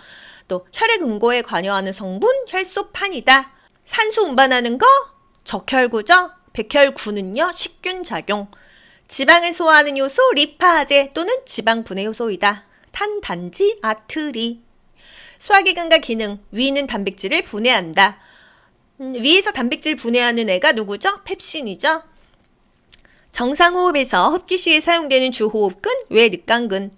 또 혈액 응고에 관여하는 성분 혈소판이다. 산소 운반하는 거 적혈구죠. 백혈구는요 식균 작용. 지방을 소화하는 요소 리파제 또는 지방 분해 요소이다. 탄단지 아트리. 소화기관과 기능, 위는 단백질을 분해한다. 위에서 단백질 분해하는 애가 누구죠? 펩신이죠. 정상호흡에서 흡기 시에 사용되는 주호흡근, 외늑강근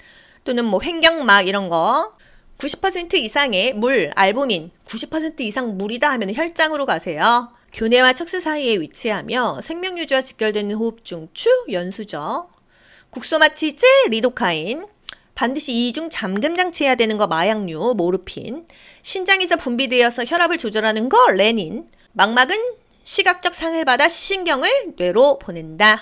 또는 횡격막 이런 거. 90% 이상의 물, 알부민, 90% 이상 물이다 하면 혈장으로 가세요. 교내와 척수 사이에 위치하며 생명유지와 직결되는 호흡중추, 연수죠. 국소마취제, 리도카인, 반드시 이중 잠금 장치해야 되는 거 마약류, 모르핀, 신장에서 분비되어서 혈압을 조절하는 거 레닌, 망막은 시각적 상을 받아 신경을 뇌로 보낸다.